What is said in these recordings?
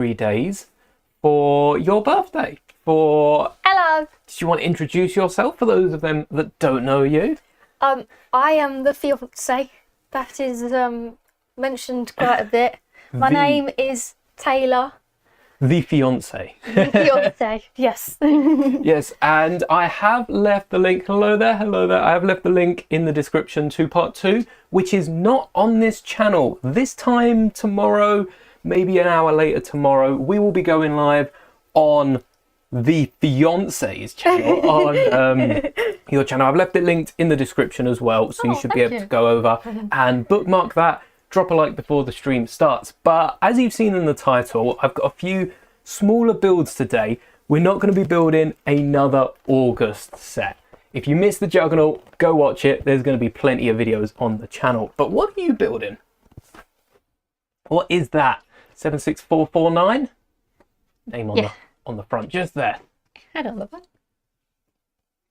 3 days for your birthday. Hello. Did you want to introduce yourself for those of them that don't know you? I am the fiancé. That is mentioned quite a bit. My name is Taylor. The fiancé. The fiancé, yes. Yes, and I have left the link. Hello there. I have left the link in the description to part 2, which is not on this channel. This time tomorrow, maybe an hour later tomorrow, we will be going live on the fiancé's channel, on your channel. I've left it linked in the description as well, so you should be able to go over and bookmark that. Drop a like before the stream starts. But as you've seen in the title, I've got a few smaller builds today. We're not going to be building another August set. If you missed the Juggernaut, go watch it. There's going to be plenty of videos on the channel. But what are you building? What is that? 76449? Name on the front, just there. I don't know that.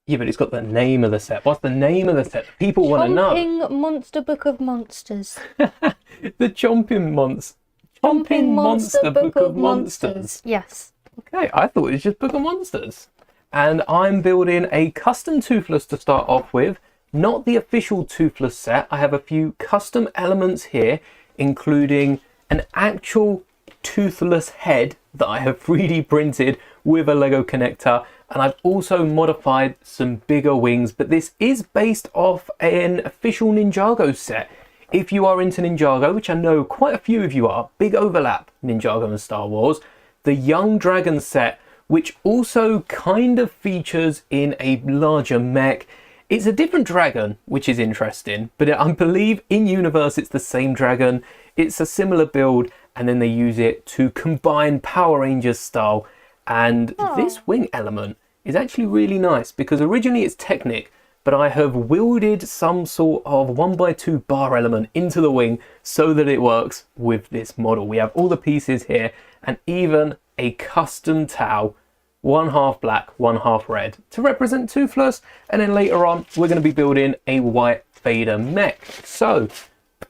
Yeah, but it's got the name of the set. What's the name of the set? People want to know. Chomping Monster Book of Monsters. The Chomping Monster Book of Monsters. Yes. Okay, I thought it was just Book of Monsters. And I'm building a custom Toothless to start off with. Not the official Toothless set. I have a few custom elements here, including an actual Toothless head that I have 3D printed with a Lego connector. And I've also modified some bigger wings, but this is based off an official Ninjago set. If you are into Ninjago, which I know quite a few of you are, big overlap Ninjago and Star Wars, the Young Dragon set, which also kind of features in a larger mech. It's a different dragon, which is interesting, but I believe in universe it's the same dragon. It's a similar build, and then they use it to combine Power Rangers style. And this wing element is actually really nice because originally it's Technic, but I have wielded some sort of 1x2 bar element into the wing so that it works with this model. We have all the pieces here and even a custom towel, 1/2 black, 1/2 red to represent Toothless. And then later on, we're going to be building a white Vader mech. So,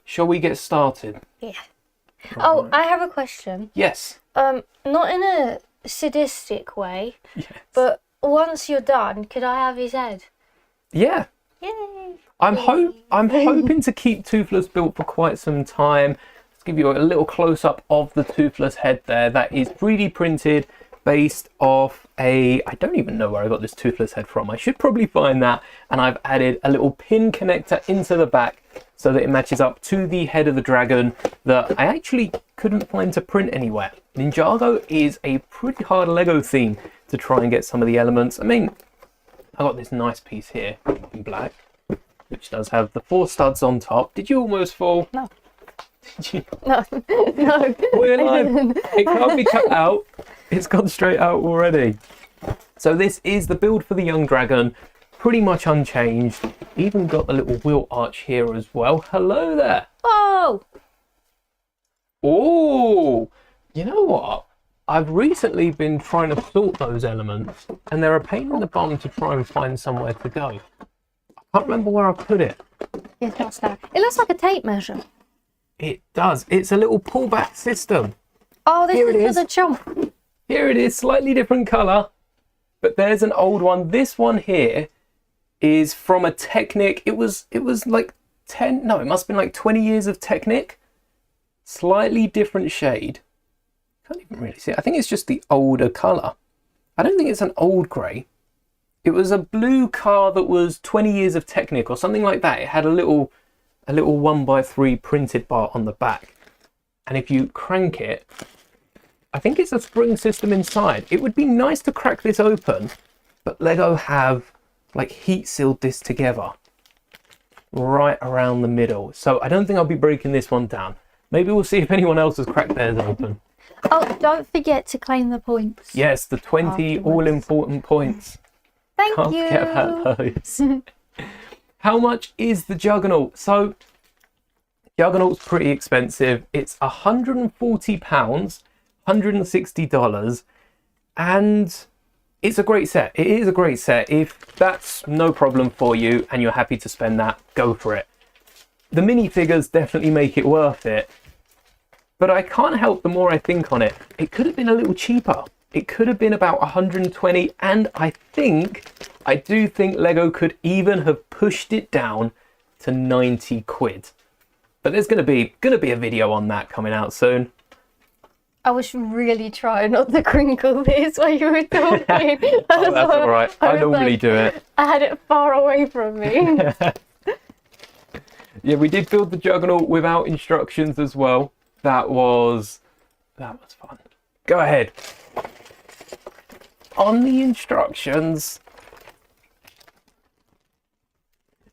shall we get started? Yeah. Oh, I have a question. Yes. Not in a sadistic way, Yes. but once you're done, could I have his head? Yeah. Yay! I'm hoping to keep Toothless built for quite some time. Let's give you a little close up of the Toothless head there. That is 3D printed based off I don't even know where I got this Toothless head from. I should probably find that. And I've added a little pin connector into the back so that it matches up to the head of the dragon that I actually couldn't find to print anywhere. Ninjago is a pretty hard Lego theme to try and get some of the elements. I mean, I got this nice piece here in black, which does have the 4 studs on top. Did you almost fall? No. Did you? No. No. We're live. It can't be cut out. It's gone straight out already. So this is the build for the Young Dragon. Pretty much unchanged. Even got the little wheel arch here as well. Hello there. Oh! Oh! You know what? I've recently been trying to sort those elements, and they're a pain in the bum to try and find somewhere to go. I can't remember where I put it. Yes, that's that. It looks like a tape measure. It does. It's a little pullback system. Oh, this Here it is for is. the chomp. Here it is, slightly different colour, but there's an old one. This one here is from a Technic. It was like 10, no, it must have been like 20 years of Technic. Slightly different shade. Can't even really see it. I think it's just the older colour. I don't think it's an old grey. It was a blue car that was 20 years of Technic or something like that. It had a little 1x3 printed bar on the back. And if you crank it, I think it's a spring system inside. It would be nice to crack this open, but Lego have like heat sealed this together right around the middle. So I don't think I'll be breaking this one down. Maybe we'll see if anyone else has cracked theirs open. Oh, don't forget to claim the points. Yes, the 20 all-important points. Thank Can't you. forget about those. How much is the Juggernaut? So, Juggernaut's pretty expensive. It's £140, $160, and it's a great set. It is a great set. If that's no problem for you and you're happy to spend that, go for it. The minifigures definitely make it worth it. But I can't help, the more I think on it, it could have been a little cheaper. It could have been about 120, and I do think Lego could even have pushed it down to 90 quid. But there's gonna be a video on that coming out soon. I was really trying not to crinkle this while you were talking. Oh, that's all right. I normally do it. I had it far away from me. Yeah, we did build the Juggernaut without instructions as well. That was fun. Go ahead. On the instructions.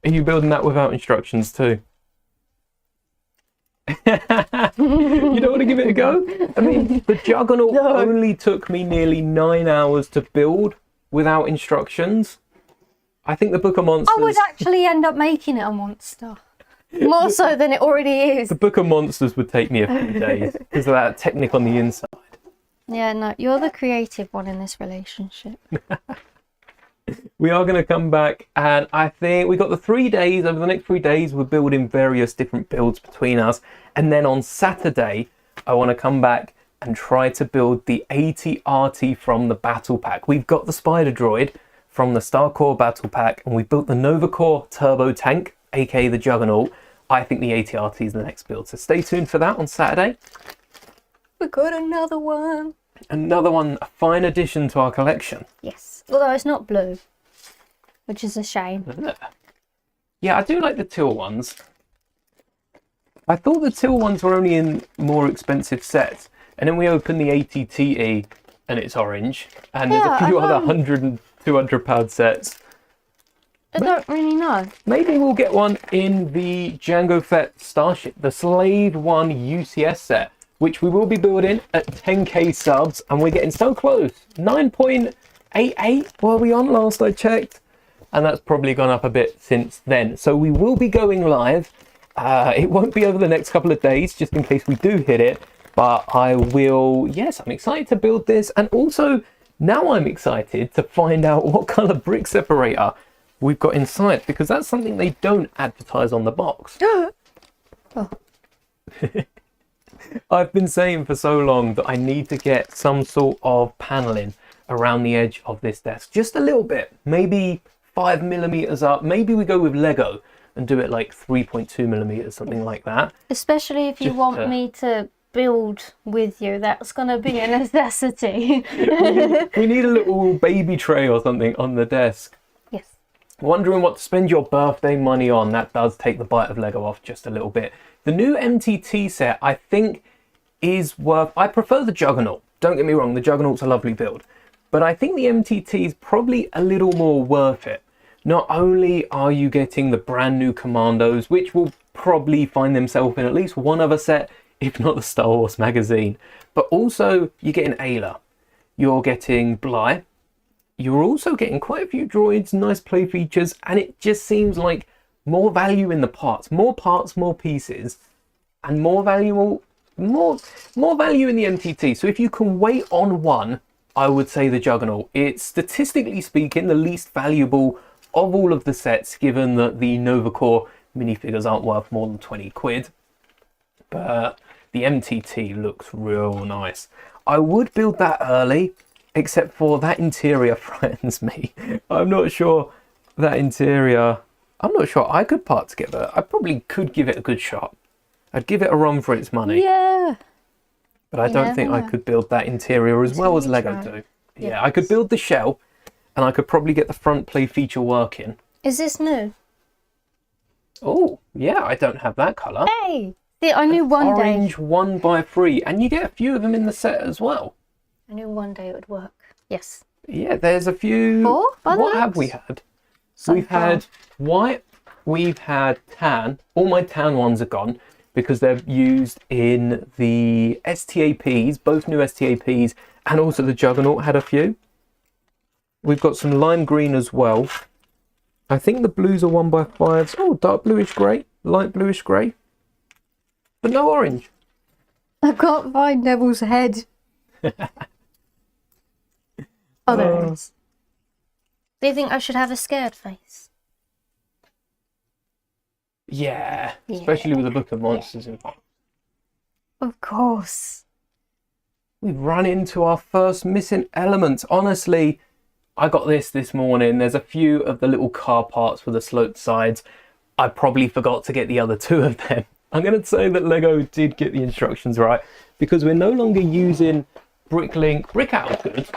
Are you building that without instructions too? You don't want to give it a go? I mean, the Juggernaut only took me nearly 9 hours to build without instructions. I think the Book of Monsters... I would actually end up making it a monster. More so than it already is. The Book of Monsters would take me a few days because of that technique on the inside. Yeah, no, you're the creative one in this relationship. We are going to come back, and I think we got the 3 days. Over the next 3 days, we're building various different builds between us. And then on Saturday, I want to come back and try to build the AT-RT from the Battle Pack. We've got the Spider Droid from the Star Core Battle Pack, and we built the Nova Core Turbo Tank, aka the Juggernaut. I think the AT-RT is the next build, so stay tuned for that on Saturday. We got another one. Another one, a fine addition to our collection. Yes, although it's not blue, which is a shame. Yeah, I do like the teal ones. I thought the teal ones were only in more expensive sets, and then we opened the ATTE and it's orange, and there's a few other 100 and 200 pound sets. I don't really know. Maybe we'll get one in the Jango Fett Starship, the Slave 1 UCS set, which we will be building at 10k subs, and we're getting so close. 9.88 were we on last I checked, and that's probably gone up a bit since then. So we will be going live. It won't be over the next couple of days, just in case we do hit it, but I will. Yes, I'm excited to build this, and also now I'm excited to find out what colour brick separator we've got inside, because that's something they don't advertise on the box. Oh. I've been saying for so long that I need to get some sort of paneling around the edge of this desk, just a little bit, maybe 5 millimeters up. Maybe we go with Lego and do it like 3.2 millimeters, something like that. Especially if you want me to build with you, that's going to be a necessity. we need a little baby tray or something on the desk. Yes. Wondering what to spend your birthday money on? That does take the bite of Lego off just a little bit. The new MTT set, I think, is worth... I prefer the Juggernaut. Don't get me wrong, the Juggernaut's a lovely build. But I think the MTT is probably a little more worth it. Not only are you getting the brand new Commandos, which will probably find themselves in at least one other set, if not the Star Wars magazine, but also you're getting Ayla, you're getting Bly, you're also getting quite a few droids, nice play features, and it just seems like more value in the parts, more pieces, and more value in the MTT. So if you can wait on one, I would say the Juggernaut. It's statistically speaking the least valuable of all of the sets, given that the Nova Core minifigures aren't worth more than 20 quid. But the MTT looks real nice. I would build that early, except for that interior frightens me. I'm not sure that interior... I'm not sure I could part together. I probably could give it a good shot. I'd give it a run for its money. Yeah. But I don't think I could build that interior as well as Lego do. Yeah, I could build the shell, and I could probably get the front play feature working. Is this new? Oh, yeah, I don't have that colour. Hey! See, I knew one day. Orange 1x3, and you get a few of them in the set as well. I knew one day it would work. Yes. Yeah, there's a few. 4? What have we had? We've had white, we've had tan. All my tan ones are gone because they're used in the STAPs, both new STAPs, and also the Juggernaut had a few. We've got some lime green as well. I think the blues are 1x5s. Oh, dark bluish grey, light bluish grey. But no orange. I can't find Neville's head. Oh, there it is. Do you think I should have a scared face? Yeah, especially with the Book of Monsters in front. Of course. We've run into our first missing element. Honestly, I got this morning. There's a few of the little car parts with the sloped sides. I probably forgot to get the other two of them. I'm going to say that Lego did get the instructions right, because we're no longer using Bricklink. Brickowl's good.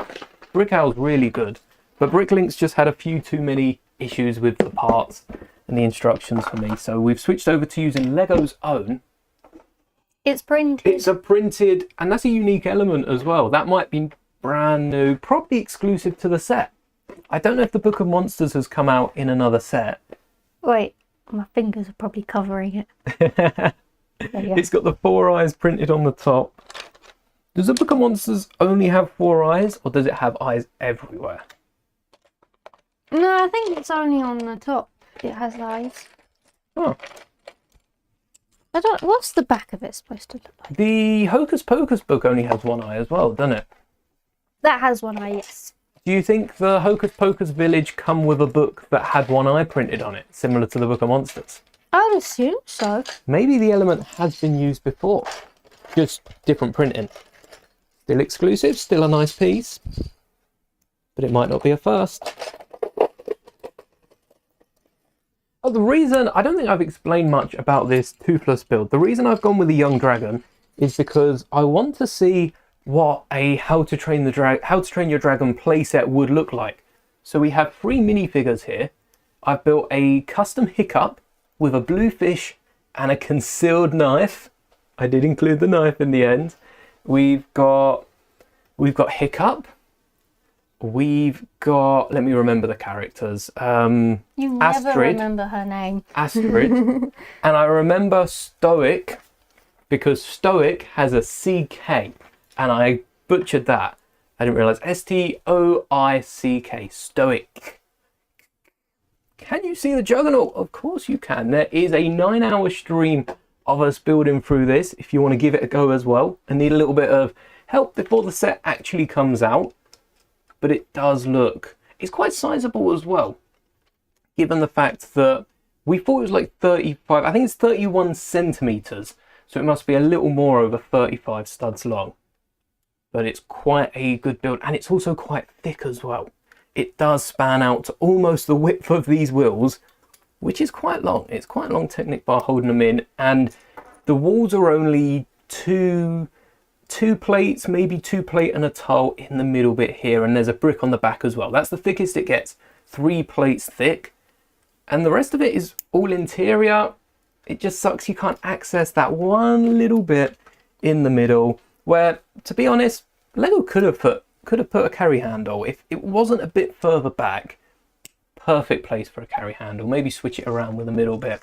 Brickowl's really good. But Bricklink's just had a few too many issues with the parts and the instructions for me. So we've switched over to using Lego's own. It's printed. It's a printed, and that's a unique element as well. That might be brand new, probably exclusive to the set. I don't know if the Book of Monsters has come out in another set. Wait, my fingers are probably covering it. There you go. It's got the 4 eyes printed on the top. Does the Book of Monsters only have 4 eyes, or does it have eyes everywhere? No, I think it's only on the top. It has eyes. Oh. What's the back of it supposed to look like? The Hocus Pocus book only has 1 eye as well, doesn't it? That has 1 eye, yes. Do you think the Hocus Pocus village come with a book that had 1 eye printed on it, similar to the Book of Monsters? I would assume so. Maybe the element has been used before, just different printing. Still exclusive, still a nice piece, but it might not be a first. Oh, the reason, I don't think I've explained much about this Toothless build. The reason I've gone with the young dragon is because I want to see what a How to Train Your Dragon playset would look like. So we have 3 minifigures here. I've built a custom Hiccup with a blue fish and a concealed knife. I did include the knife in the end. We've got Hiccup. We've got, let me remember the characters. You never Astrid. remember her name. Astrid. And I remember Stoic, because Stoic has a CK, and I butchered that. I didn't realise. Stoick. Stoic. Can you see the Juggernaut? Of course you can. There is a 9-hour stream of us building through this, if you want to give it a go as well and need a little bit of help before the set actually comes out. But it does look, it's quite sizable as well, given the fact that we thought it was like 35, I think it's 31 centimeters, so it must be a little more over 35 studs long. But it's quite a good build, and it's also quite thick as well. It does span out to almost the width of these wheels, which is quite long. It's quite a long Technic bar holding them in, and the walls are only two plates, maybe 2 plate and a tile in the middle bit here, and there's a brick on the back as well. That's the thickest it gets, 3 plates thick, and the rest of it is all interior. It just sucks you can't access that one little bit in the middle where, to be honest, Lego could have put a carry handle if it wasn't a bit further back. Perfect place for a carry handle. Maybe switch it around with the middle bit.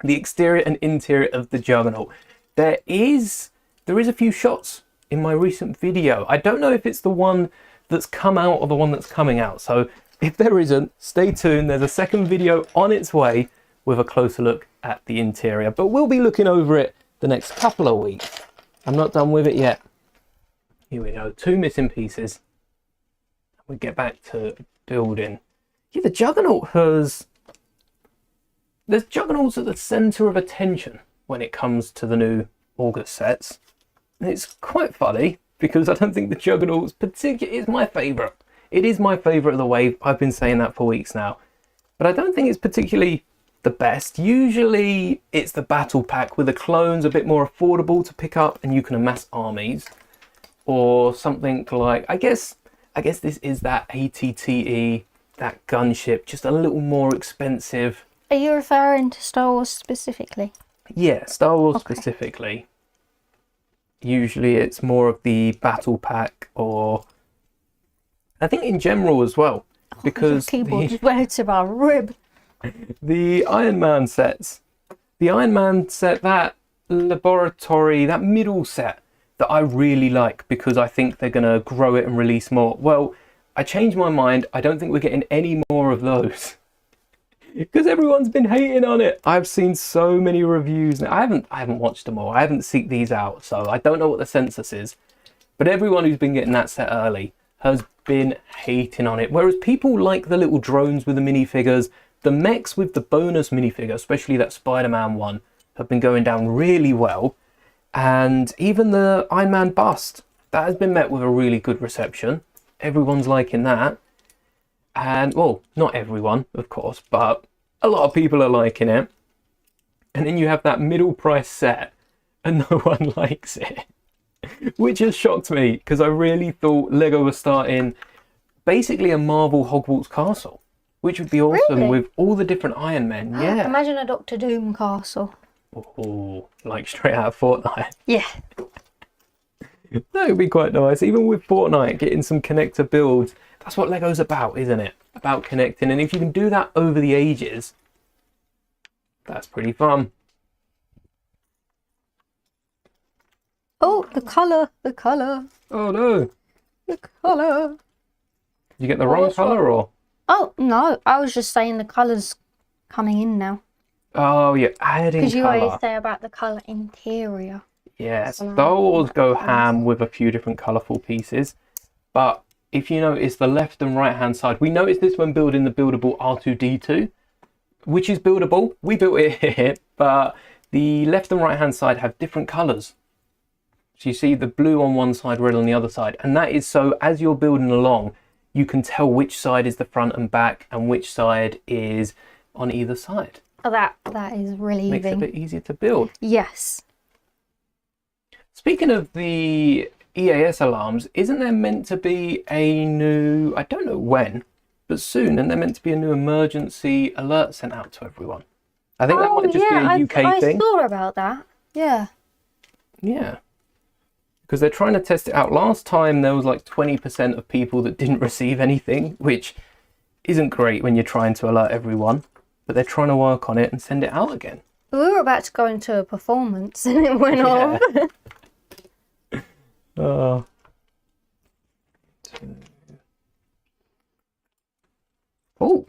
The exterior and interior of the Juggernaut. There is a few shots in my recent video. I don't know if it's the one that's come out or the one that's coming out. So if there isn't, stay tuned. There's a second video on its way with a closer look at the interior. But we'll be looking over it the next couple of weeks. I'm not done with it yet. Here we go. 2 missing pieces. We get back to building. Yeah, the Juggernaut there's Juggernauts at the centre of attention when it comes to the new August sets. And it's quite funny because I don't think the Juggernaut's is my favourite. It is my favourite of the wave. I've been saying that for weeks now. But I don't think it's particularly the best. Usually it's the battle pack with the clones, a bit more affordable to pick up and you can amass armies. Or something like, I guess this is that ATTE, that gunship, just a little more expensive. Are you referring to Star Wars specifically? Yeah, Star Wars specifically. Usually it's more of the battle pack, or I think in general as well, because the keyboard just went to my rib. The Iron Man sets, that laboratory, that middle set that I really like because I think they're going to grow it and release more. Well, I changed my mind. I don't think we're getting any more of those. Because everyone's been hating on it. I've seen so many reviews. Now, I haven't watched them all. I haven't seeked these out, so I don't know what the census is. But everyone who's been getting that set early has been hating on it. Whereas people like the little drones with the minifigures, the mechs with the bonus minifigure, especially that Spider-Man one, have been going down really well. And even the Iron Man bust, that has been met with a really good reception. Everyone's liking that. And, well, not everyone, of course, but a lot of people are liking it. And then you have that middle price set and no one likes it. Which has shocked me, because I really thought Lego was starting basically a Marvel Hogwarts castle, which would be awesome. Really? With all the different Iron Men. Yeah. Imagine a Doctor Doom castle. Oh, like straight out of Fortnite. Yeah. That would be quite nice. Even with Fortnite, getting some connector builds. That's what Lego's about, isn't it? About connecting. And if you can do that over the ages, that's pretty fun. Oh, the colour. Oh no. The colour. Did you get the wrong colour or? Oh, no. I was just saying the colour's coming in now. Oh, you're adding Because you colour. always say about the colour interior. Yeah, Star Wars go ham with a few different colourful pieces. But if you notice the left and right hand side, we noticed this when building the buildable R2-D2, which is buildable. We built it here, but the left and right hand side have different colours. So you see the blue on one side, red on the other side. And that is so as you're building along, you can tell which side is the front and back and which side is on either side. Oh, that is relieving. Makes it a bit easier to build. Yes. Speaking of the EAS alarms, isn't there meant to be a new, I don't know when, but soon, and they're meant to be a new emergency alert sent out to everyone? I think that might just be a UK thing. I thought about that. Yeah. Yeah. Because they're trying to test it out. Last time there was like 20% of people that didn't receive anything, which isn't great when you're trying to alert everyone. But they're trying to work on it and send it out again. We were about to go into a performance and it went off. Oh. Oh,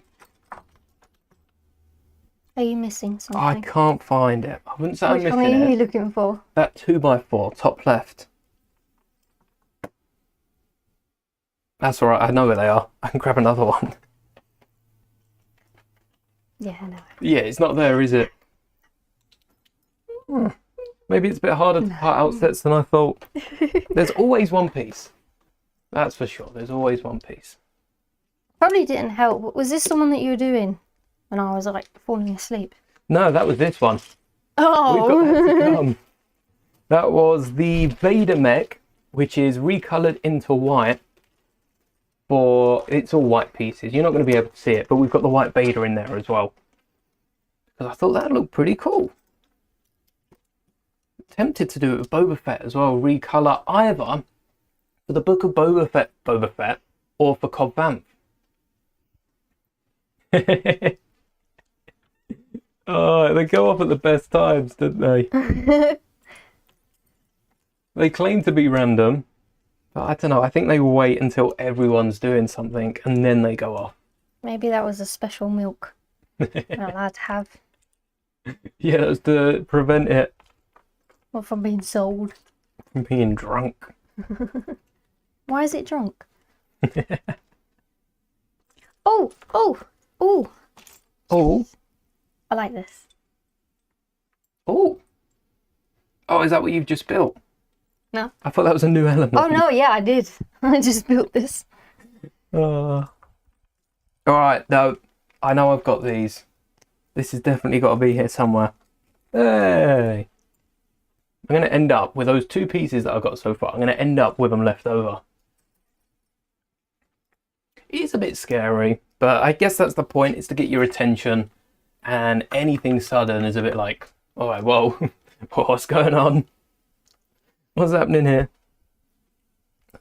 Are you missing something? I can't find it. I wouldn't say I'm Which one missing are you it. looking for? That 2x4, top left. That's all right. I know where they are. I can grab another one. Yeah, no. Yeah, it's not there, is it? Maybe it's a bit harder to part out sets than I thought. There's always one piece. That's for sure. There's always one piece. Probably didn't help. Was this the one that you were doing when I was like falling asleep? No, that was this one. Oh. We've got that to come. That was the Vader mech, which is recolored into white. It's all white pieces. You're not going to be able to see it, but we've got the white Vader in there as well. Because I thought that looked pretty cool. Tempted to do it with Boba Fett as well, recolor either for the Book of Boba Fett, or for Cobb Vanth. Oh, they go off at the best times, don't they? They claim to be random, but I don't know. I think they wait until everyone's doing something and then they go off. Maybe that was a special milk we're not allowed to have. Yeah, that was to prevent it Or from being sold. from being drunk. Why is it drunk? Oh. Oh, I like this. oh. Oh, is that what you've just built? No. I thought that was a new element. Oh no, yeah, I did. I just built this. All right, no, I know I've got these. This has definitely got to be here somewhere. Hey! I'm going to end up with those two pieces that I've got so far. I'm going to end up with them left over. It's a bit scary, but I guess that's the point. It's to get your attention. And anything sudden is a bit like, all right, whoa, what's going on? What's happening here?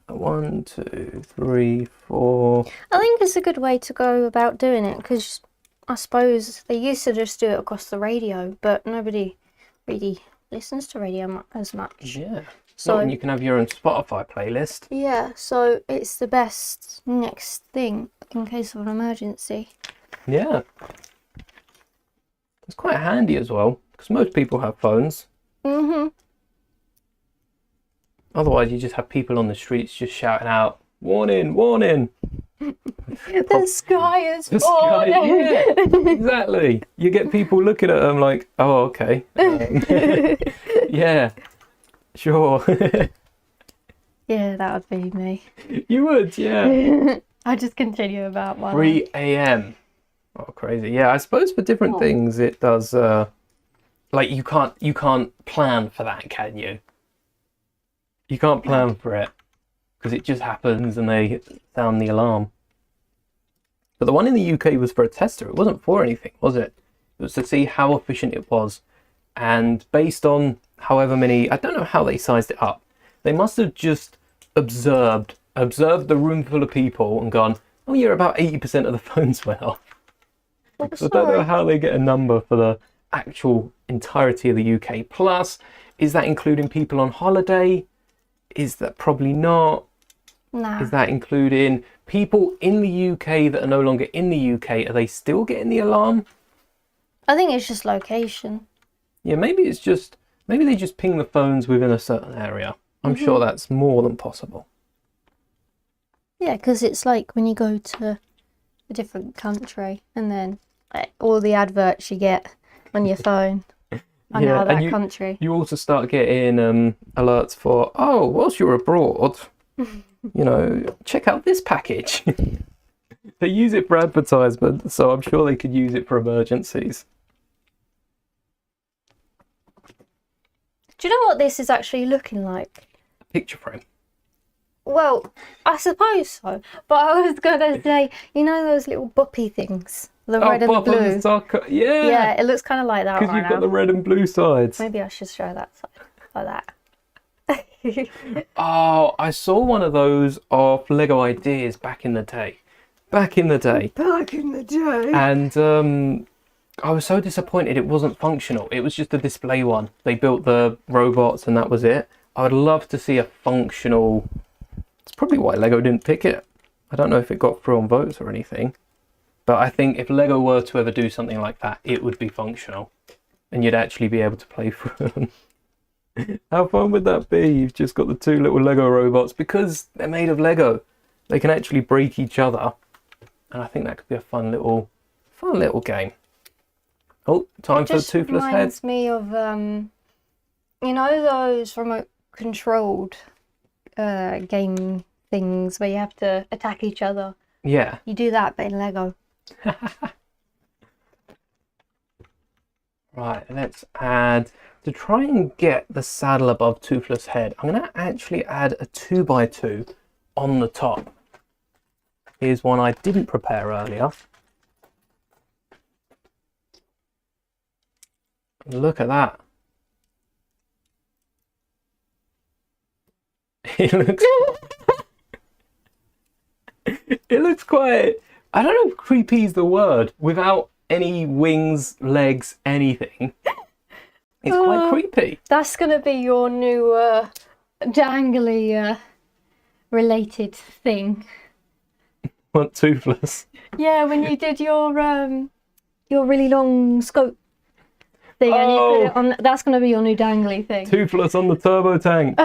1, 2, 3, 4. I think it's a good way to go about doing it because I suppose they used to just do it across the radio, but nobody really listens to radio as much. Yeah. So and you can have your own Spotify playlist. yeah, so it's the best next thing in case of an emergency. Yeah. It's quite handy as well because most people have phones. Mhm. Otherwise, you just have people on the streets just shouting out, "Warning! Warning!" The sky is The sky, falling. yeah, exactly. You get people looking at them like, "Oh, okay." Yeah. Sure. Yeah, that would be me. You would, yeah. I just continue about my 3 a.m. Oh, crazy. Yeah, I suppose for different things it does. Like you can't plan for that, can you? You can't plan for it because it just happens and they sound the alarm. But the one in the UK was for a tester. It wasn't for anything, was it? It was to see how efficient it was. And based on however many, I don't know how they sized it up. They must have just observed the room full of people and gone, oh yeah, about 80% of the phones went off. So I don't know how they get a number for the actual entirety of the UK. Plus, is that including people on holiday? Is that probably not? Nah. Is that including people in the UK that are no longer in the UK? Are they still getting the alarm? I think it's just location. Yeah, maybe they just ping the phones within a certain area. I'm sure that's more than possible. Yeah, because it's like when you go to a different country and then all the adverts you get on your phone are now that country. You also start getting alerts for, oh, whilst you're abroad, check out this package. They use it for advertisement, so I'm sure they could use it for emergencies. Do you know what this is actually looking like? A picture frame. Well, I suppose so. But I was going to say, you know those little boppy things? The red and the blue. Yeah. Yeah, it looks kind of like that because you've got the red and blue sides. Maybe I should show that side like that. Oh, I saw one of those of Lego Ideas back in the day. And I was so disappointed it wasn't functional. It was just a display one. They built the robots and that was it. I would love to see a functional... It's probably why Lego didn't pick it. I don't know if it got through on votes or anything. But I think if Lego were to ever do something like that, it would be functional. And you'd actually be able to play through them. How fun would that be? You've just got the two little Lego robots. Because they're made of Lego, they can actually break each other. And I think that could be a fun little game. Oh, time for the Toothless head. It reminds me of, those remote controlled game things where you have to attack each other. Yeah. You do that, but in Lego. Right, let's add, to try and get the saddle above Toothless head, I'm going to actually add a 2x2 on the top. Here's one I didn't prepare earlier. Look at that. It looks quite, I don't know if creepy is the word, without any wings, legs, anything. It's quite creepy. That's going to be your new dangly related thing. What, Toothless? Yeah, when you did your really long scope thing and you put it on, that's going to be your new dangly thing. Toothless on the turbo tank.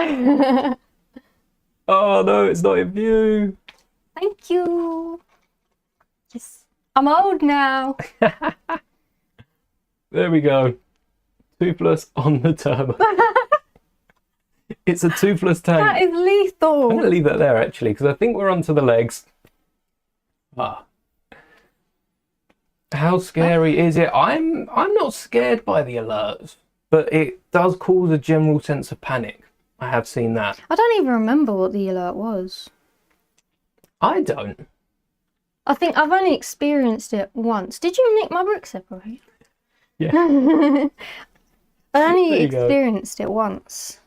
Oh no, it's not in view. Thank you. Yes, I'm old now. There we go. Toothless on the turbo. It's a Toothless tank. That is lethal. I'm going to leave that there actually because I think we're onto the legs. How scary is it? I'm not scared by the alerts, but it does cause a general sense of panic. I have seen that. I don't even remember what the alert was. I don't. I think I've only experienced it once. Did you nick my brick separator? Yeah. I only experienced it once.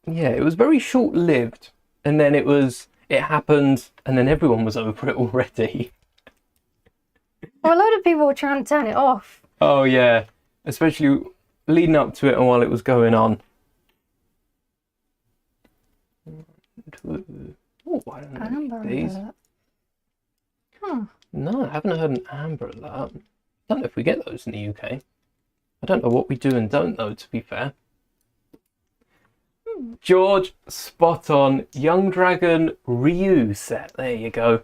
Yeah, it was very short-lived, and then it happened, and then everyone was over it already. Well, a lot of people were trying to turn it off. Oh yeah, especially leading up to it and while it was going on. Oh, I don't know Amber these. alert. Huh. No, I haven't heard an Amber alert. I don't know if we get those in the UK. I don't know what we do and don't know, to be fair. George, spot on. Young Dragon Ryu set. There you go.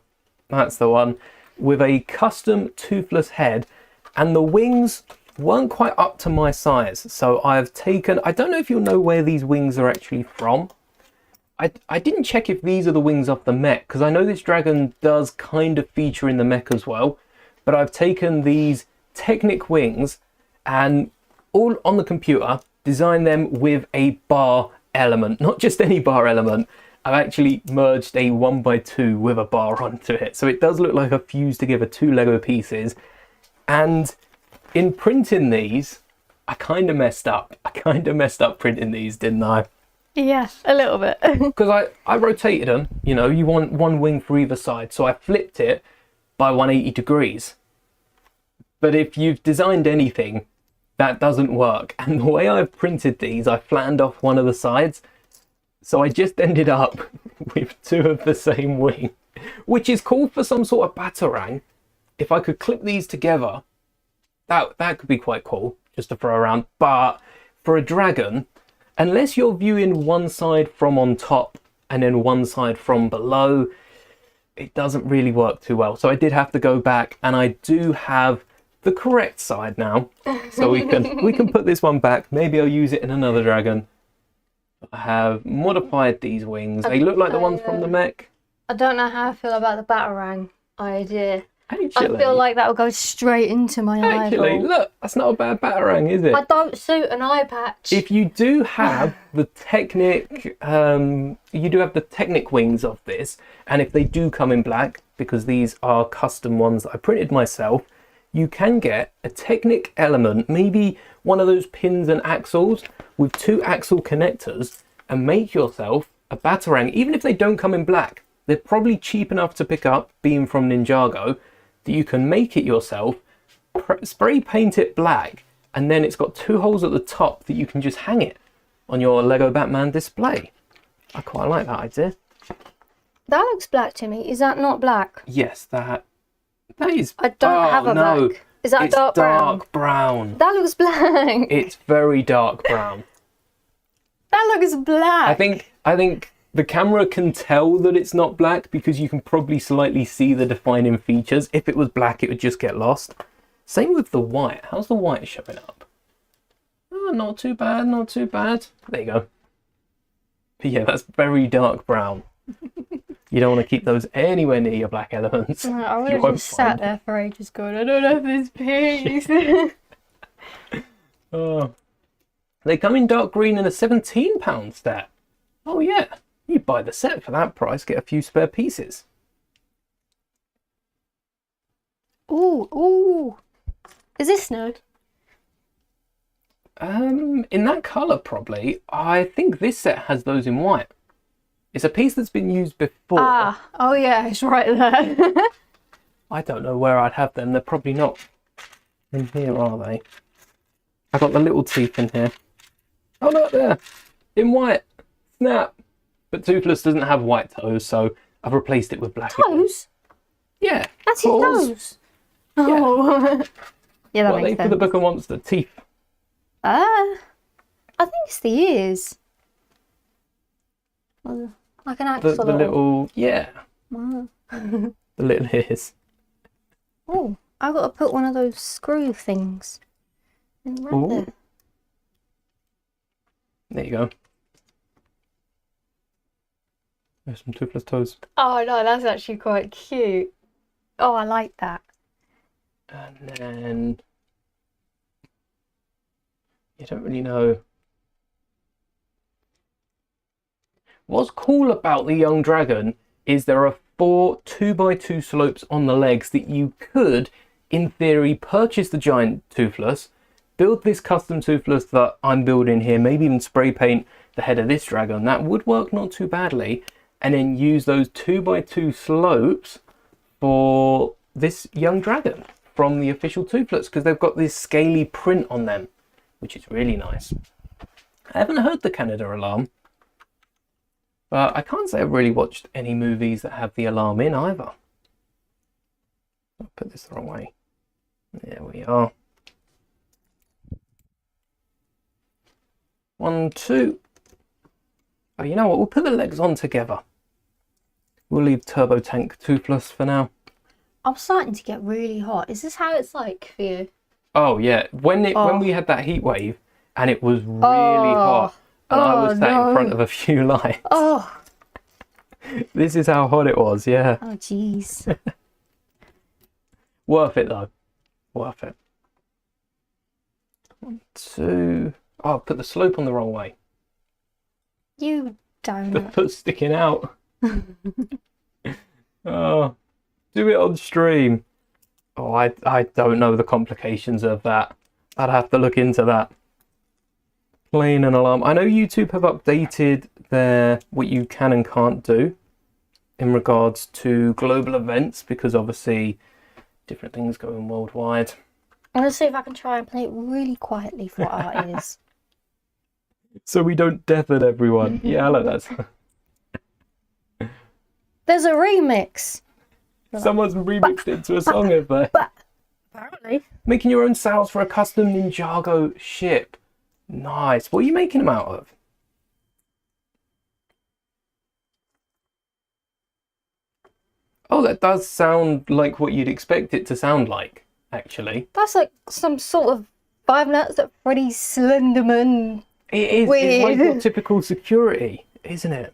That's the one. With a custom Toothless head. And the wings weren't quite up to my size. So I've taken, I don't know if you'll know where these wings are actually from. I didn't check if these are the wings off the mech, because I know this dragon does kind of feature in the mech as well. But I've taken these Technic wings and all on the computer, designed them with a bar element, not just any bar element. I've actually merged a 1x2 with a bar onto it. So it does look like I've fused together 2 Lego pieces. And in printing these, I kind of messed up. I kind of messed up printing these, didn't I? Yeah, a little bit. Because I rotated them, you know, you want one wing for either side. So I flipped it by 180 degrees. But if you've designed anything, that doesn't work. And the way I've printed these, I flattened off one of the sides. So I just ended up with 2 of the same wing, which is cool for some sort of batarang. If I could clip these together, that could be quite cool just to throw around. But for a dragon, unless you're viewing one side from on top and then one side from below, it doesn't really work too well. So I did have to go back, and I do have the correct side now. So we can put this one back. Maybe I'll use it in another dragon. I have modified these wings. They look like the ones from the mech. I don't know how I feel about the batarang idea. Actually, I feel like that will go straight into my eyeball. Look, that's not a bad batarang, is it? I don't suit an eye patch. If you do have the Technic, wings of this, and if they do come in black, because these are custom ones that I printed myself, you can get a Technic element, maybe one of those pins and axles with 2 axle connectors, and make yourself a batarang. Even if they don't come in black, they're probably cheap enough to pick up, being from Ninjago, that you can make it yourself, spray paint it black, and then it's got 2 holes at the top that you can just hang it on your Lego Batman display. I quite like that idea. That looks black to me. Is that not black? Yes, that is. I don't have a black. Is that a dark brown? Dark brown. That looks black. It's very dark brown. That looks black. I think the camera can tell that it's not black because you can probably slightly see the defining features. If it was black, it would just get lost. Same with the white. How's the white showing up? Oh, not too bad, not too bad. There you go. But yeah, that's very dark brown. You don't want to keep those anywhere near your black elements. I would have just sat there for ages going, I don't have this piece. Oh. They come in dark green in a £17 set. Oh yeah, you buy the set for that price, get a few spare pieces. Ooh. Is this snow? In that colour probably. I think this set has those in white. It's a piece that's been used before. Oh yeah, it's right there. I don't know where I'd have them. They're probably not in here, are they? I got the little teeth in here. Oh, look there, in white. Snap. But Toothless doesn't have white toes, so I've replaced it with black. Toes? Yeah. That's his nose. Oh. Yeah, that makes sense. For the Book of Monster teeth. I think it's the ears. Like an axolotl. The little, yeah. Wow. The little ears. Oh, I've got to put one of those screw things in right there. There you go. There's some Toothless toes. Oh no, that's actually quite cute. Oh, I like that. And then you don't really know. What's cool about the young dragon is there are 4 2x2 slopes on the legs that you could, in theory, purchase the giant Toothless, build this custom Toothless that I'm building here, maybe even spray paint the head of this dragon. That would work not too badly. And then use those 2x2 slopes for this young dragon from the official Toothless, because they've got this scaly print on them, which is really nice. I haven't heard the Canada alarm, but I can't say I've really watched any movies that have the alarm in either. I'll put this the wrong way. There we are. 1, 2. Oh, you know what? We'll put the legs on together. We'll leave Turbo Tank Toothless for now. I'm starting to get really hot. Is this how it's like for you? Oh yeah, when we had that heat wave and it was really hot, and I was sat in front of a few lights. Oh, this is how hot it was. Yeah. Oh jeez. Worth it though. Worth it. 1, 2. Oh, I put the slope on the wrong way. You don't. The foot's sticking out. Oh, do it on stream. Oh, I don't know the complications of that. I'd have to look into that. Plane and alarm. I know YouTube have updated what you can and can't do in regards to global events, because obviously different things going worldwide. I'm going to see if I can try and play it really quietly for our ears. So we don't deafen everyone. Yeah, I like that. There's a remix. Someone's remixed it into a song over there. But apparently. Making your own sails for a custom Ninjago ship. Nice. What are you making them out of? Oh, that does sound like what you'd expect it to sound like, actually. That's like some sort of Five Nights at Freddy's Slenderman. It is. Weird. It's like your typical security, isn't it?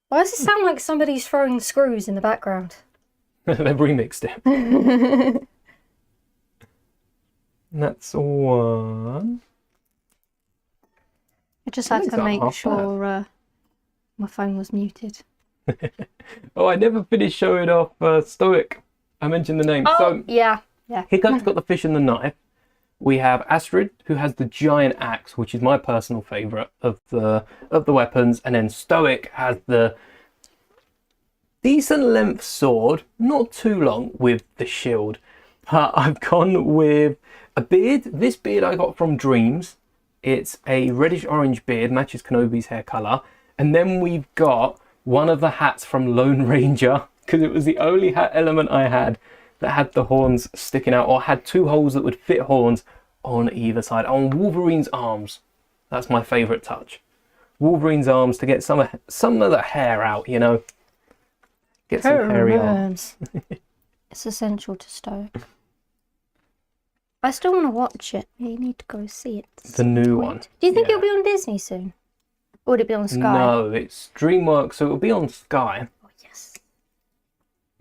Why does it sound like somebody's throwing screws in the background? They've remixed it. That's one. I just had to make sure my phone was muted. Oh, I never finished showing off Stoic. I mentioned the name. Oh, so, yeah. Hiccup's got the fish and the knife. We have Astrid, who has the giant axe, which is my personal favourite of the weapons, and then Stoic has the decent length sword, not too long, with the shield. But I've gone with a beard. This beard I got from Dreams. It's a reddish orange beard, matches Kenobi's hair colour. And then we've got one of the hats from Lone Ranger, because it was the only hat element I had that had the horns sticking out, or had two holes that would fit horns on either side. On Wolverine's arms. That's my favourite touch. Wolverine's arms, to get some of the hair out, you know. Get some hairy arms. It's essential to Stoic. I still want to watch it. You need to go see it. The new one. Do you think it'll be on Disney soon? Or would it be on Sky? No, it's DreamWorks, so it'll be on Sky. Oh, yes.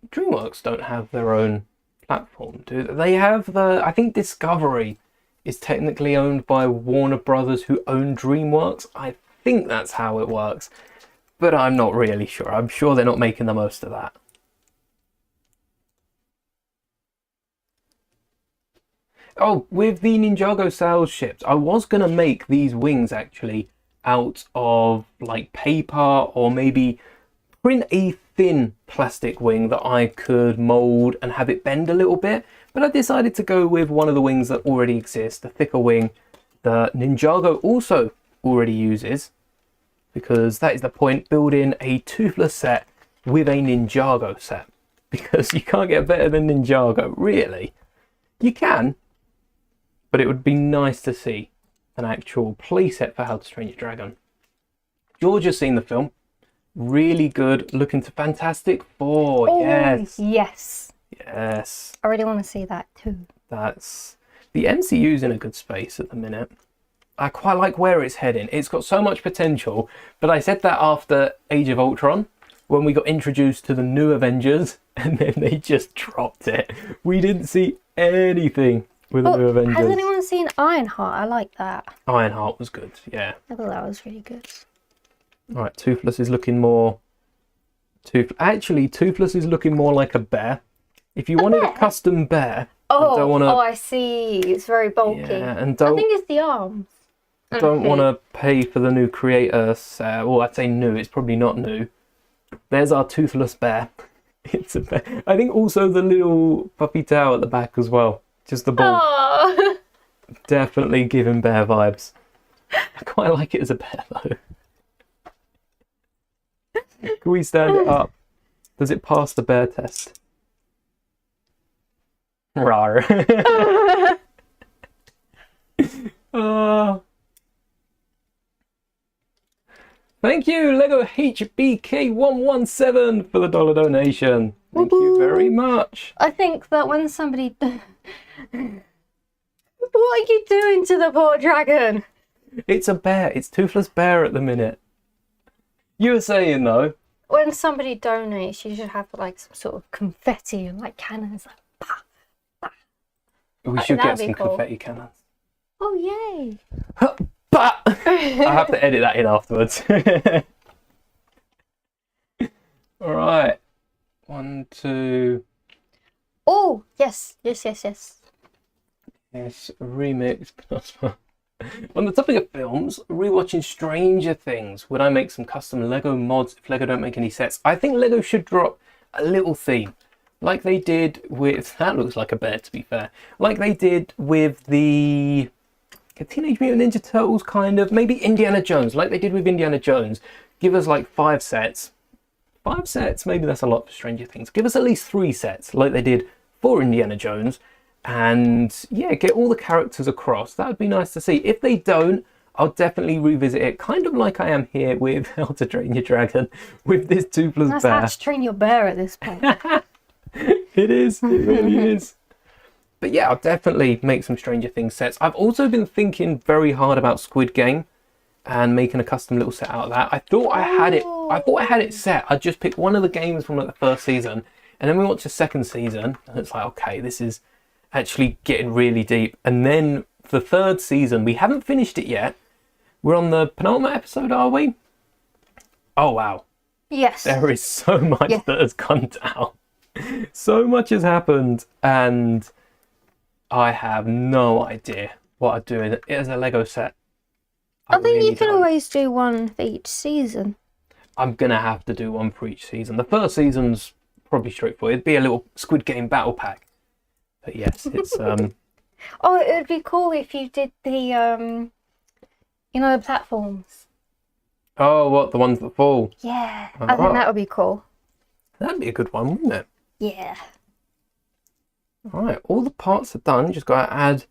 DreamWorks don't have their own platform, do they? They have I think Discovery is technically owned by Warner Brothers, who own DreamWorks. I think that's how it works, but I'm not really sure. I'm sure they're not making the most of that. Oh, with the Ninjago sail ships, I was going to make these wings actually out of like paper, or maybe print a thin plastic wing that I could mold and have it bend a little bit, but I decided to go with one of the wings that already exists, the thicker wing that Ninjago also already uses, because that is the point, building a Toothless set with a Ninjago set, because you can't get better than Ninjago, really. You can, but it would be nice to see an actual playset for How to Train Your Dragon. George has seen the film. Really good. Looking to Fantastic Four. Oh, yes. Yes. Yes. I really want to see that too. That's... The MCU's in a good space at the minute. I quite like where it's heading. It's got so much potential, but I said that after Age of Ultron, when we got introduced to the new Avengers, and then they just dropped it. We didn't see anything with the new Avengers. Has anyone seen Ironheart? I like that. Ironheart was good, yeah. I thought that was really good. Alright, Toothless is looking more... Actually, Toothless is looking more like a bear. If you wanted a custom bear... Oh, I see. It's very bulky. Yeah, and I think it's the arms. Don't want to pay for the new creator set. Well, I'd say new. It's probably not new. There's our Toothless bear. It's a bear. I think also the little puppy tail at the back as well. Just the ball. Oh. Definitely giving bear vibes. I quite like it as a bear though. Can we stand it up? Does it pass the bear test? Rawr. Thank you, Lego HBK117 for the $1 donation. Thank you very much. I think that when somebody... What are you doing to the poor dragon? It's a bear. It's Toothless Bear at the minute. You were saying, though. When somebody donates, you should have like some sort of confetti and like cannons. Like, bah, bah. We should get some confetti cannons. Oh, yay. But I have to edit that in afterwards. All right. 1, 2. Oh, yes. Yes, remix. On the topic of films, rewatching Stranger Things. Would I make some custom Lego mods if Lego don't make any sets? I think Lego should drop a little theme, like they did with... That looks like a bear, to be fair. Like they did with the Teenage Mutant Ninja Turtles, kind of. Maybe Indiana Jones, like they did with Indiana Jones. Give us like 5 sets. 5 sets? Maybe that's a lot for Stranger Things. Give us at least 3 sets, like they did for Indiana Jones. And yeah, get all the characters across. That would be nice to see. If they don't, I'll definitely revisit it, kind of like I am here with How to Train Your Dragon, with this Toothless Bear. That's How to Train Your Bear at this point. It is, it really is. But yeah, I'll definitely make some Stranger Things sets. I've also been thinking very hard about Squid Game and making a custom little set out of that. I thought I had it set. I'd just pick one of the games from like the first season, and then we watch the second season, and it's like, okay, this is actually getting really deep. And then the third season, we haven't finished it yet. We're on the penultimate episode, are we? Oh wow. Yes. There is so much that has gone down. So much has happened, and I have no idea what I'd do in it as a Lego set. I think really you can always do one for each season. I'm gonna have to do one for each season. The first season's probably straightforward. It'd be a little Squid Game battle pack. But yes, it's Oh, it would be cool if you did the the platforms. Oh, what, the ones that fall? Yeah, I think that would be cool. That'd be a good one, wouldn't it? Yeah. All right, all the parts are done. You just got to add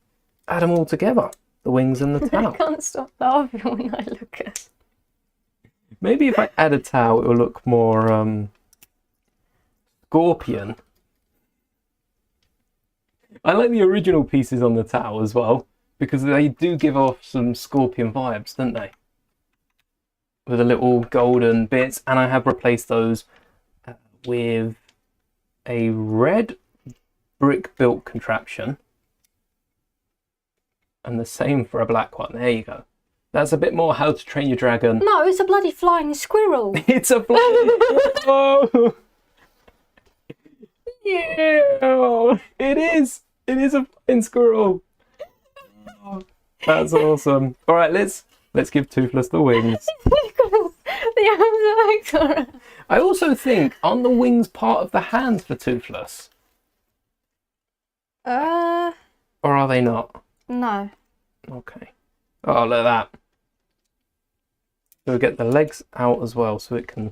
them all together. The wings and the tail. I can't stop laughing when I look at it. Maybe if I add a tail, it will look more scorpion. I like the original pieces on the towel as well, because they do give off some scorpion vibes, don't they? With the little golden bits, and I have replaced those with a red brick built contraption, and the same for a black one. There you go. That's a bit more How to Train Your Dragon. No, it's a bloody flying squirrel. It's a flying oh. Yeah, it is. It is a flying squirrel. Oh, that's awesome. All right, let's give Toothless the wings. I also think, aren't the wings part of the hands for Toothless? Or are they not? No. Okay. Oh, look at that. We'll get the legs out as well so it can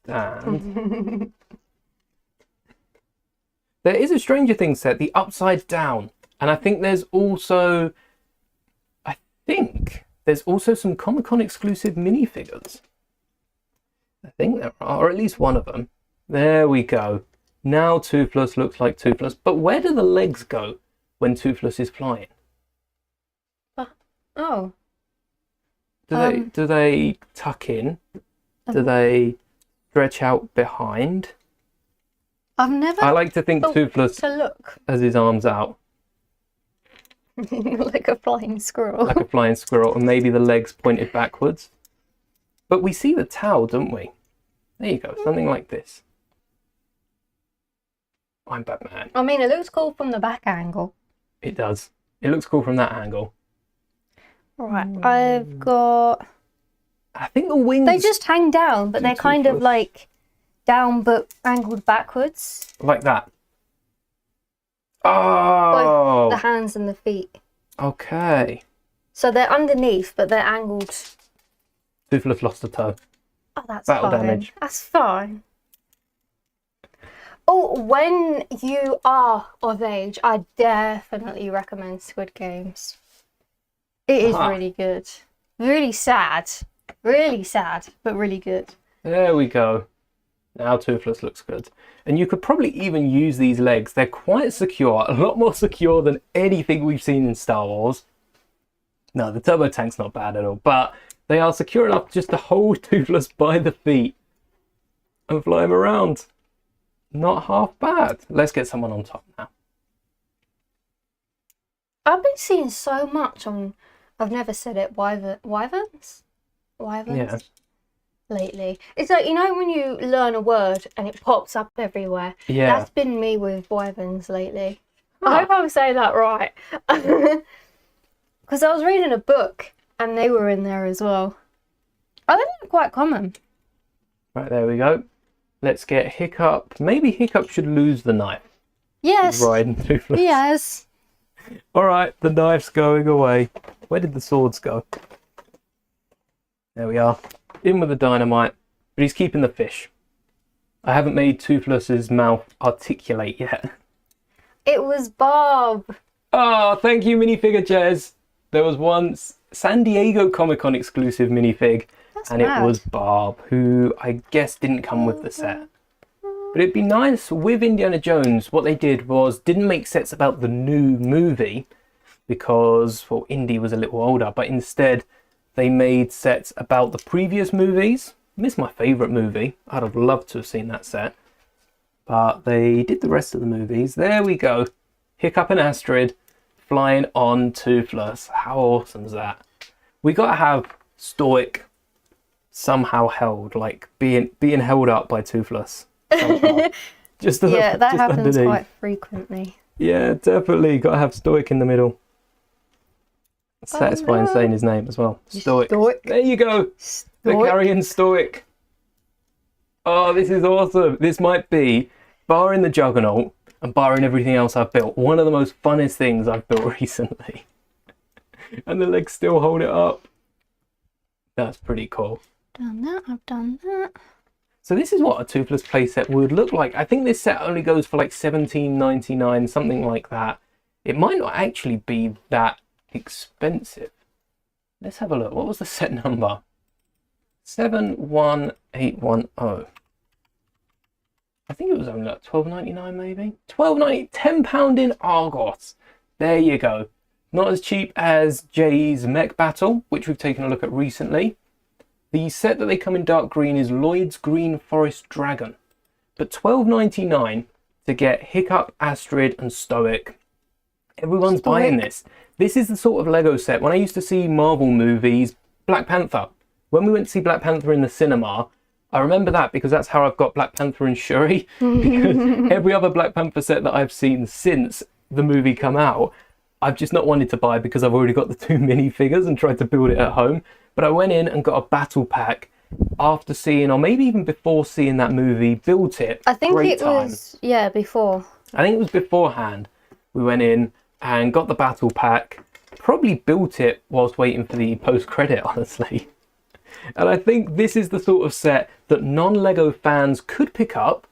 stand. There is a Stranger Things set, the Upside Down. And I think there's also some Comic-Con exclusive minifigures. I think there are, or at least one of them. There we go. Now Toothless looks like Toothless. But where do the legs go when Toothless is flying? Oh. Do they tuck in? Do they stretch out behind? I've never. I like to think Toothless has his arms out. Like a flying squirrel. Like a flying squirrel, and maybe the legs pointed backwards. But we see the towel, don't we? There you go, something like this. I'm Batman. I mean, it looks cool from the back angle. It does. It looks cool from that angle. Right, I've got... I think the wings... They just hang down, but they're kind of like down but angled backwards. Like that. Oh! Both the hands and the feet. Okay. So they're underneath, but they're angled. Toothless lost a toe. Oh, that's Battle fine. damage. That's fine. Oh, when you are of age, I definitely recommend Squid Games. It is really good. Really sad. Really sad, but really good. There we go. Now Toothless looks good. And you could probably even use these legs. They're quite secure, a lot more secure than anything we've seen in Star Wars. No, the turbo tank's not bad at all, but they are secure enough just to hold Toothless by the feet and fly him around. Not half bad. Let's get someone on top now. I've been seeing so much on, I've never said it, wyverns? Yeah. Lately. It's like, you know when you learn a word and it pops up everywhere? Yeah. That's been me with wyverns lately. I hope I'm saying that right. Because I was reading a book and they were in there as well. I think they're quite common. Right, there we go. Let's get Hiccup. Maybe Hiccup should lose the knife. Yes. Riding Toothless. Yes. Alright, the knife's going away. Where did the swords go? There we are. In with the dynamite. But he's keeping the fish. I haven't made Toothless's mouth articulate yet. It was Bob. Oh, thank you, minifigure Jez. There was one San Diego Comic-Con exclusive minifig. That's and mad. It was Barb, who I guess didn't come with the set. But it'd be nice with Indiana Jones. What they did was didn't make sets about the new movie because, well, Indy was a little older, but instead they made sets about the previous movies. This is my favourite movie. I'd have loved to have seen that set. But they did the rest of the movies. There we go. Hiccup and Astrid flying on Toothless. How awesome is that? We got to have Stoic somehow held, like being held up by Toothless. Just yeah, that just happens underneath. quite frequently. Yeah, definitely. Got to have Stoic in the middle. Satisfying saying his name as well. Stoic. There you go. The carrying Stoic. Oh, this is awesome. This might be, barring the Juggernaut and barring everything else I've built, one of the most funnest things I've built recently. And the legs still hold it up. That's pretty cool. Done that, I've done that. So this is what a Toothless playset would look like. I think this set only goes for like $17.99, something like that. It might not actually be that expensive. Let's have a look. What was the set number? 71810. I think it was only like $12.99 maybe. $12.90, £10 in Argos. There you go. Not as cheap as Jay's Mech Battle, which we've taken a look at recently. The set that they come in dark green is Lloyd's Green Forest Dragon. But $12.99 to get Hiccup, Astrid and Stoic. Everyone's buying this. This is the sort of Lego set. When I used to see Marvel movies, Black Panther. When we went to see Black Panther in the cinema, I remember that because that's how I've got Black Panther and Shuri. Because every other Black Panther set that I've seen since the movie come out, I've just not wanted to buy because I've already got the 2 minifigures and tried to build it at home. But I went in and got a battle pack after seeing, or maybe even before seeing that movie, built it. I think it was, yeah, before. I think it was beforehand. We went in and got the battle pack, probably built it whilst waiting for the post-credit, honestly. And I think this is the sort of set that non-Lego fans could pick up,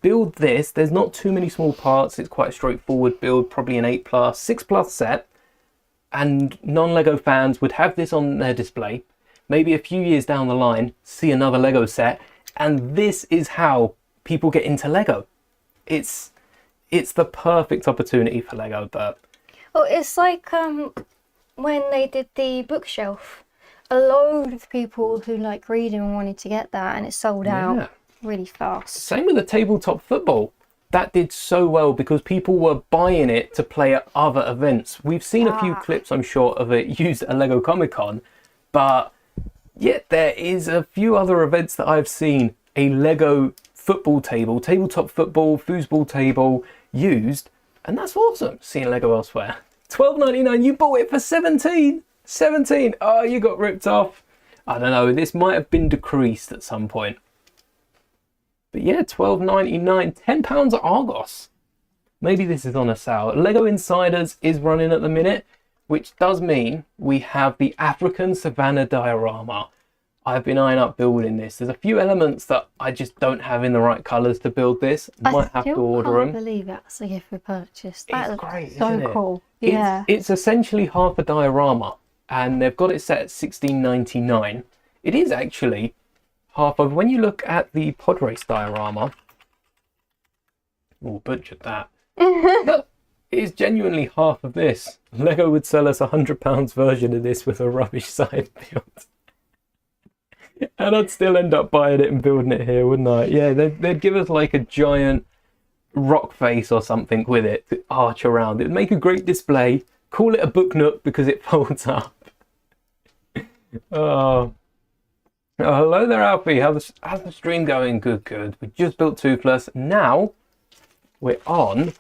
build this. There's not too many small parts. It's quite a straightforward build, probably an 8+, 6+ set. And non-Lego fans would have this on their display. Maybe a few years down the line, see another Lego set. And this is how people get into Lego. It's the perfect opportunity for Lego, but... Well, it's like when they did the bookshelf. A load of people who like reading wanted to get that and it sold out really fast. Same with the tabletop football. That did so well because people were buying it to play at other events. We've seen a few clips, I'm sure, of it used at Lego Comic Con, but yet there is a few other events that I've seen a Lego football table, tabletop football, foosball table used, and that's awesome, seeing Lego elsewhere. $12.99, you bought it for $17. Oh, you got ripped off. I don't know, this might have been decreased at some point. But yeah, $12.99, £10 at Argos. Maybe this is on a sale. Lego Insiders is running at the minute, which does mean we have the African Savannah diorama. I've been eyeing up building this. There's a few elements that I just don't have in the right colours to build this. Might have to order them. I can't believe that's a gift we purchased. That looks great, so isn't it? Cool. Yeah. It's essentially half a diorama, and they've got it set at $16.99. It is actually half of, when you look at the pod race diorama, oh, butchered that. Look, it is genuinely half of this. Lego would sell us £100 version of this with a rubbish side build. And I'd still end up buying it and building it here, wouldn't I? Yeah, they'd give us like a giant rock face or something with it to arch around. It'd make a great display. Call it a book nook because it folds up. Oh, hello there, Alfie. How's the stream going? Good. We just built Toothless. Now we're on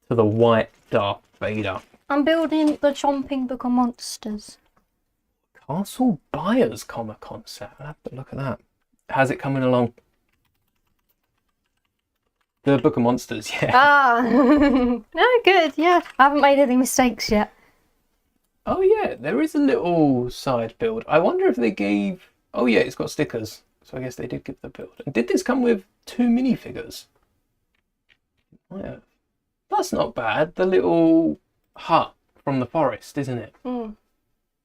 to the white Darth Vader. I'm building the Chomping Book of Monsters. Castle Buyers comic concept. I'll have to look at that. How's it coming along? The Book of Monsters, yeah. Ah, no, good, yeah. I haven't made any mistakes yet. Oh yeah, there is a little side build. I wonder if they gave... Oh yeah, it's got stickers. So I guess they did give the build. And did this come with 2 minifigures? Yeah. That's not bad. The little hut from the forest, isn't it? Mm.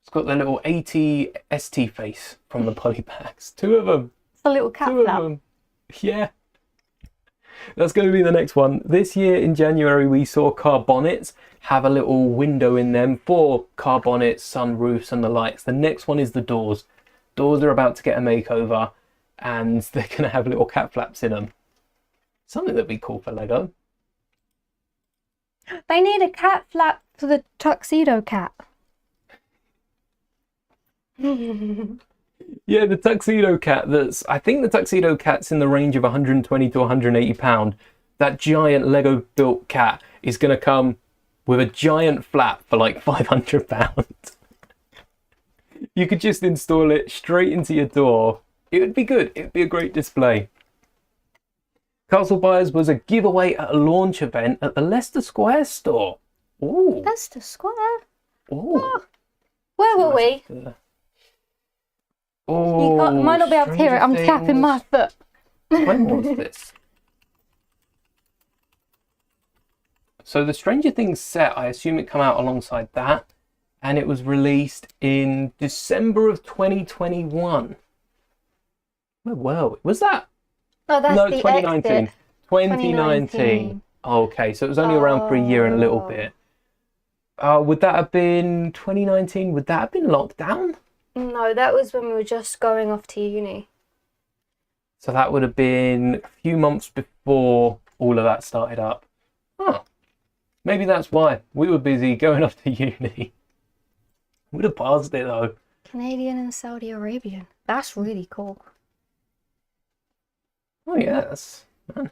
It's got the little 80 ST face from the polypacks. 2 of them. It's a little cat 2 flap. of them. Yeah. That's going to be the next one. This year in January, we saw car bonnets have a little window in them for car bonnets, sunroofs and the lights. The next one is the doors. Doors are about to get a makeover and they're going to have little cat flaps in them. Something that'd be cool for Lego. They need a cat flap for the tuxedo cat. Yeah, the tuxedo cat I think the tuxedo cat's in the range of 120 to 180 pound. That giant Lego built cat is going to come with a giant flap for like 500 pounds. You could just install it straight into your door. It would be good. It would be a great display. Castle Buyers was a giveaway at a launch event at the Leicester Square store. Ooh. Leicester Square? Ooh. Oh. Where were we? Oh, You might not be able to hear it. I'm tapping my foot. When was this? So the Stranger Things set, I assume it came out alongside that, and it was released in December of 2021. Where were we? Was that? Oh, that's No, the 2019. exit. 2019. Okay, so it was only around for a year and a little bit. Would that have been 2019? Would that have been lockdown? No, that was when we were just going off to uni. So that would have been a few months before all of that started up. Huh. Maybe that's why. We were busy going off to uni. Would have passed it though. Canadian and Saudi Arabian. That's really cool. Oh yes. Man.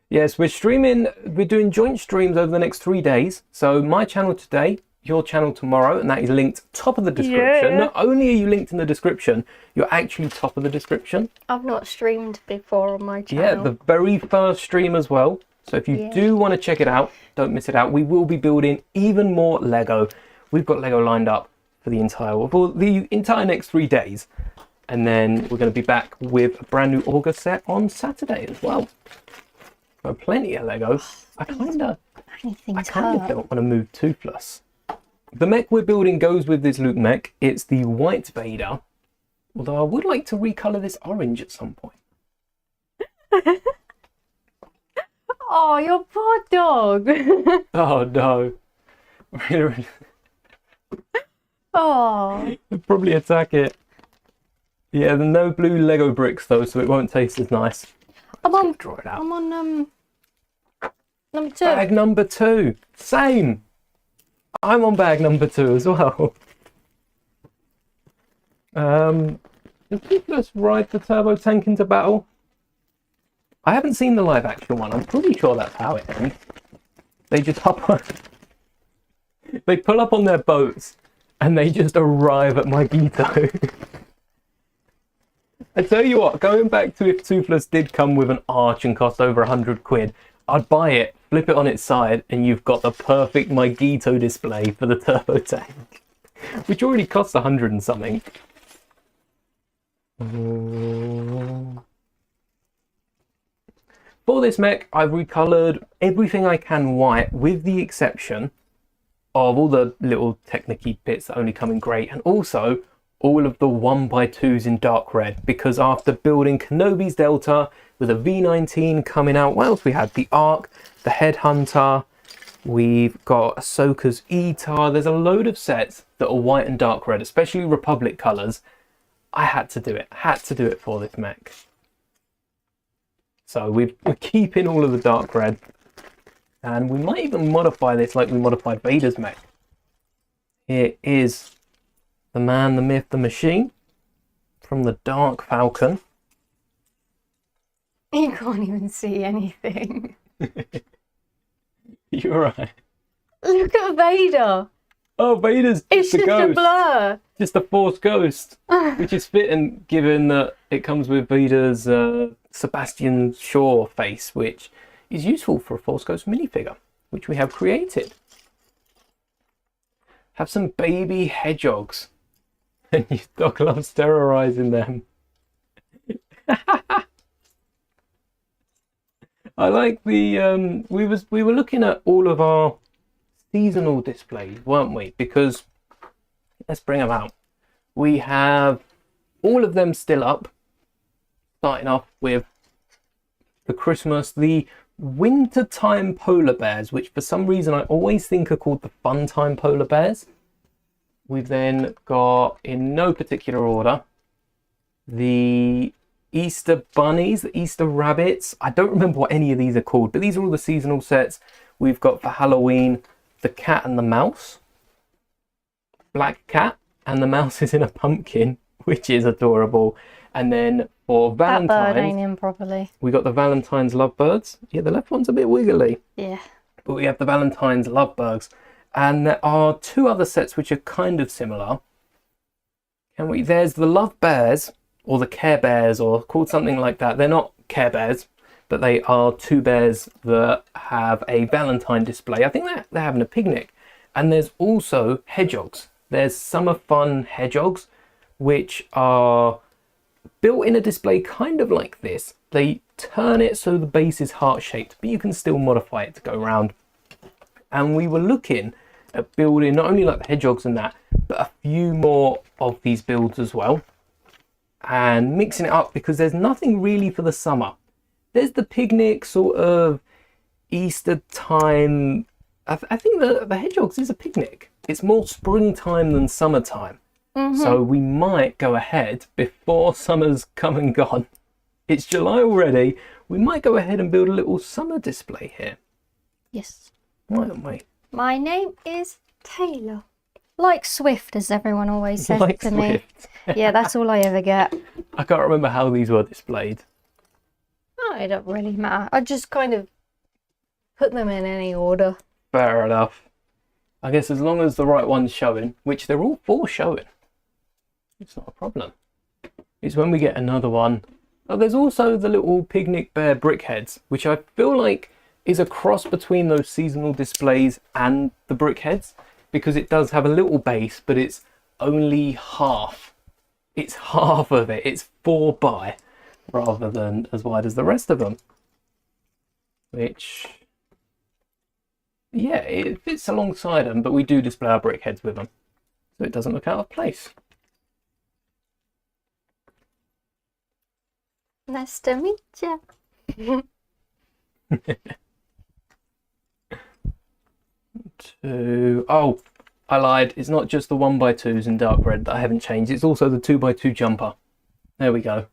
Yes, we're doing joint streams over the next 3 days. So my channel today, your channel tomorrow, and that is linked top of the description. Yeah. Not only are you linked in the description, you're actually top of the description. I've not streamed before on my channel. Yeah, the very first stream as well. So if you do want to check it out, don't miss it out. We will be building even more Lego. We've got Lego lined up for the entire next 3 days. And then we're going to be back with a brand new August set on Saturday as well. So plenty of Lego. I kind of don't want to move Toothless. The mech we're building goes with this Luke mech. It's the White Vader. Although I would like to recolour this orange at some point. Oh, your poor dog. Oh no. Oh. They'll probably attack it. Yeah, there's no blue Lego bricks though, so it won't taste as nice. Draw it out. I'm on number 2. Bag number 2. Same. I'm on bag number 2 as well. Let's ride the turbo tank into battle. I haven't seen the live action one. I'm pretty sure that's how it ends. They just hop on. They pull up on their boats and they just arrive at Magneto. I tell you what, going back to if Toothless did come with an arch and cost over 100 quid, I'd buy it, flip it on its side, and you've got the perfect Magneto display for the turbo tank, which already costs 100 and something. For this mech, I've recolored everything I can white, with the exception of all the little technique bits that only come in grey, and also all of the 1x2s in dark red, because after building Kenobi's Delta with a V19 coming out, what else we had? The Ark, the Headhunter, we've got Ahsoka's ETAR. There's a load of sets that are white and dark red, especially Republic colours. I had to do it for this mech. So we're keeping all of the dark red, and we might even modify this like we modified Vader's mech. Here is the man, the myth, the machine from the Dark Falcon. You can't even see anything. You're right. Look at Vader. Oh, Vader's it's just ghost. A blur. Just a Force ghost, which is fitting given that it comes with Vader's Sebastian Shaw face, which is useful for a Force Ghost minifigure, which we have created. Have some baby hedgehogs, and your dog loves terrorizing them. I like the we were looking at all of our seasonal displays, weren't we? Because let's bring them out. We have all of them still up, starting off with the Christmas, the wintertime polar bears, which for some reason I always think are called the fun time polar bears. We've then got, in no particular order, the Easter bunnies, the Easter rabbits. I don't remember what any of these are called, but these are all the seasonal sets. We've got for Halloween the cat and the mouse, black cat, and the mouse is in a pumpkin, which is adorable. And then for Valentine's, that bird ain't in properly. We got the Valentine's lovebirds. Yeah, the left one's a bit wiggly. Yeah. But we have the Valentine's lovebirds. And there are two other sets which are kind of similar. There's the Love Bears, or the Care Bears, or called something like that. They're not Care Bears, but they are two bears that have a Valentine display. I think they're having a picnic. And there's also hedgehogs. There's Summer Fun hedgehogs, which are built in a display kind of like this. They turn it so the base is heart-shaped, but you can still modify it to go round. And we were looking at building not only like the hedgehogs and that, but a few more of these builds as well. And mixing it up, because there's nothing really for the summer. There's the picnic sort of Easter time. I think the hedgehogs is a picnic. It's more springtime than summertime. Mm-hmm. So we might go ahead before summer's come and gone. It's July already. We might go ahead and build a little summer display here. Yes. Why don't we? My name is Taylor. Like Swift, as everyone always says like to Swift. me. Yeah, that's all I ever get. I can't remember how these were displayed. Oh, it don't really matter. I just kind of put them in any order. Fair enough. I guess as long as the right one's showing, which they're all four showing, it's not a problem. It's when we get another one. Oh, there's also the little picnic bear brickheads, which I feel like is a cross between those seasonal displays and the brickheads, because it does have a little base, but it's only half. It's half of it. It's 4x rather than as wide as the rest of them. Which, yeah, it fits alongside them, but we do display our brickheads with them, so it doesn't look out of place. Nice to meet you. Oh, I lied. It's not just the 1x2s in dark red that I haven't changed. It's also the 2x2 jumper. There we go.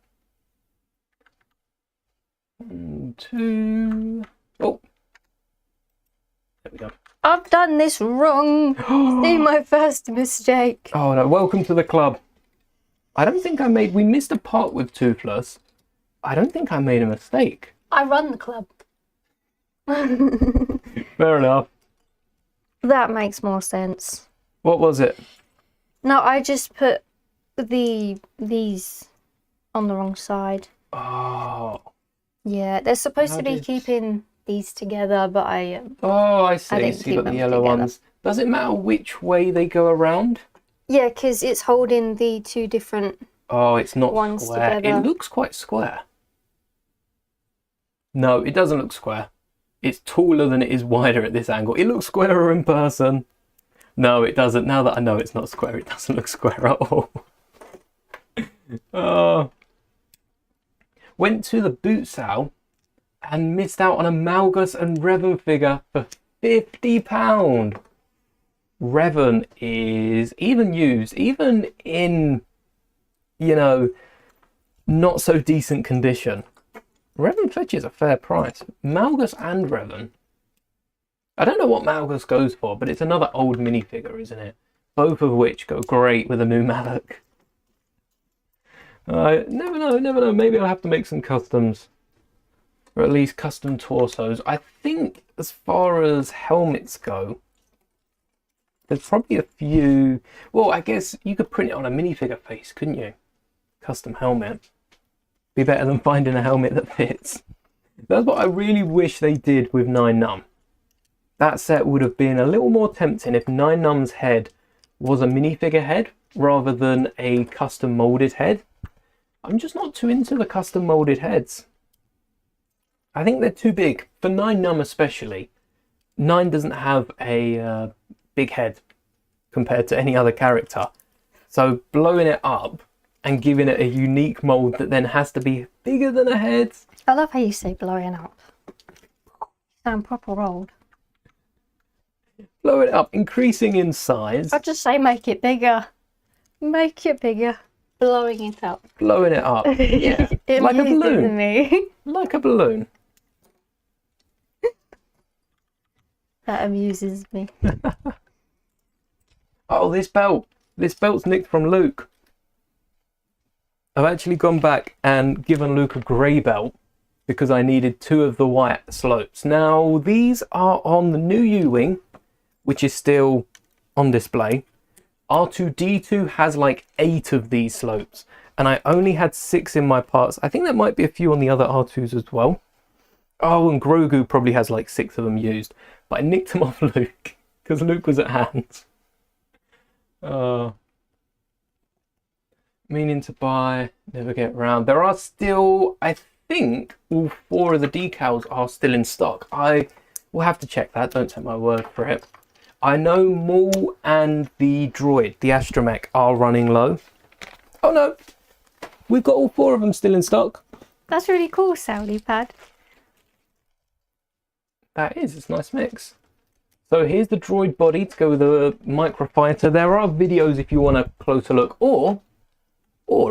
1, 2. Oh. There we go. I've done this wrong. See my first mistake. Oh no, welcome to the club. I don't think we missed a part with Toothless. I don't think I made a mistake. I run the club. Fair enough. That makes more sense. What was it? No, I just put these on the wrong side. Oh. Yeah, they're supposed to be keeping these together, but I... Oh, I see. I So you got the yellow ones. Does it matter which way they go around? Yeah, because it's holding the two different Oh, it's not ones square. together. It looks quite square. No, it doesn't look square. It's taller than it is wider at this angle. It looks squarer in person. No, it doesn't. Now that I know it's not square, it doesn't look square at all. Went to the boot sale and missed out on a Malgus and Revan figure for £50. Revan is even used, even in, you know, not so decent condition. Revan fetches a fair price. Malgus and Revan. I don't know what Malgus goes for, but it's another old minifigure, isn't it? Both of which go great with a new Malak. Never know. Maybe I'll have to make some customs. Or at least custom torsos. I think as far as helmets go, there's probably a few... Well, I guess you could print it on a minifigure face, couldn't you? Custom helmet. Be better than finding a helmet that fits. That's what I really wish they did with 9num. That set would have been a little more tempting if 9num's head was a minifigure head rather than a custom molded head. I'm just not too into the custom molded heads. I think they're too big, for 9num especially. 9 doesn't have a big head compared to any other character. So blowing it up and giving it a unique mold that then has to be bigger than a head. I love how you say blowing up. You sound proper old. Blow it up, increasing in size. I'd just say make it bigger. Make it bigger. Blowing it up. Blowing it up. Yeah. It like a balloon. Me. Like a balloon. That amuses me. Oh, this belt. This belt's nicked from Luke. I've actually gone back and given Luke a grey belt because I needed 2 of the white slopes. Now, these are on the new U-Wing, which is still on display. R2-D2 has like 8 of these slopes, and I only had 6 in my parts. I think there might be a few on the other R2s as well. Oh, and Grogu probably has like 6 of them used, but I nicked them off Luke because Luke was at hand. Meaning to buy, never get round. There are still, I think, all 4 of the decals are still in stock. I will have to check that, don't take my word for it. I know Maul and the droid, the astromech, are running low. Oh no, we've got all 4 of them still in stock. That's really cool, Saudi Pad. That is, it's a nice mix. So here's the droid body to go with the microfighter. There are videos if you want a closer look, or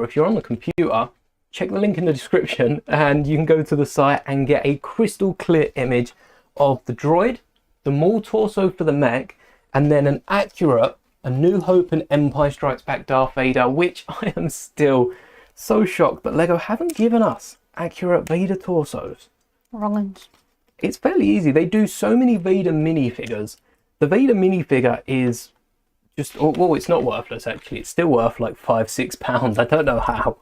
if you're on the computer, check the link in the description and you can go to the site and get a crystal clear image of the droid, the Maul torso for the mech, and then an accurate A New Hope and Empire Strikes Back Darth Vader, which I am still so shocked that LEGO haven't given us accurate Vader torsos. Wrong. It's fairly easy. They do so many Vader minifigures. The Vader minifigure is just, well, it's not worthless actually. It's still worth like £5-6. I don't know how,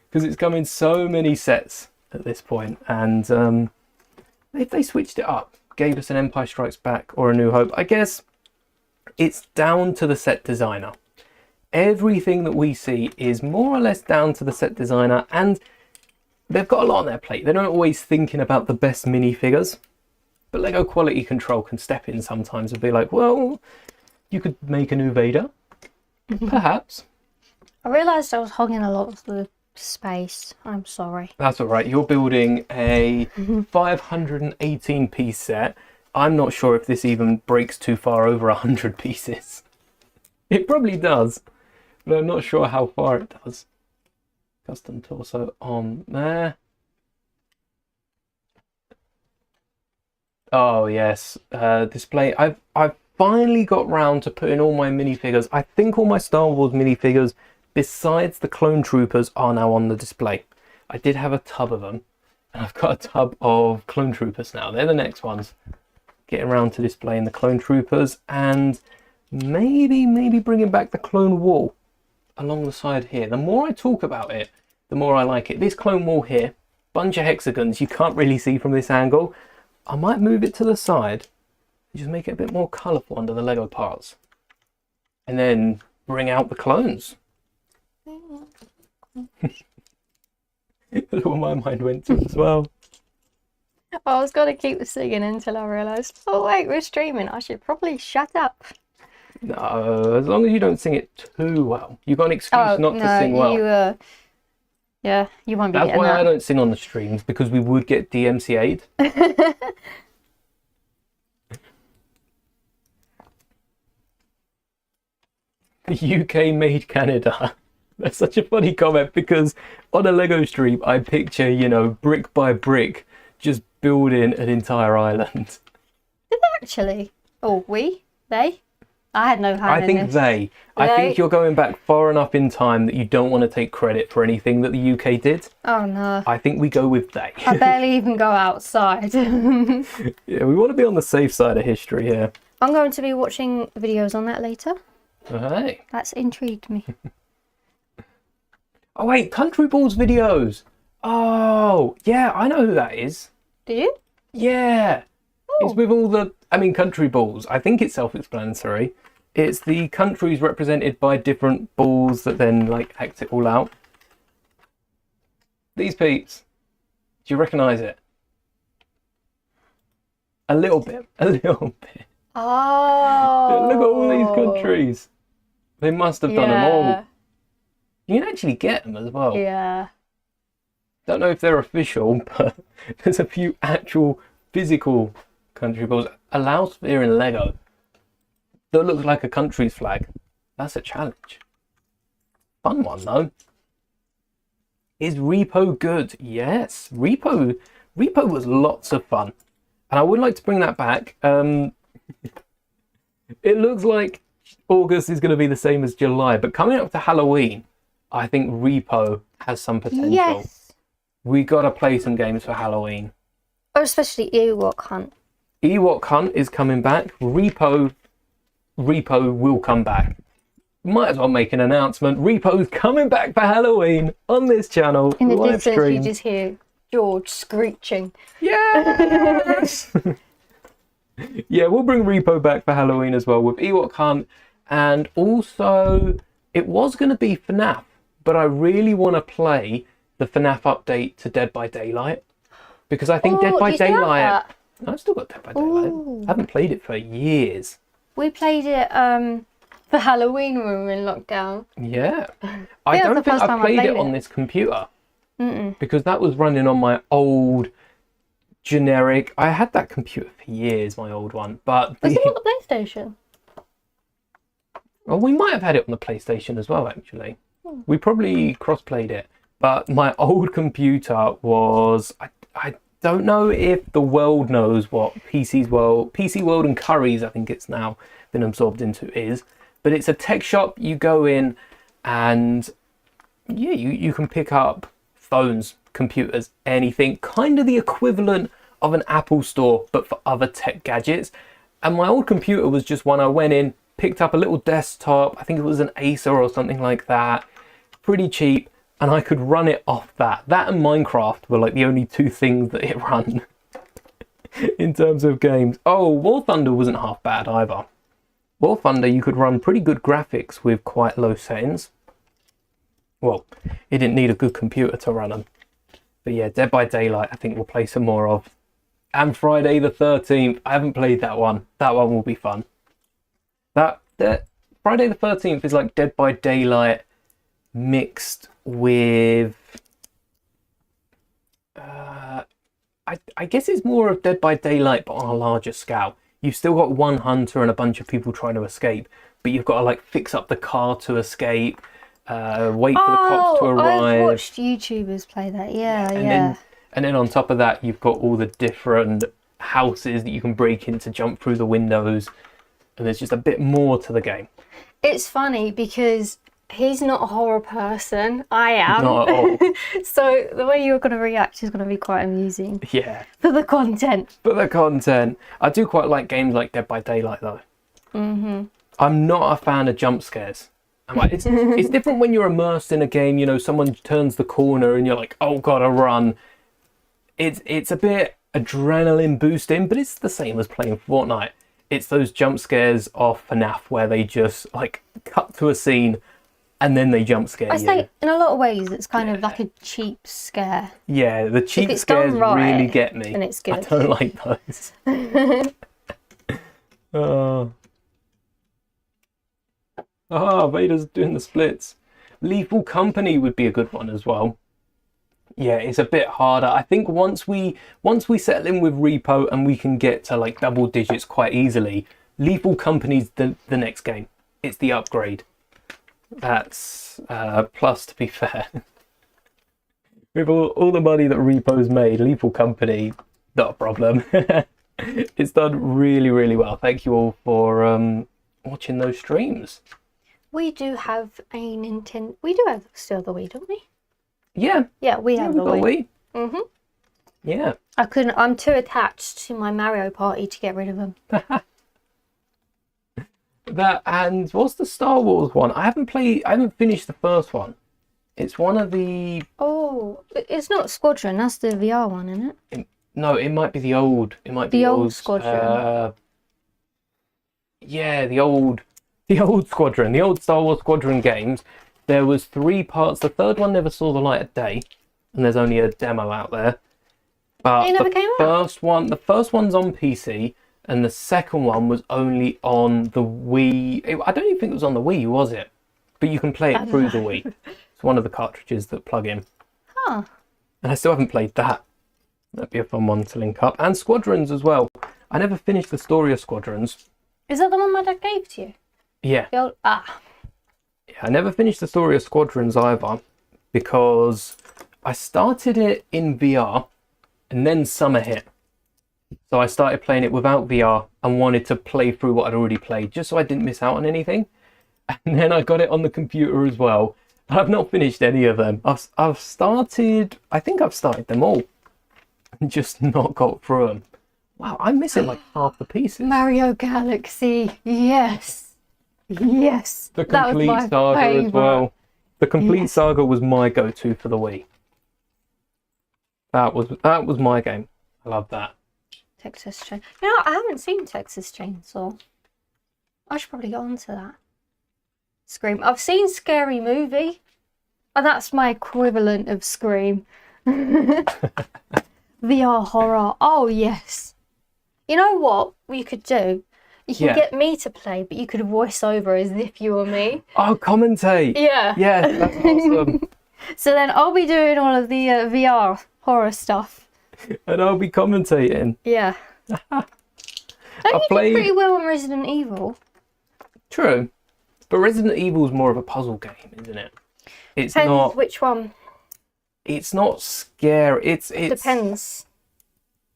because it's come in so many sets at this point. And if they switched it up, gave us an Empire Strikes Back or A New Hope, I guess it's down to the set designer. Everything that we see is more or less down to the set designer, and they've got a lot on their plate. They're not always thinking about the best minifigures, but LEGO Quality Control can step in sometimes and be like, well, you could make a new Vader, perhaps. I realised I was hogging a lot of the space. I'm sorry. That's all right. You're building a 518 piece set. I'm not sure if this even breaks too far over 100 pieces. It probably does, but I'm not sure how far it does. Custom torso on there. Oh yes, display. I've finally got round to putting all my minifigures. I think all my Star Wars minifigures, besides the Clone Troopers, are now on the display. I did have a tub of them, and I've got a tub of Clone Troopers now. They're the next ones. Getting around to displaying the Clone Troopers, and maybe bringing back the Clone Wall along the side here. The more I talk about it, the more I like it. This Clone Wall here, bunch of hexagons you can't really see from this angle. I might move it to the side and just make it a bit more colourful under the Lego parts, and then bring out the clones. That's what my mind went to as well. I was going to keep singing until I realised, oh wait, we're streaming. I should probably shut up. No, as long as you don't sing it too well. You've got an excuse not to sing well. Yeah, you won't be That's getting why that. I don't sing on the streams, because we would get DMCA'd. The UK made Canada. That's such a funny comment, because on a Lego stream, I picture, you know, brick by brick, just building an entire island. Did they actually? Oh, they? I had no hand in this. I think you're going back far enough in time that you don't want to take credit for anything that the UK did. Oh no. I think we go with they. I barely even go outside. Yeah, we want to be on the safe side of history here. I'm going to be watching videos on that later. Hey. That's intrigued me. Oh wait, Country Balls videos. Oh, yeah, I know who that is. Do you? Yeah. Oh. It's with all the, Country Balls. I think it's self-explanatory. It's the countries represented by different balls that then, like, act it all out. These peeps. Do you recognise it? A little bit. A little bit. Oh. Look at all these countries. They must have done them all. You can actually get them as well. Yeah. Don't know if they're official, but there's a few actual physical country balls. A Laos sphere in Lego that looks like a country's flag. That's a challenge. Fun one though. Is Repo good? Yes. Repo was lots of fun. And I would like to bring that back. It looks like August is going to be the same as July, but coming up to Halloween, I think Repo has some potential. Yes. We got to play some games for Halloween. Or especially Ewok Hunt. Ewok Hunt is coming back. Repo will come back. Might as well make an announcement. Repo's coming back for Halloween on this channel. In the live distance, stream. you just hear George screeching. Yes! Yeah, we'll bring Repo back for Halloween as well with Ewok Hunt. And also, it was going to be FNAF, but I really want to play the FNAF update to Dead by Daylight. Because I think Dead by Daylight... I've still got Dead by Daylight. I haven't played it for years. We played it for Halloween when we were in lockdown. Yeah. I don't think I played it on this computer. Because that was running on my old generic... I had that computer for years, my old one. But Was it on the PlayStation? Well, we might have had it on the PlayStation as well, actually. We probably cross-played it. But my old computer was... I don't know if the world knows what PC World and Curry's, I think it's now been absorbed into, is. But it's a tech shop. You go in and yeah, you can pick up phones, computers, anything. Kind of the equivalent of an Apple store, but for other tech gadgets. And my old computer was just one I went in, picked up a little desktop. I think it was an Acer or something like that. Pretty cheap. And I could run it off that. That and Minecraft were like the only two things that it ran in terms of games. Oh, War Thunder wasn't half bad either. War Thunder, you could run pretty good graphics with quite low settings. Well, it didn't need a good computer to run them. But yeah, Dead by Daylight, I think we'll play some more of. And Friday the 13th, I haven't played that one. That one will be fun. That Friday the 13th is like Dead by Daylight mixed with I guess it's more of Dead by Daylight but on a larger scale. You've still got one hunter and a bunch of people trying to escape, but you've got to like fix up the car to escape, wait for the cops to arrive. I've watched YouTubers play that. And then on top of that, you've got all the different houses that you can break into, jump through the windows, and there's just a bit more to the game. It's funny because he's not a horror person. I am. Not at all. So the way you're going to react is going to be quite amusing. Yeah. For the content. I do quite like games like Dead by Daylight though. I'm not a fan of jump scares. It's different when you're immersed in a game, you know, someone turns the corner and you're like, oh, gotta run. It's a bit adrenaline boosting, but it's the same as playing Fortnite. It's those jump scares off FNAF where they just like cut to a scene and then they jump scare you. I say in a lot of ways it's kind of like a cheap scare. Yeah, the cheap scares really get me. And it's good. I don't like those. Vader's doing the splits. Lethal Company would be a good one as well. Yeah, it's a bit harder. I think once we settle in with repo and we can get to like double digits quite easily, Lethal Company's the next game. It's the upgrade. That's plus, to be fair. With all the money that repo's made, Lethal Company, not a problem. It's done really, really well. Thank you all for watching those streams. We do have a Nintendo. We do have still the Wii, don't we? Yeah. Yeah, we have the Wii. Mhm. Yeah. I couldn't. I'm too attached to my Mario Party to get rid of them. That, and what's the Star Wars one? I haven't finished the first one. It's one of the... Oh, it's not Squadron. That's the VR one, isn't it? No, it might be the old. It might be the old Squadron. Yeah, the old Squadron, the old Star Wars Squadron games. There was 3 parts. The third one never saw the light of day, and there's only a demo out there. But it never came out. The first one's on PC, and the second one was only on the Wii. I don't even think it was on the Wii, was it? But you can play it through the Wii. It's one of the cartridges that plug in. Huh. And I still haven't played that. That'd be a fun one to link up. And Squadrons as well. I never finished the story of Squadrons. Is that the one my dad gave to you? Yeah. Yeah, I never finished the story of Squadrons either, because I started it in VR and then summer hit. So I started playing it without VR and wanted to play through what I'd already played, just so I didn't miss out on anything. And then I got it on the computer as well. I've not finished any of them. I think I've started them all and just not got through them. Wow, I'm missing like half the pieces. Mario Galaxy, yes. Yes. The complete saga favorite. As well. The complete saga was my go-to for the Wii. That was my game. I love that. Texas Chainsaw. You know, I haven't seen Texas Chainsaw. I should probably get onto that. Scream. I've seen Scary Movie. And that's my equivalent of Scream. VR horror. Oh, yes. You know what we could do? You can get me to play, but you could voice over as if you were me. Oh, commentate. Yeah. Yeah, that's awesome. So then I'll be doing all of the VR horror stuff. And I'll be commentating. Yeah. Don't you do pretty well on Resident Evil? True. But Resident Evil's more of a puzzle game, isn't it? It's Depends not... which one. It's not scary. It's... Depends.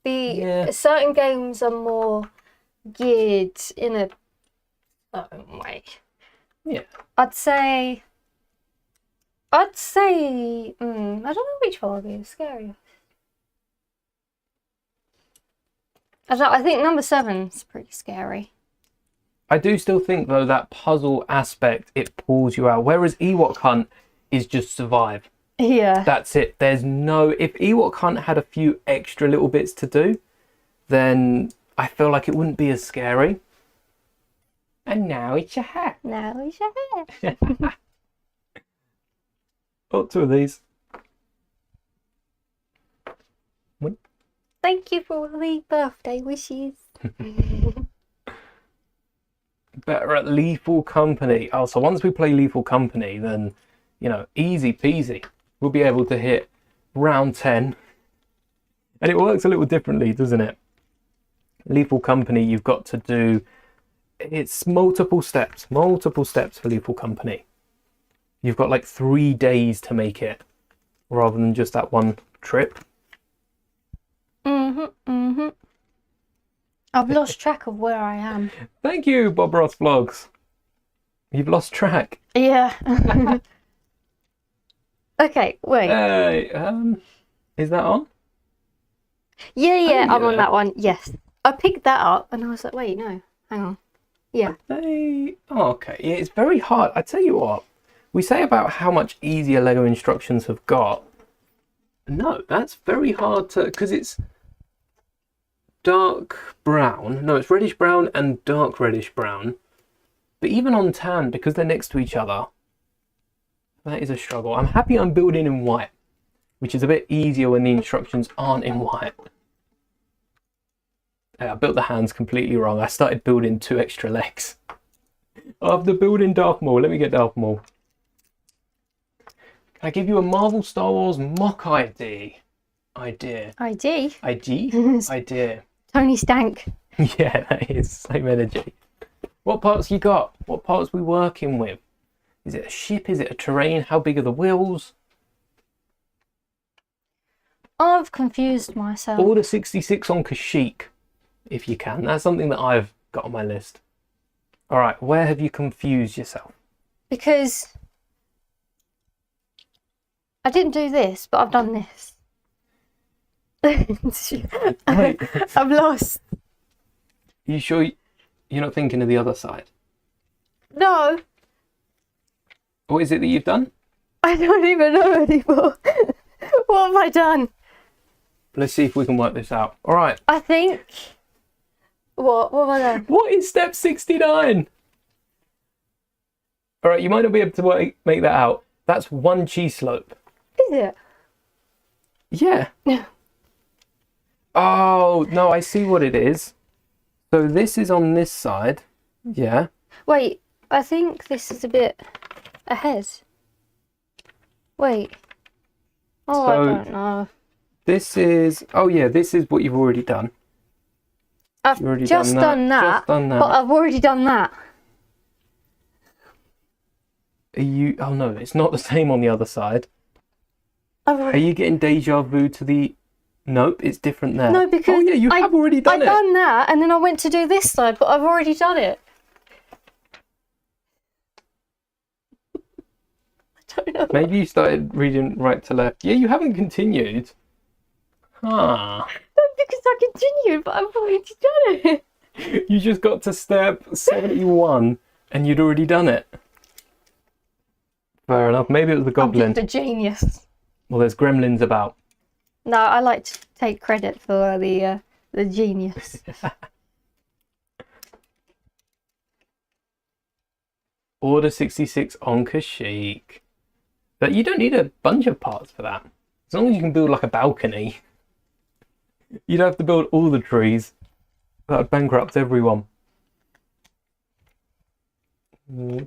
Certain games are more geared in a certain way. Yeah. I'd say I don't know which one would be the scariest. I think number 7's pretty scary. I do still think though that puzzle aspect, it pulls you out, whereas Ewok Hunt is just survive. Yeah. That's it. There's no... If Ewok Hunt had a few extra little bits to do, then I feel like it wouldn't be as scary. And now it's your hat. Now it's your hat. Oh, 2 of these. One. Thank you for the birthday wishes. Better at Lethal Company. Oh, so once we play Lethal Company, then, you know, easy peasy. We'll be able to hit round 10. And it works a little differently, doesn't it? Lethal Company, you've got to do... It's multiple steps for Lethal Company. You've got like 3 days to make it, rather than just that one trip. I've lost track of where I am. Thank you, Bob Ross Vlogs. You've lost track. Yeah. Okay, wait. Hey, is that on? Yeah, I'm on that one. Yes. I picked that up and I was like, wait, no, hang on. Yeah. Oh, okay. Yeah, it's very hard. I tell you what, we say about how much easier Lego instructions have got. No, that's very hard to... Because it's dark brown. No, it's reddish brown and dark reddish brown. But even on tan, because they're next to each other, that is a struggle. I'm happy I'm building in white, which is a bit easier when the instructions aren't in white. I built the hands completely wrong. I started building 2 extra legs. After building Darth Maul, let me get Darth Maul. I give you a Marvel Star Wars mock ID? Idea. ID? Idea. Tony Stank. Yeah, that is same energy. What parts you got? What parts we working with? Is it a ship? Is it a terrain? How big are the wheels? I've confused myself. Order 66 on Kashyyyk, if you can. That's something that I've got on my list. All right, where have you confused yourself? Because I didn't do this, but I've done this. I'm lost. You sure you're not thinking of the other side? No. What is it that you've done? I don't even know anymore. What have I done? Let's see if we can work this out. All right. I think... What have I done? What is step 69? All right, you might not be able to make that out. That's one cheese slope. Is it? Yeah. Oh, no, I see what it is. So this is on this side. Yeah. Wait, I think this is a bit ahead. Wait. Oh, so I don't know. This is... Oh, yeah, this is what you've already done. I've just done that, but I've already done that. Are you... Oh, no, it's not the same on the other side. Are you getting deja vu to the... Nope, it's different there. No, because... Oh, yeah, you have already done it. I've done that, and then I went to do this side, but I've already done it. I don't know. Maybe you started reading right to left. Yeah, you haven't continued. Huh. No, because I continued, but I've already done it. You just got to step 71, and you'd already done it. Fair enough. Maybe it was the goblin. I'm just a genius. Well, there's gremlins about. No, I like to take credit for the genius. Order 66 on Kashyyyk. But you don't need a bunch of parts for that. As long as you can build like a balcony. You don't have to build all the trees. That would bankrupt everyone.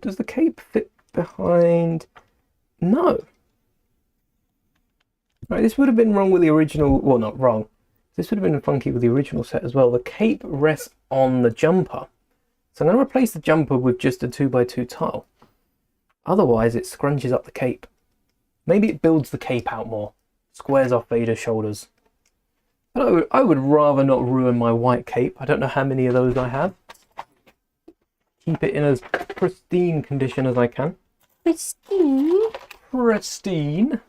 Does the cape fit behind? No. Right, this would have been wrong with the original. Well, not wrong. This would have been funky with the original set as well. The cape rests on the jumper. So I'm going to replace the jumper with just a 2x2 tile. Otherwise, it scrunches up the cape. Maybe it builds the cape out more. Squares off Vader's shoulders. But I would rather not ruin my white cape. I don't know how many of those I have. Keep it in as pristine condition as I can. Pristine? Pristine.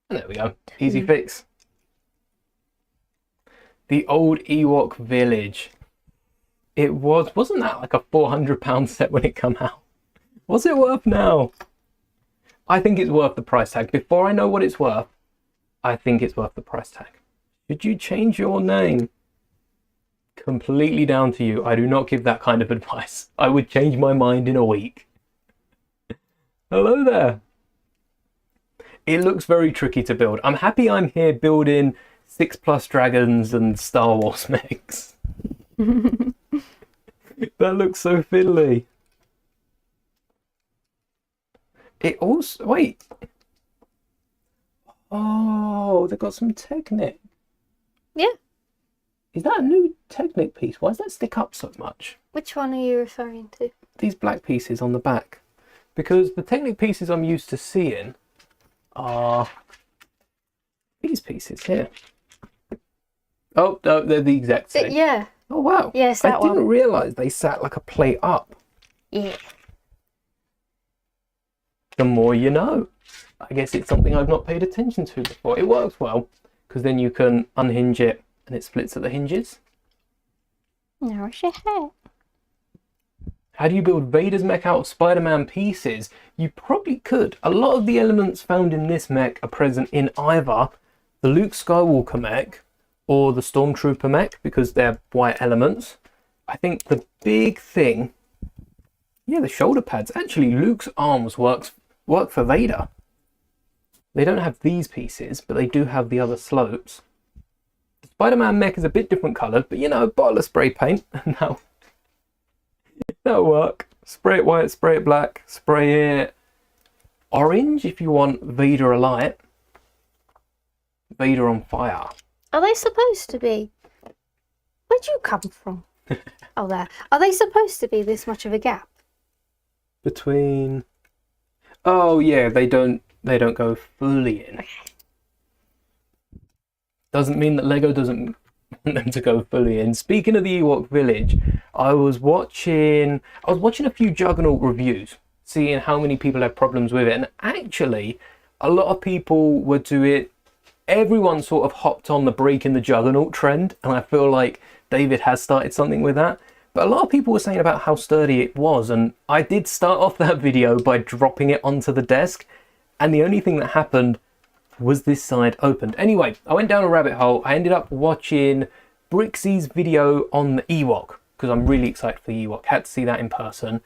And there we go. Easy fix. The old Ewok village. It wasn't that like a £400 set when it came out? What's it worth now? I think it's worth the price tag. Before I know what it's worth, I think it's worth the price tag. Should you change your name? Completely down to you. I do not give that kind of advice. I would change my mind in a week. Hello there. It looks very tricky to build. I'm happy I'm here building 6+ dragons and Star Wars mechs. That looks so fiddly. It also... Wait. Oh, they've got some Technic. Yeah. Is that a new Technic piece? Why does that stick up so much? Which one are you referring to? These black pieces on the back. Because the Technic pieces I'm used to seeing are these pieces here. Oh, no, they're the exact same. Yeah. Oh, wow. Yes, that one. I didn't realise they sat like a plate up. Yeah. The more you know. I guess it's something I've not paid attention to before. It works well, because then you can unhinge it and it splits at the hinges. Now it's your hair. How do you build Vader's mech out of Spider-Man pieces? You probably could. A lot of the elements found in this mech are present in either the Luke Skywalker mech or the Stormtrooper mech, because they're white elements. I think the big thing... Yeah, the shoulder pads. Actually, Luke's arms work for Vader. They don't have these pieces, but they do have the other slopes. The Spider-Man mech is a bit different coloured, but you know, bottle of spray paint. That'll work. Spray it white, spray it black, spray it orange if you want Vader alight. Vader on fire. Are they supposed to be? Where'd you come from? Oh, there. Are they supposed to be this much of a gap? Between... Oh, yeah, they don't go fully in. Okay. Doesn't mean that Lego doesn't want them to go fully in. Speaking of the Ewok village, I was watching a few Juggernaut reviews, seeing how many people have problems with it, and actually a lot of people were doing, everyone sort of hopped on the breaking the Juggernaut trend, and I feel like David has started something with that. But a lot of people were saying about how sturdy it was, and I did start off that video by dropping it onto the desk, and the only thing that happened was this side opened. Anyway, I went down a rabbit hole. I ended up watching Brixie's video on the Ewok, because I'm really excited for the Ewok. Had to see that in person.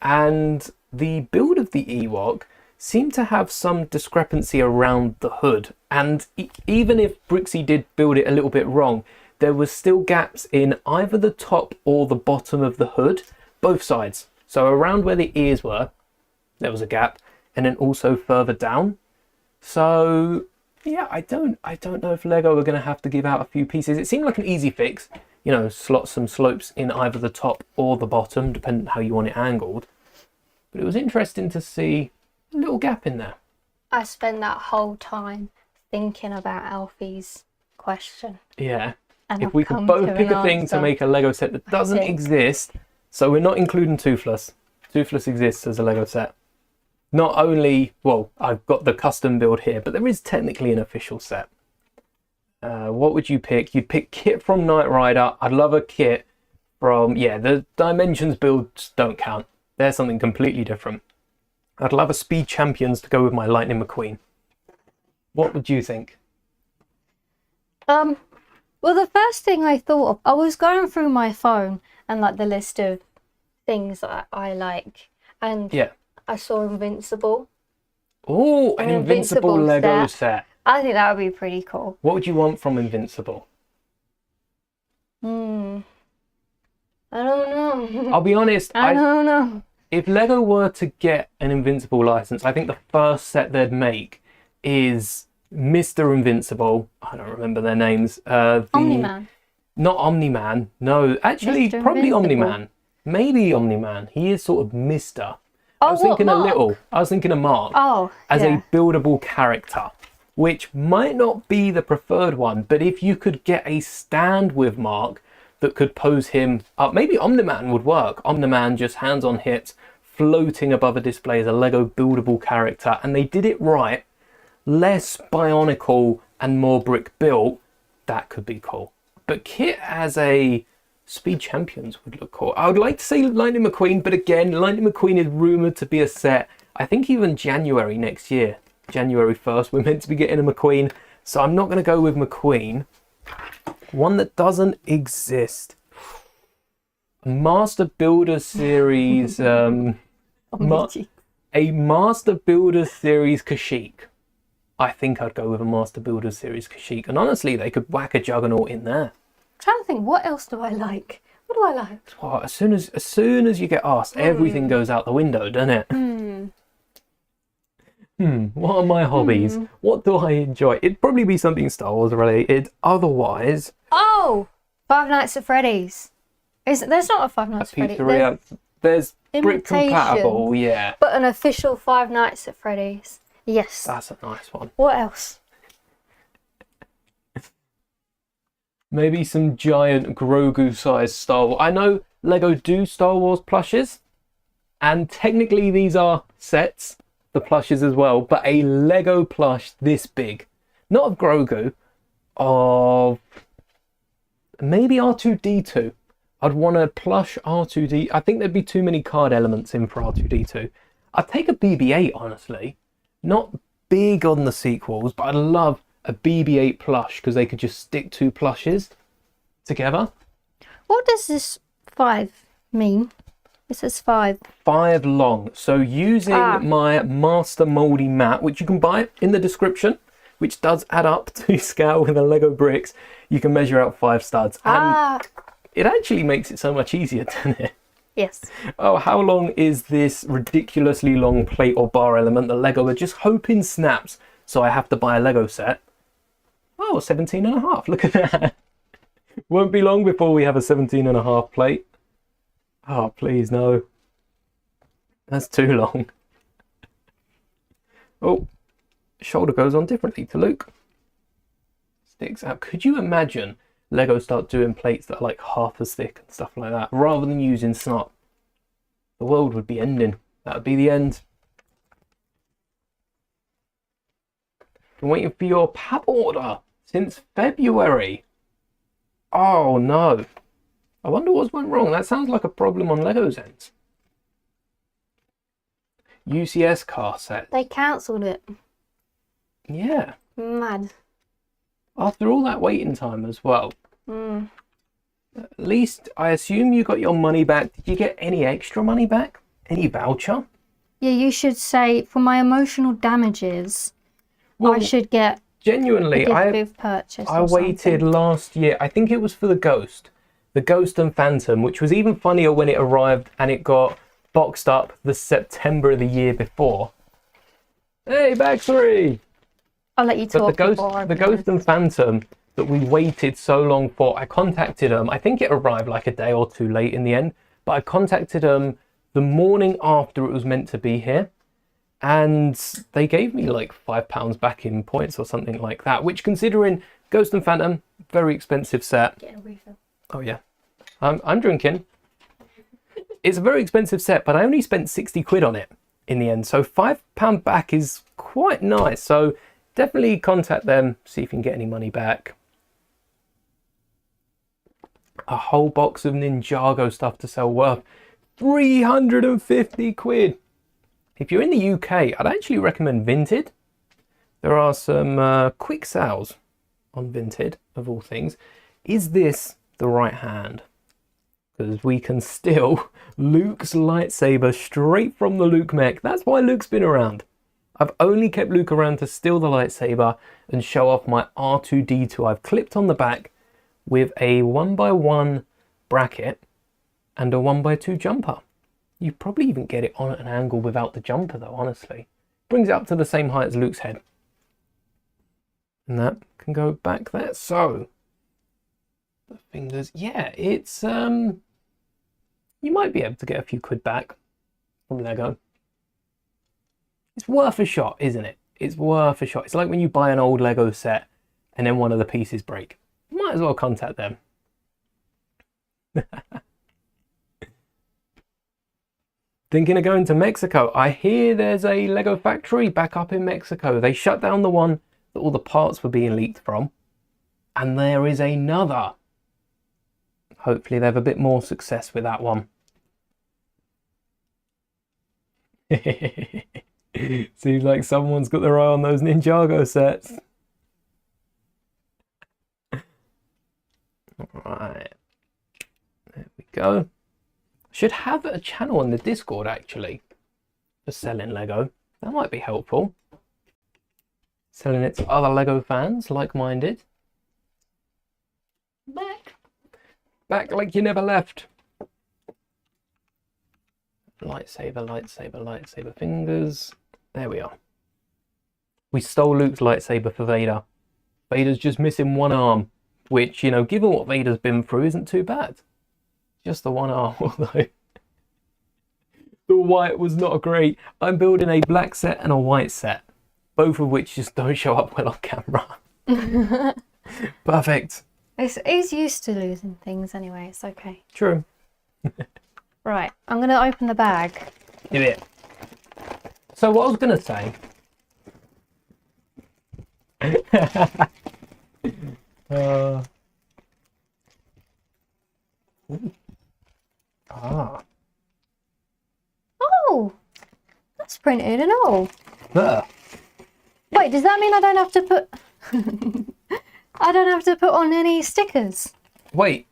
And the build of the Ewok seemed to have some discrepancy around the hood. And even if Brixie did build it a little bit wrong, there was still gaps in either the top or the bottom of the hood, both sides. So around where the ears were, there was a gap, and then also further down. So yeah, I don't know if Lego are going to have to give out a few pieces. It seemed like an easy fix, you know, slot some slopes in either the top or the bottom, depending on how you want it angled. But it was interesting to see a little gap in there. I spent that whole time thinking about Alfie's question. Yeah. And if we could both pick a thing to make a Lego set that doesn't exist, so we're not including Toothless. Toothless exists as a Lego set. Not only, well, I've got the custom build here, but there is technically an official set. What would you pick? You'd pick Kit from Knight Rider. I'd love a Kit from, yeah, the Dimensions builds don't count. They're something completely different. I'd love a Speed Champions to go with my Lightning McQueen. What would you think? Well, the first thing I thought of, I was going through my phone and like the list of things that I like, and yeah. I saw Invincible. Oh, an Invincible Lego set. I think that would be pretty cool. What would you want from Invincible? I don't know. I'll be honest. I don't know. If Lego were to get an Invincible license, I think the first set they'd make is Mr. Invincible. I don't remember their names. Omni-Man. Not Omni-Man. No, actually, Mr. probably Invincible. Omni-Man. Maybe Omni-Man. He is sort of Mr. Oh, I was thinking Mark? I was thinking of Mark. Oh, as a buildable character, which might not be the preferred one, but if you could get a stand with Mark that could pose him up, maybe Omni-Man would work. Omni-Man just hands on hips, floating above a display as a Lego buildable character, and they did it right. Less bionicle and more brick built, that could be cool. But Kit as a Speed Champions would look cool. I would like to say Lightning McQueen, but again, Lightning McQueen is rumoured to be a set, I think even January next year. January 1st, we're meant to be getting a McQueen, so I'm not going to go with McQueen. One that doesn't exist. Master Builder Series, a Master Builder Series Kashyyyk. I think I'd go with a Master Builder Series Kashyyyk, and honestly, they could whack a Juggernaut in there. I'm trying to think, what else do I like? What do I like? Well, as soon as you get asked, everything goes out the window, doesn't it? What are my hobbies? What do I enjoy? It'd probably be something Star Wars related. Otherwise... Oh! Five Nights at Freddy's. There's not a Five Nights at Freddy's. There's brick compatible, yeah. But an official Five Nights at Freddy's. Yes. That's a nice one. What else? Maybe some giant Grogu-sized Star Wars. I know Lego do Star Wars plushes, and technically these are sets, the plushes as well, but a Lego plush this big, not of Grogu, of maybe R2-D2. I'd want a plush R2-D. I think there'd be too many card elements in for R2-D2. I'd take a BB-8, honestly. Not big on the sequels, but I'd love a BB-8 plush because they could just stick two plushes together. What does this 5 mean? It says 5. 5 long. So using my Master Moldy mat, which you can buy in the description, which does add up to scale with the Lego bricks, you can measure out 5 studs. And it actually makes it so much easier, doesn't it? Yes. Oh, how long is this ridiculously long plate or bar element that Lego are just hoping snaps, so I have to buy a Lego set? Oh, 17 and a half. Look at that. Won't be long before we have a 17 and a half plate. Oh, please, no. That's too long. Oh, shoulder goes on differently to Luke. Sticks out. Could you imagine Lego start doing plates that are like half as thick and stuff like that, rather than using snot? The world would be ending. That would be the end. Been waiting for your pap order since February. Oh no. I wonder what's went wrong. That sounds like a problem on Lego's end. UCS car set. They cancelled it. Yeah. Mad. After all that waiting time as well. At least I assume you got your money back. Did you get any extra money back? Any voucher? Yeah, you should say for my emotional damages, well, I should get genuinely a purchase. I waited last year. I think it was for the Ghost and Phantom, which was even funnier when it arrived and it got boxed up the September of the year before. Hey, bag 3. I'll let you talk. But the Ghost and Phantom that we waited so long for, I contacted them. I think it arrived like a day or two late in the end, but I contacted them the morning after it was meant to be here, and they gave me like £5 back in points or something like that, which, considering Ghost and Phantom, very expensive set. Get a refill. Oh yeah, I'm drinking. It's a very expensive set, but I only spent 60 quid on it in the end, so £5 back is quite nice. So definitely contact them, see if you can get any money back. A whole box of Ninjago stuff to sell worth 350 quid. If you're in the UK, I'd actually recommend Vinted. There are some quick sales on Vinted, of all things. Is this the right hand? Because we can steal Luke's lightsaber straight from the Luke mech. That's why Luke's been around. I've only kept Luke around to steal the lightsaber and show off my R2-D2 I've clipped on the back with a 1x1 bracket and a 1x2 jumper. You probably even get it on at an angle without the jumper though, honestly. Brings it up to the same height as Luke's head. And that can go back there. So, the fingers, yeah, it's, you might be able to get a few quid back from Lego. It's worth a shot, isn't it? It's worth a shot. It's like when you buy an old Lego set and then one of the pieces break. You might as well contact them. Thinking of going to Mexico. I hear there's a Lego factory back up in Mexico. They shut down the one that all the parts were being leaked from. And there is another. Hopefully they have a bit more success with that one. Seems like someone's got their eye on those Ninjago sets. Alright. There we go. Should have a channel on the Discord actually for selling Lego. That might be helpful. Selling it to other Lego fans, like-minded. Back like you never left. Lightsaber, lightsaber, lightsaber fingers. There we are. We stole Luke's lightsaber for Vader. Vader's just missing one arm, which, you know, given what Vader's been through, isn't too bad. Just the one arm, although the white was not great. I'm building a black set and a white set, both of which just don't show up well on camera. Perfect. He's used to losing things anyway, it's okay. True. Right, I'm going to open the bag. Do it. So what I was going to say... Oh! That's printed and all. There. Wait, does that mean I don't have to put... I don't have to put on any stickers? Wait.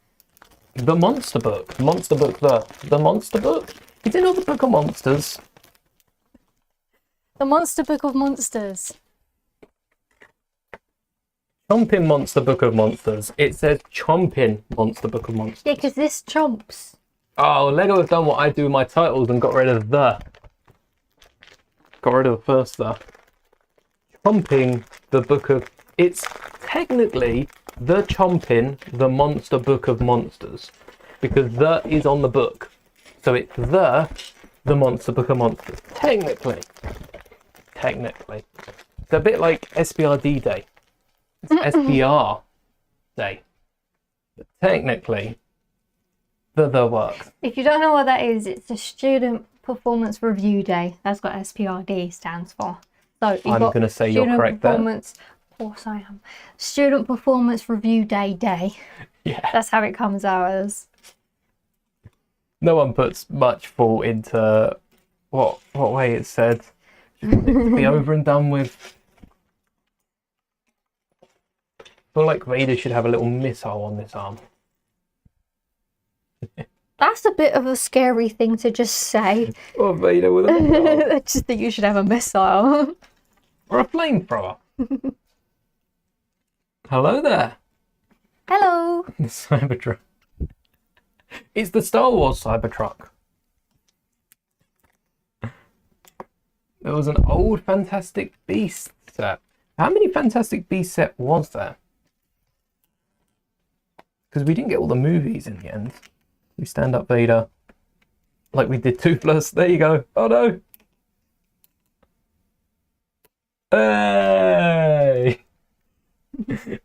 The monster book. The monster book there. The monster book? Is it not the book of monsters? The monster book of monsters. Chomping monster book of monsters. It says chomping monster book of monsters. Yeah, because this chomps. Oh, Lego have done what I do with my titles and got rid of the. Got rid of the first the. Chomping the Book of... It's technically the Chomping the Monster Book of Monsters. Because the is on the book. So it's the Monster Book of Monsters. Technically. It's a bit like SBRD Day. It's SBR Day. But technically, the works. If you don't know what that is, it's a Student Performance Review Day. That's what SPRD stands for. So I'm going to say you're correct there. Of course I am. Student Performance Review Day. Yeah. That's how it comes out as. No one puts much thought into what way it's said. Just be over and done with. I feel like Vader should have a little missile on this arm. That's a bit of a scary thing to just say. Or Vader with a missile. I just think you should have a missile. Or a flamethrower. Hello there. Hello. The Cybertruck. It's the Star Wars Cybertruck. There was an old Fantastic Beast set. How many Fantastic Beast set was there? Because we didn't get all the movies in the end. We stand up Vader. Like we did Toothless. There you go. Oh no. Hey!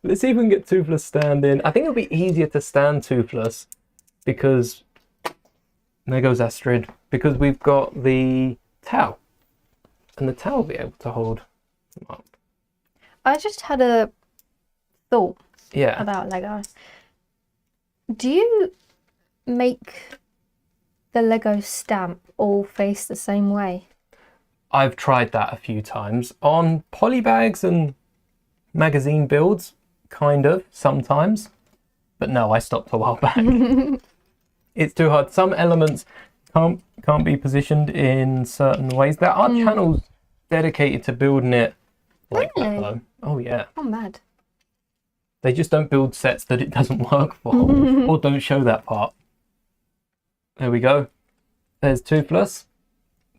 Let's see if we can get Toothless standing. I think it'll be easier to stand Toothless because there goes Astrid. Because we've got the Tau. And the Tau will be able to hold them up. I just had a thought Yeah. about Lego. Do you make the Lego stamp all face the same way? I've tried that a few times on polybags and magazine builds, kind of, sometimes. But no, I stopped a while back. It's too hard. Some elements can't be positioned in certain ways. There are channels dedicated to building it like that, though. Oh, yeah. I'm mad. They just don't build sets that it doesn't work for, or don't show that part. There we go. There's Toothless.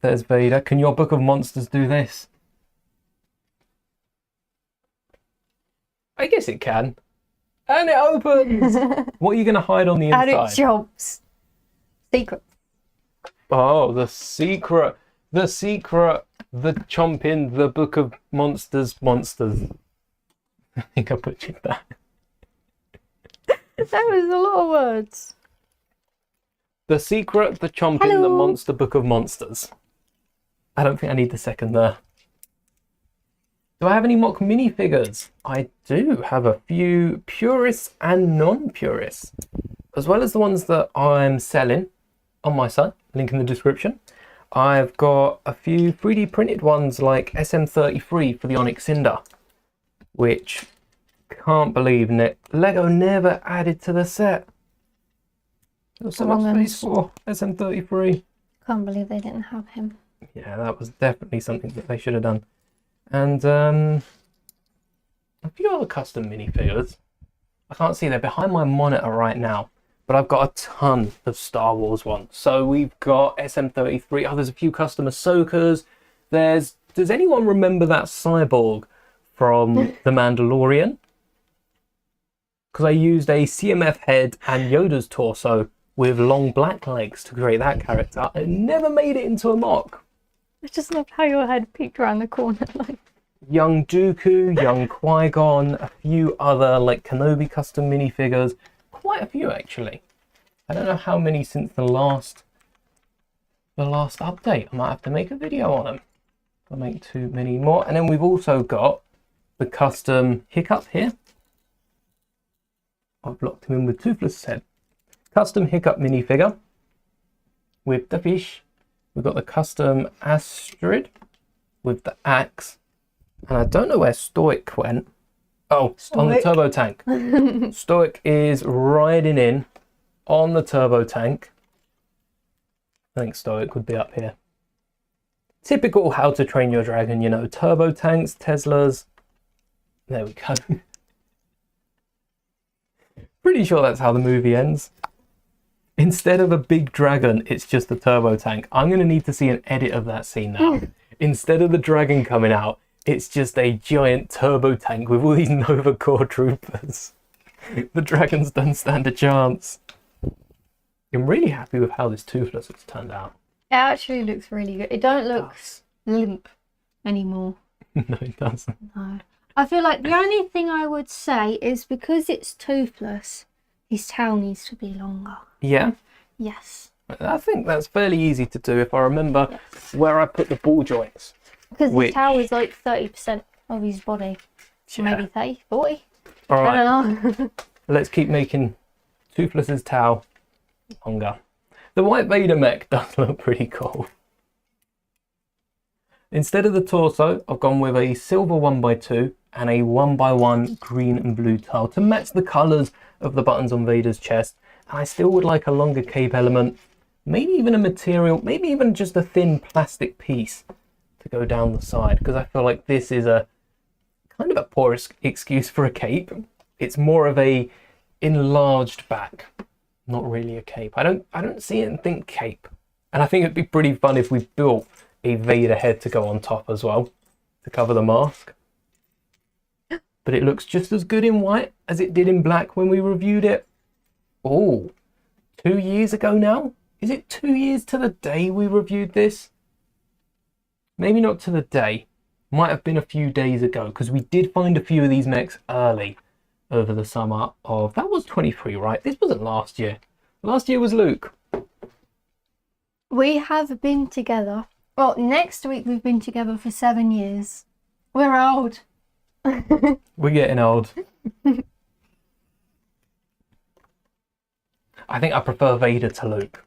There's Vader. Can your Book of Monsters do this? I guess it can. And it opens! What are you going to hide on the inside? And it jumps. Secret. Oh, the secret. The secret. The Chomping the Book of Monsters. I think I butchered that. That was a lot of words. The secret, the Chomping, the Monster Book of Monsters. I don't think I need the second there. Do I have any mock minifigures? I do have a few purists and non-purists, as well as the ones that I'm selling on my site, link in the description. I've got a few 3D printed ones like SM33 for the Onyx Cinder, which can't believe Lego never added to the set. There was so much space for SM33. Can't believe they didn't have him. Yeah, that was definitely something that they should have done. And a few other custom minifigures. I can't see, they're behind my monitor right now, but I've got a ton of Star Wars ones. So we've got SM33. Oh, there's a few custom Ahsokas. Does anyone remember that cyborg from The Mandalorian? Because I used a CMF head and Yoda's torso with long black legs to create that character. I never made it into a mock. I just love how your head peeked around the corner. Like Young Dooku, young Qui-Gon, a few other like Kenobi custom minifigures. Quite a few actually. I don't know how many since the last update. I might have to make a video on them. I'll make too many more. And then we've also got the custom Hiccup here. I've locked him in with Toothless head. Custom Hiccup minifigure with the fish. We've got the custom Astrid with the axe. And I don't know where Stoic went. Oh, Stoic. On the turbo tank. Stoic is riding in on the turbo tank. I think Stoic would be up here. Typical How to Train Your Dragon, you know, turbo tanks, Teslas. There we go. Pretty sure that's how the movie ends. Instead of a big dragon, it's just a turbo tank. I'm going to need to see an edit of that scene now. Instead of the dragon coming out, it's just a giant turbo tank with all these Nova Corps troopers. The dragons don't stand a chance. I'm really happy with how this Toothless has turned out. It actually looks really good. It don't look limp anymore. No, it doesn't. No. I feel like the only thing I would say is because it's Toothless, his tail needs to be longer. Yeah? Yes. I think that's fairly easy to do if I remember where I put the ball joints. Because his tail is like 30% of his body. Yeah. Maybe 30, 40. All right. I don't know. Let's keep making Toothless's tail longer. The White Vader mech does look pretty cool. Instead of the torso, I've gone with a silver 1x2 and a 1x1 green and blue tile to match the colours of the buttons on Vader's chest. And I still would like a longer cape element, maybe even a material, maybe even just a thin plastic piece to go down the side, because I feel like this is a kind of a poor excuse for a cape. It's more of a enlarged back, not really a cape. I don't see it and think cape. And I think it'd be pretty fun if we built a Vader head to go on top as well to cover the mask. But it looks just as good in white as it did in black when we reviewed it. Oh, 2 years ago now? Is it 2 years to the day we reviewed this? Maybe not to the day. Might have been a few days ago, because we did find a few of these mechs early over the summer of... That was 23, right? This wasn't last year. Last year was Luke. We have been together. Well, next week we've been together for 7 years. We're old. We're getting old. I think I prefer Vader to Luke.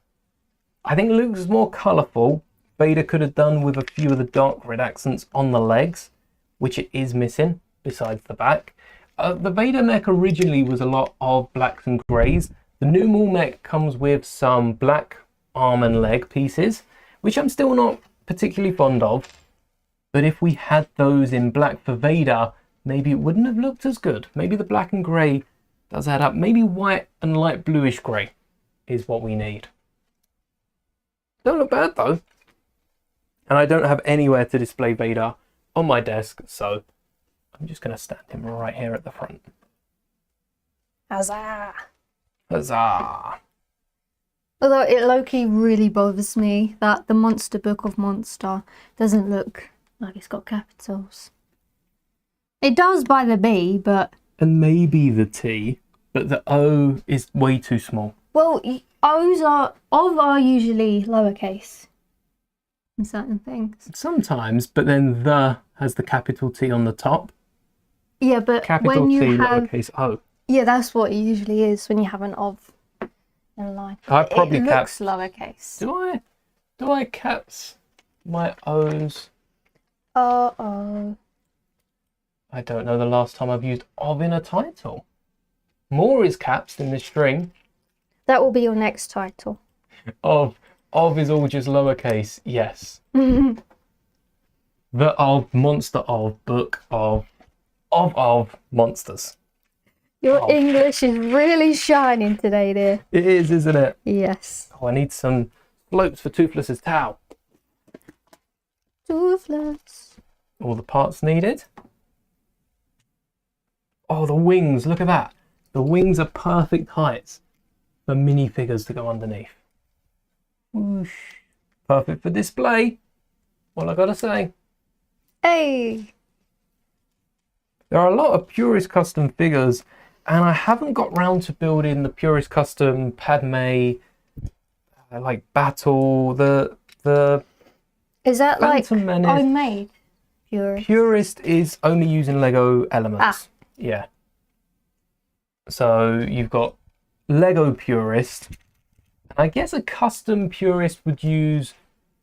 I think Luke's more colourful. Vader could have done with a few of the dark red accents on the legs, which it is missing, besides the back. The Vader mech originally was a lot of blacks and greys. The new Maul mech comes with some black arm and leg pieces, which I'm still not particularly fond of. But if we had those in black for Vader, maybe it wouldn't have looked as good. Maybe the black and grey does add up. Maybe white and light bluish grey is what we need. Don't look bad though. And I don't have anywhere to display Vader on my desk, so I'm just going to stand him right here at the front. Huzzah! Huzzah! Although it low-key really bothers me that the Monster Book of Monster doesn't look like it's got capitals. It does by the B, but... And maybe the T, but the O is way too small. Well, O's are usually lowercase in certain things. Sometimes, but then the has the capital T on the top. Yeah, but capital when you T, have... lowercase O. Yeah, that's what it usually is when you have an of in a line. I probably it looks lowercase. Do I caps my O's? Uh-oh. I don't know the last time I've used of in a title. More is caps in this string. That will be your next title. Of is all just lowercase, yes. The of monster of book of monsters. Your English is really shining today, dear. It is, isn't it? Yes. Oh, I need some floats for Toothless's towel. Toothless. All the parts needed. Oh, the wings, look at that. The wings are perfect heights for minifigures to go underneath. Whoosh. Perfect for display. All I gotta say. Hey! There are a lot of Purist Custom figures, and I haven't got round to building the Purist Custom Padme, like Battle, the Is that Phantom like Menace. I made Purist? Purist is only using Lego elements. Yeah. So you've got Lego Purist. I guess a custom Purist would use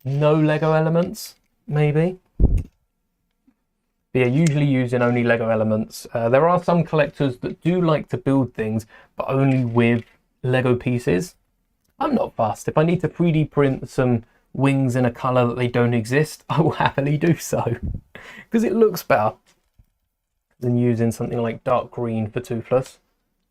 no Lego elements, maybe. But yeah, usually using only Lego elements. There are some collectors that do like to build things, but only with Lego pieces. I'm not fussed. If I need to 3D print some wings in a colour that they don't exist, I will happily do so. Because it looks better than using something like dark green for Toothless.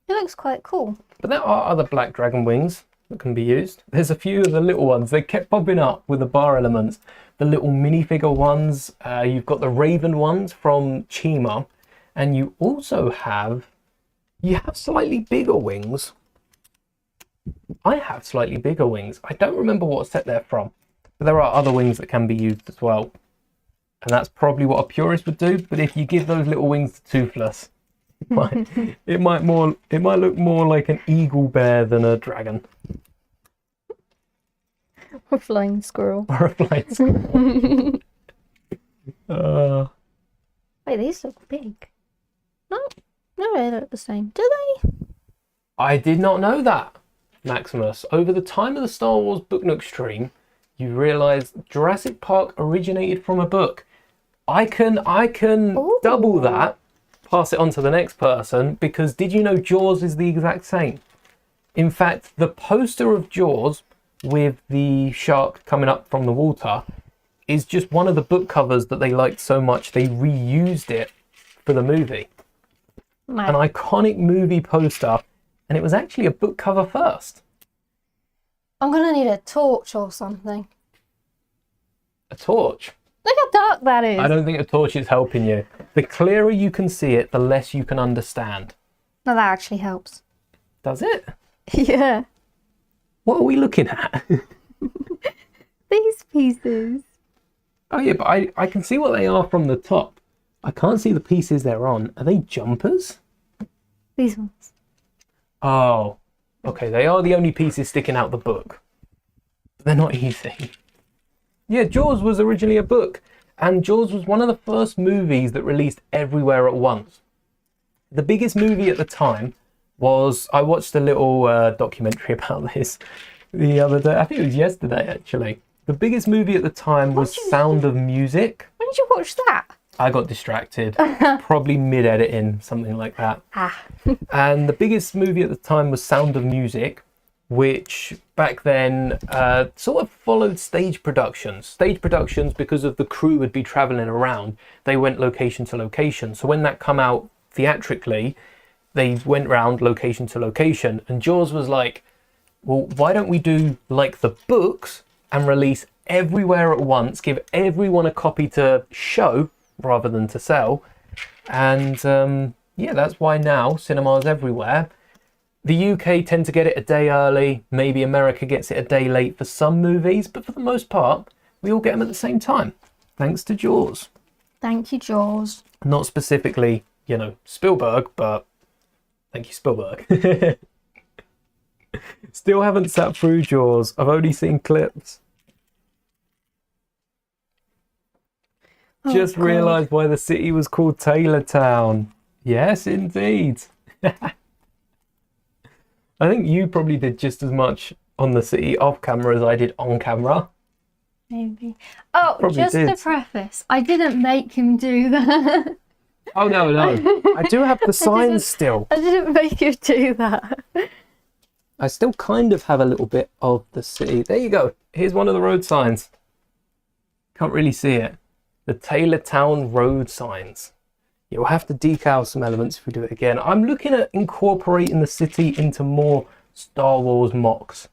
It looks quite cool. But there are other black dragon wings that can be used. There's a few of the little ones. They kept popping up with the bar elements. The little minifigure ones. You've got the Raven ones from Chima. And you also have... You have slightly bigger wings. I have slightly bigger wings. I don't remember what set they're from. But there are other wings that can be used as well. And that's probably what a purist would do. But if you give those little wings to Toothless, it might look more like an eagle bear than a dragon. Or a flying squirrel. Or a flying squirrel. Wait, these look big. No, they look the same. Do they? I did not know that, Maximus. Over the time of the Star Wars Book Nook stream, you realise Jurassic Park originated from a book. I can Ooh. double that, pass it on to the next person, because did you know Jaws is the exact same? In fact, the poster of Jaws with the shark coming up from the water is just one of the book covers that they liked so much they reused it for the movie. No. An iconic movie poster, and it was actually a book cover first. I'm gonna need a torch or something. A torch? Look how dark that is. I don't think a torch is helping you. The clearer you can see it, the less you can understand. No, that actually helps. Does it? Yeah. What are we looking at? These pieces. Oh yeah, but I can see what they are from the top. I can't see the pieces they're on. Are they jumpers? These ones. Oh, okay. They are the only pieces sticking out the book. They're not easy. Yeah, Jaws was originally a book, and Jaws was one of the first movies that released everywhere at once. The biggest movie at the time was, I watched a little documentary about this the other day. I think it was yesterday, actually. The biggest movie at the time was Sound of Music. When did you watch that? I got distracted, probably mid-editing, something like that. And the biggest movie at the time was Sound of Music, which back then sort of followed stage productions. Stage productions, because of the crew would be traveling around, they went location to location. So when that come out theatrically, they went round location to location. And Jaws was like, well, why don't we do like the books and release everywhere at once, give everyone a copy to show rather than to sell. And yeah, that's why now cinemas everywhere. The UK tend to get it a day early. Maybe America gets it a day late for some movies, but for the most part, we all get them at the same time. Thanks to Jaws. Thank you, Jaws. Not specifically, you know, Spielberg, but thank you, Spielberg. Still haven't sat through Jaws. I've only seen clips. Just realised why the city was called Taylortown. Yes, indeed. I think you probably did just as much on the city off camera as I did on camera. Maybe. Oh, Probably just did. to preface, I didn't make him do that. Oh, no. I do have the signs still. I didn't make you do that. I still kind of have a little bit of the city. There you go. Here's one of the road signs. Can't really see it. The Taylortown road signs. You'll have to decal some elements if we do it again. I'm looking at incorporating the city into more Star Wars mocks.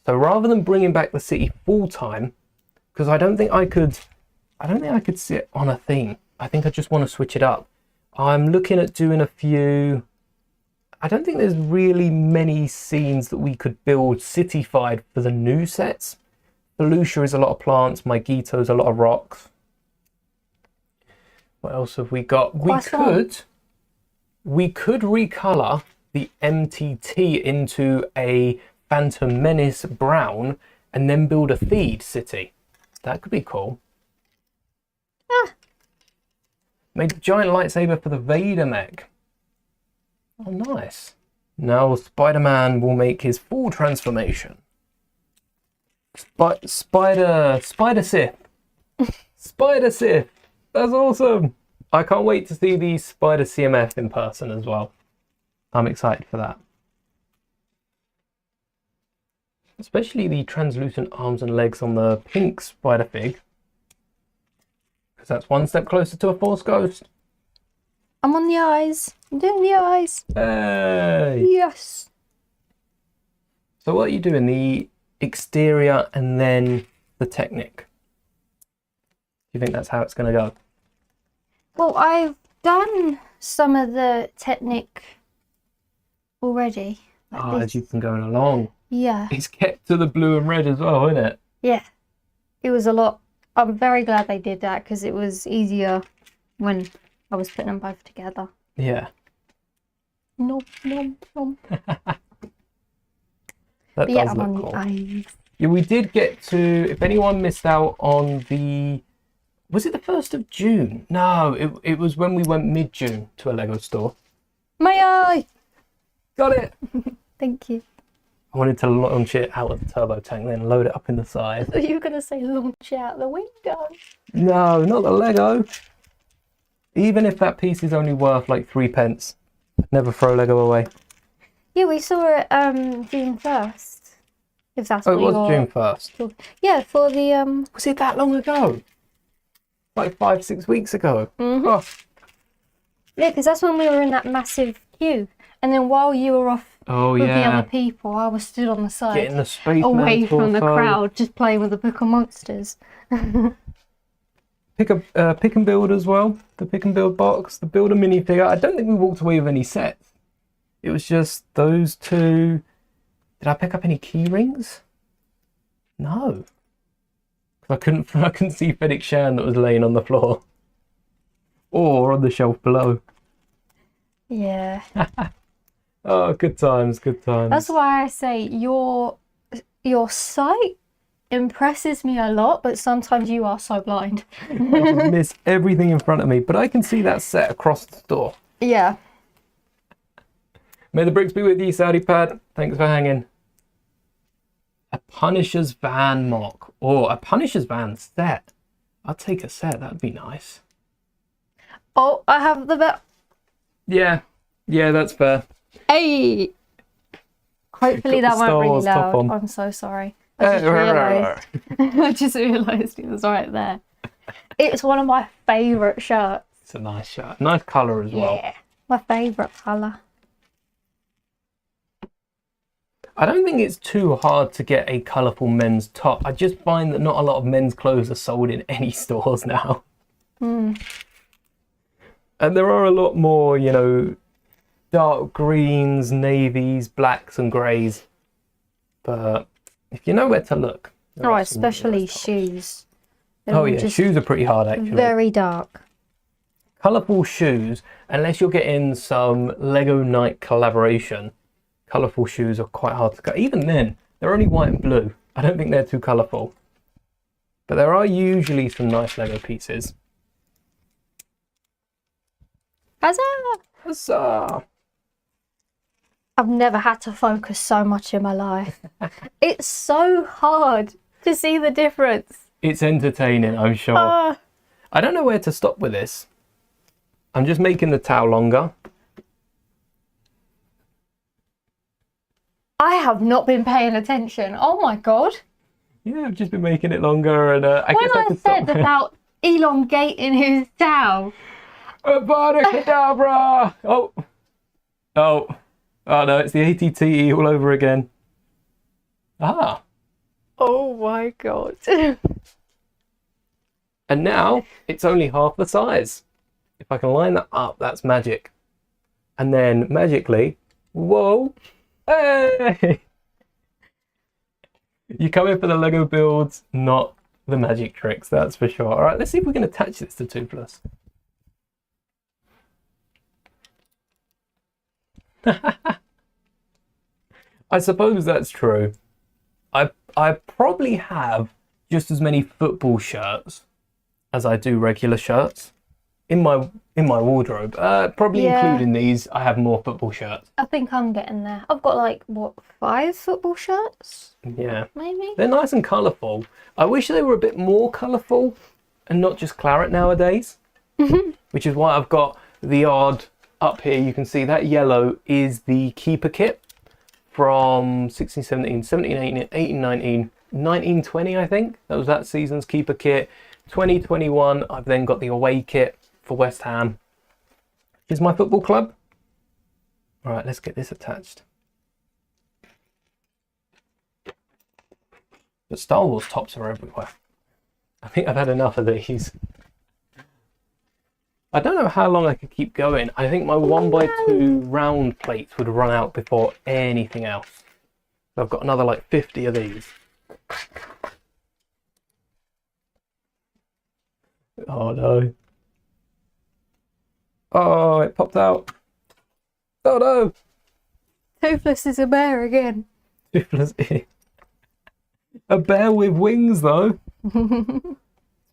So rather than bringing back the city full time, because I don't think I could sit on a theme. I think I just want to switch it up. I'm looking at doing a few. I don't think there's really many scenes that we could build cityfied for the new sets. Felucia is a lot of plants. Megiddo is a lot of rocks. What else have we got? We could recolor the MTT into a Phantom Menace brown and then build a Theed city. That could be cool. Made a giant lightsaber for the Vader mech. Oh, nice. Now Spider-Man will make his full transformation. Spider Sith. Spider Sith. That's awesome. I can't wait to see the Spider CMF in person as well. I'm excited for that. Especially the translucent arms and legs on the pink Spider Fig. Because that's one step closer to a Force Ghost. I'm on the eyes. I'm doing the eyes. Hey! Yes. So what are you doing? The exterior and then the Technic? Do you think that's how it's going to go? Well, I've done some of the Technic already. Like as you've been going along. Yeah. It's kept to the blue and red as well, isn't it? Yeah. It was a lot. I'm very glad they did that because it was easier when I was putting them both together. Yeah. Nom, nom, nom. That yeah, does I'm look on cool. the eyes. Yeah, we did get to, if anyone missed out on the, was it the 1st of June? No, it was when we went mid-June to a Lego store. My eye! Got it! Thank you. I wanted to launch it out of the turbo tank, then load it up in the side. I thought you were going to say launch it out the window. No, not the Lego. Even if that piece is only worth like 3p, never throw Lego away. Yeah, we saw it June 1st. If that's what it was June 1st. Yeah, for the Was it that long ago? Like 5-6 weeks ago. Mm-hmm. Oh. Yeah, because that's when we were in that massive queue. And then while you were off with the other people, I was stood on the side. Getting the space away from the crowd, just playing with the Book of Monsters. Pick and build as well. The pick and build box, the builder minifigure. I don't think we walked away with any sets. It was just those two. Did I pick up any key rings? No. I couldn't see Fennec Shan that was laying on the floor. Or on the shelf below. Yeah. Oh, good times, good times. That's why I say your sight impresses me a lot, but sometimes you are so blind. I just miss everything in front of me, but I can see that set across the store. Yeah. May the bricks be with you, Saudi Pad. Thanks for hanging. A Punisher's van mock. Or a Punisher's van set. I'd take a set, that'd be nice. Oh, I have the bet. Yeah, that's fair. Hey! Hopefully that won't really loud. I'm so sorry. I just realised it was right there. It's one of my favourite shirts. It's a nice shirt. Nice colour as well. Yeah, my favourite colour. I don't think it's too hard to get a colourful men's top. I just find that not a lot of men's clothes are sold in any stores now. Mm. And there are a lot more, you know, dark greens, navies, blacks and greys. But if you know where to look. Oh, especially shoes. Oh yeah, shoes are pretty hard actually. Very dark. Colourful shoes, unless you're getting some Lego Night collaboration, colourful shoes are quite hard to get. Even then, they're only white and blue. I don't think they're too colourful. But there are usually some nice Lego pieces. Huzzah! Huzzah! I've never had to focus so much in my life. It's so hard to see the difference. It's entertaining, I'm sure. I don't know where to stop with this. I'm just making the towel longer. I have not been paying attention. Oh my god. Yeah, I've just been making it longer, and I guess I could said stop. About elongating his towel. Abracadabra! Oh no, it's the ATTE all over again. Ah. Oh my god. And now it's only half the size. If I can line that up, that's magic. And then magically, whoa, hey! You come in for the Lego builds, not the magic tricks, that's for sure. All right, let's see if we can attach this to Toothless. I suppose that's true. I probably have just as many football shirts as I do regular shirts in my wardrobe. Probably including these, I have more football shirts. I think I'm getting there. I've got like what, 5 football shirts? Yeah, maybe. They're nice and colourful. I wish they were a bit more colourful and not just claret nowadays. Which is why I've got the odd up here. You can see that yellow is the keeper kit from 16, 17, 17, 18, 18, 19, 19, 20, I think. That was that season's keeper kit. 2021, I've then got the away kit for West Ham. Here's my football club. All right, let's get this attached. But Star Wars tops are everywhere. I think I've had enough of these. I don't know how long I could keep going. I think my 1x2 round plates would run out before anything else. So I've got another like 50 of these. Oh no. Oh, it popped out. Oh no. Toothless is a bear again. Toothless. A bear with wings though.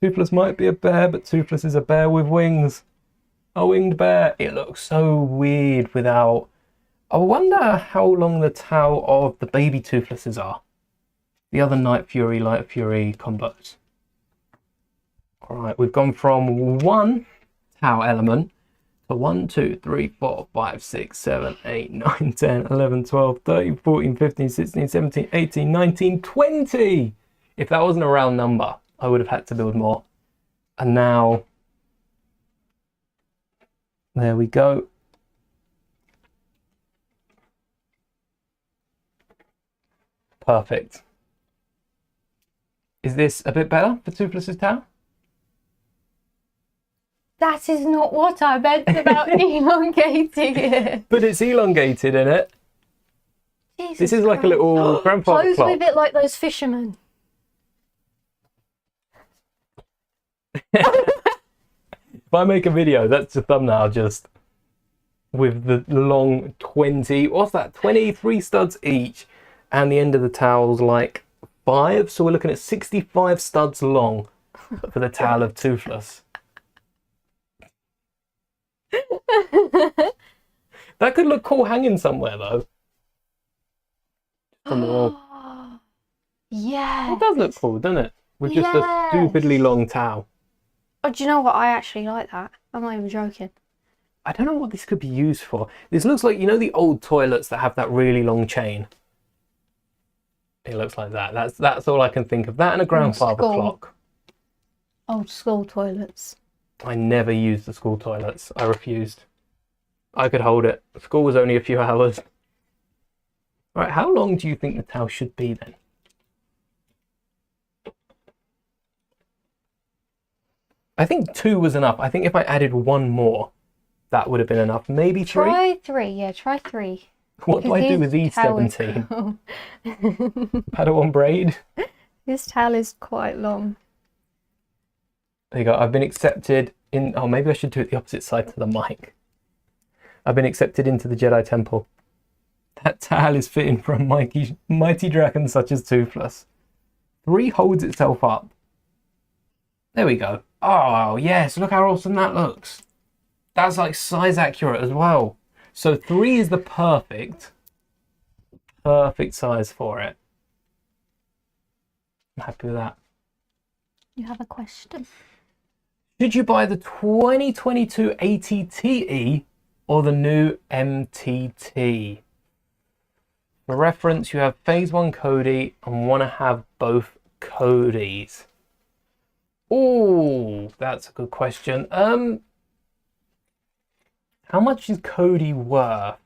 Toothless might be a bear, but Toothless is a bear with wings. A winged bear. It looks so weird without... I wonder how long the tail of the baby Toothlesses are. The other Night Fury, Light Fury combos. Alright, we've gone from one tail element to 1, 2, 3, 4, 5, 6, 7, 8, 9, 10, 11, 12, 13, 14, 15, 16, 17, 18, 19, 20! If that wasn't a round number, I would have had to build more. And now... there we go. Perfect. Is this a bit better for Toothless's tail? That is not what I meant about elongating it. But it's elongated in it. Jesus this is like Christ. A little grandfather Close clock. with it like those fishermen. If I make a video, that's the thumbnail just with the long 20, what's that, 23 studs each, and the end of the towel's like 5, so we're looking at 65 studs long for the tail of Toothless. That could look cool hanging somewhere though. From the wall. Yeah. It does look cool, doesn't it? With just a stupidly long towel. Oh, do you know what? I actually like that. I'm not even joking. I don't know what this could be used for. This looks like, you know, the old toilets that have that really long chain. It looks like that. That's all I can think of. That and a grandfather clock. Old school toilets. I never used the school toilets. I refused. I could hold it. School was only a few hours. All right, how long do you think the towel should be then? I think 2 was enough. I think if I added 1 more, that would have been enough. Maybe 3? Try 3, yeah, try 3. What do I do with these 17? Padawan braid? This towel is quite long. There you go. I've been accepted in... oh, maybe I should do it the opposite side to the mic. I've been accepted into the Jedi Temple. That towel is fitting for a mighty dragon such as Toothless. 3 holds itself up. There we go. Oh, yes. Look how awesome that looks. That's like size accurate as well. So 3 is the perfect size for it. I'm happy with that. You have a question? Should you buy the 2022 ATTE or the new MTT? For reference, you have Phase 1 Cody and want to have both Codys. Oh, that's a good question. How much is Cody worth?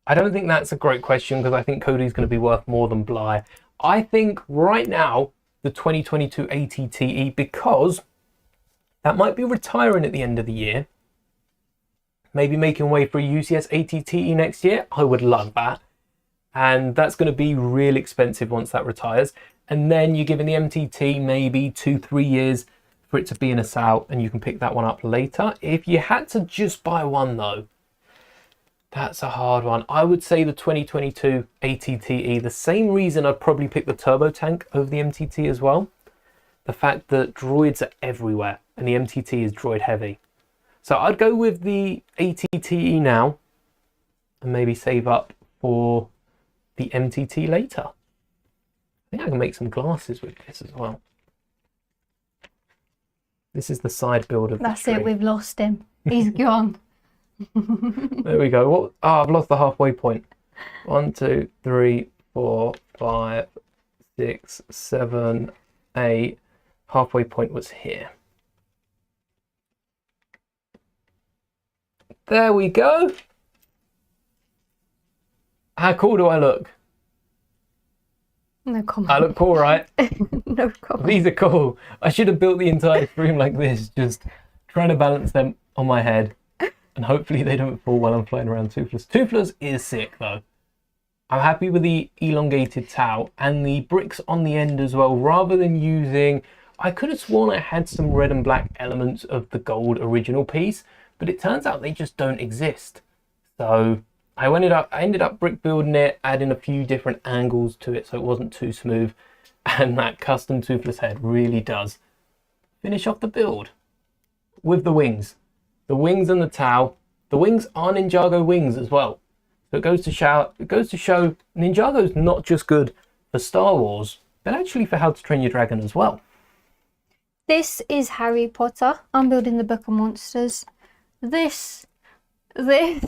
I don't think that's a great question because I think Cody's going to be worth more than Bly. I think right now, the 2022 ATTE, because that might be retiring at the end of the year, maybe making way for a UCS ATTE next year. I would love that. And that's going to be real expensive once that retires. And then you're giving the MTT maybe 2-3 years for it to be in a sale, and you can pick that one up later. If you had to just buy one though, that's a hard one. I would say the 2022 ATTE, the same reason I'd probably pick the Turbo Tank over the MTT as well. The fact that droids are everywhere and the MTT is droid heavy. So I'd go with the ATTE now and maybe save up for the MTT later. I think I can make some glasses with this as well. This is the side build of That's it, we've lost him. He's gone. There we go. What? Oh, I've lost the halfway point. 1, 2, 3, 4, 5, 6, 7, 8. Halfway point was here. There we go. How cool do I look? No comment. I look cool, right? No comment. These are cool. I should have built the entire stream like this, just trying to balance them on my head. And hopefully they don't fall while I'm flying around Toothless. Toothless is sick, though. I'm happy with the elongated towel and the bricks on the end as well, rather than using... I could have sworn I had some red and black elements of the gold original piece, but it turns out they just don't exist. So I ended up brick building it, adding a few different angles to it so it wasn't too smooth. And that custom Toothless head really does finish off the build with the wings. The wings and the towel. The wings are Ninjago wings as well. So it goes to show Ninjago's not just good for Star Wars, but actually for How to Train Your Dragon as well. This is Harry Potter. I'm building the Book of Monsters. This is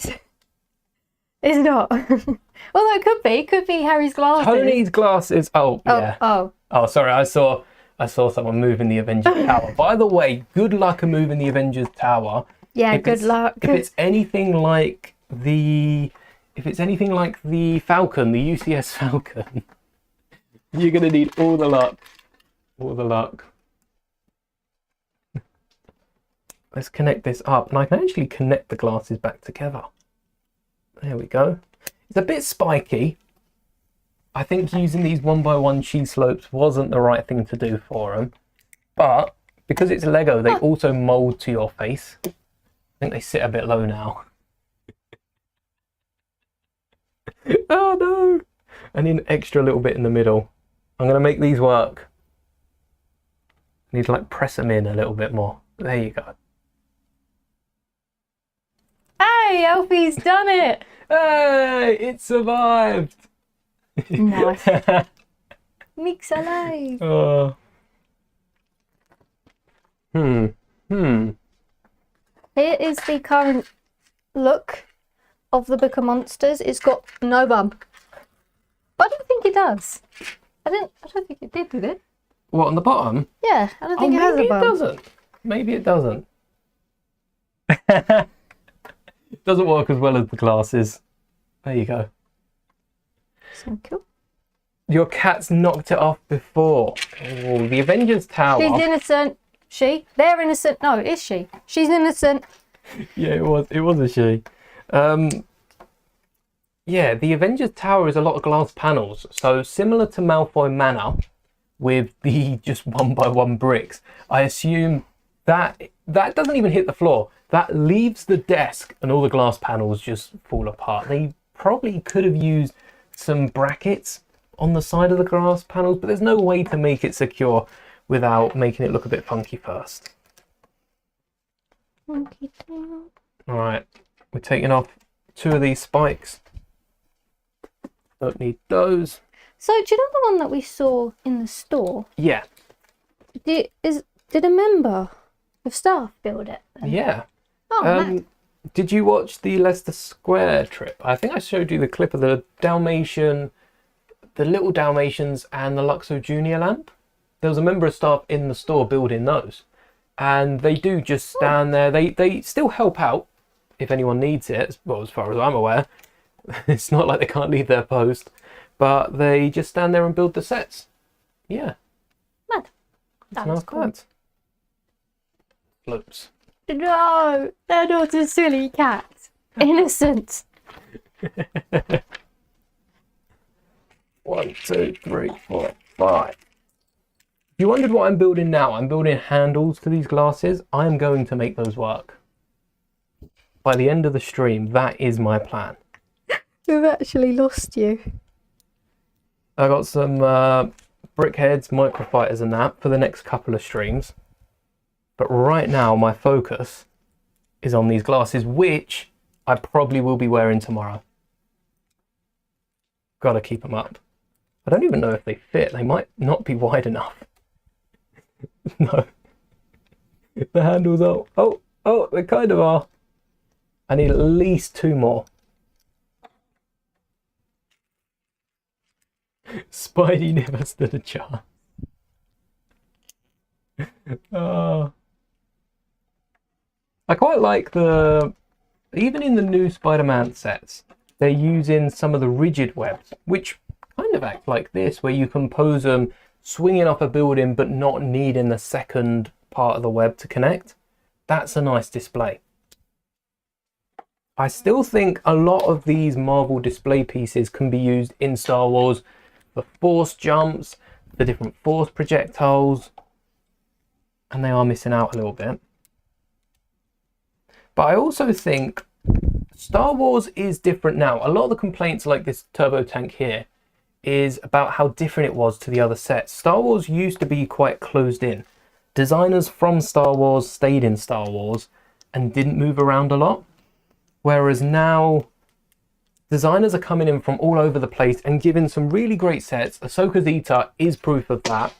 not. Although it could be Harry's glasses. Tony's glasses. Oh, yeah. Oh, sorry. I saw someone moving the Avengers Tower. By the way, good luck at moving the Avengers Tower. Yeah, good luck. If it's anything like the Falcon, the UCS Falcon, you're gonna need all the luck. All the luck. Let's connect this up, and I can actually connect the glasses back together. There we go. It's a bit spiky. I think using these 1x1 cheese slopes wasn't the right thing to do for them. But because it's Lego, they also mold to your face. I think they sit a bit low now. Oh no! I need an extra little bit in the middle. I'm going to make these work. I need to like press them in a little bit more. There you go. Hey, Alfie's done it! Hey, it survived! Nice. Mechs alive! Oh. Here is the current look of the Book of Monsters. It's got no bum. But I don't think it does. I don't think it did it? What, on the bottom? Yeah, I don't think it has a bum. Maybe it doesn't. Maybe it doesn't. It doesn't work as well as the glasses. There you go. So cool. Your cat's knocked it off before. Oh, the Avengers Tower. She's innocent. They're innocent. No, is she? She's innocent. Yeah, it was a she. Yeah, the Avengers Tower is a lot of glass panels. So similar to Malfoy Manor with the just 1x1 bricks. I assume that doesn't even hit the floor. That leaves the desk and all the glass panels just fall apart. They probably could have used some brackets on the side of the glass panels, but there's no way to make it secure without making it look a bit funky first. Funky tail. All right, we're taking off 2 of these spikes. Don't need those. So do you know the one that we saw in the store? Yeah. Did a member of staff build it? Then? Yeah. Oh, man. Did you watch the Leicester Square trip? I think I showed you the clip of the Dalmatian, the little Dalmatians and the Luxo Junior lamp. There was a member of staff in the store building those. And they do just stand there. They still help out if anyone needs it. Well, as far as I'm aware. It's not like they can't leave their post. But they just stand there and build the sets. Yeah. Mad. That's cool. Bad. Floats. No, they're not a silly cat. Innocent. 1, 2, 3, 4, 5. If you wondered what I'm building now, I'm building handles to these glasses. I'm going to make those work. By the end of the stream, that is my plan. We've actually lost you. I got some brickheads, microfighters and that for the next couple of streams. But right now, my focus is on these glasses, which I probably will be wearing tomorrow. Gotta keep them up. I don't even know if they fit. They might not be wide enough. No. The handles are... Oh, they kind of are. I need at least 2 more. Spidey never stood a chance. Oh. I quite like even in the new Spider-Man sets, they're using some of the rigid webs, which kind of act like this, where you can pose them swinging up a building but not needing the second part of the web to connect. That's a nice display. I still think a lot of these Marvel display pieces can be used in Star Wars for force jumps, for different force projectiles, and they are missing out a little bit. But I also think Star Wars is different now. A lot of the complaints, like this turbo tank here, is about how different it was to the other sets. Star Wars used to be quite closed in. Designers from Star Wars stayed in Star Wars and didn't move around a lot. Whereas now, designers are coming in from all over the place and giving some really great sets. Ahsoka Zeta is proof of that.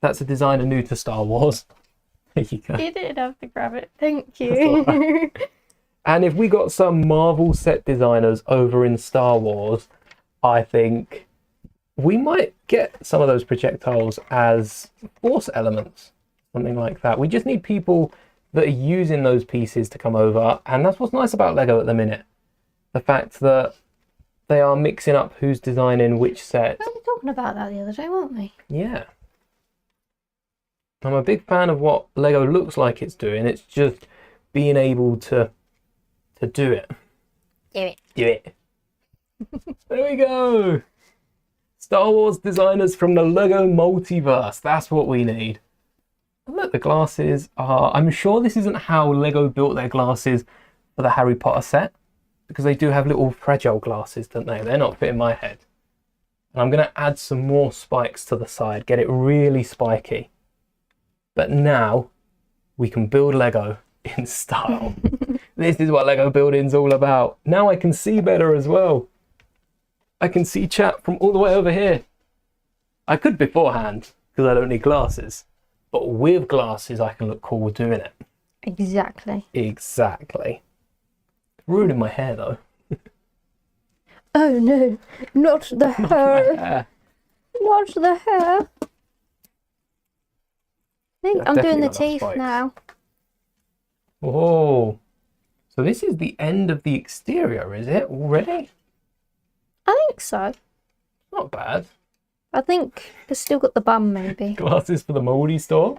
That's a designer new to Star Wars. There you go. You didn't have to grab it. Thank you. Right. And if we got some Marvel set designers over in Star Wars, I think we might get some of those projectiles as force elements, something like that. We just need people that are using those pieces to come over, and that's what's nice about Lego at the minute. The fact that they are mixing up who's designing which set. We were talking about that the other day, weren't we? Yeah. I'm a big fan of what Lego looks like it's doing. It's just being able to do it. Do it. Do it. There we go. Star Wars designers from the Lego multiverse. That's what we need. And look, the glasses are... I'm sure this isn't how Lego built their glasses for the Harry Potter set, because they do have little fragile glasses, don't they? They're not fitting my head. And I'm going to add some more spikes to the side, get it really spiky. But now we can build Lego in style. This is what Lego building's all about. Now I can see better as well. I can see chat from all the way over here. I could beforehand, because I don't need glasses. But with glasses, I can look cool doing it. Exactly. Exactly. Ruining my hair, though. Oh, no. Not the hair. Not the hair. I think I'm doing the teeth now. Oh. So this is the end of the exterior, is it, already? I think so. Not bad. I think it's still got the bum, maybe. Glasses for the mouldy store?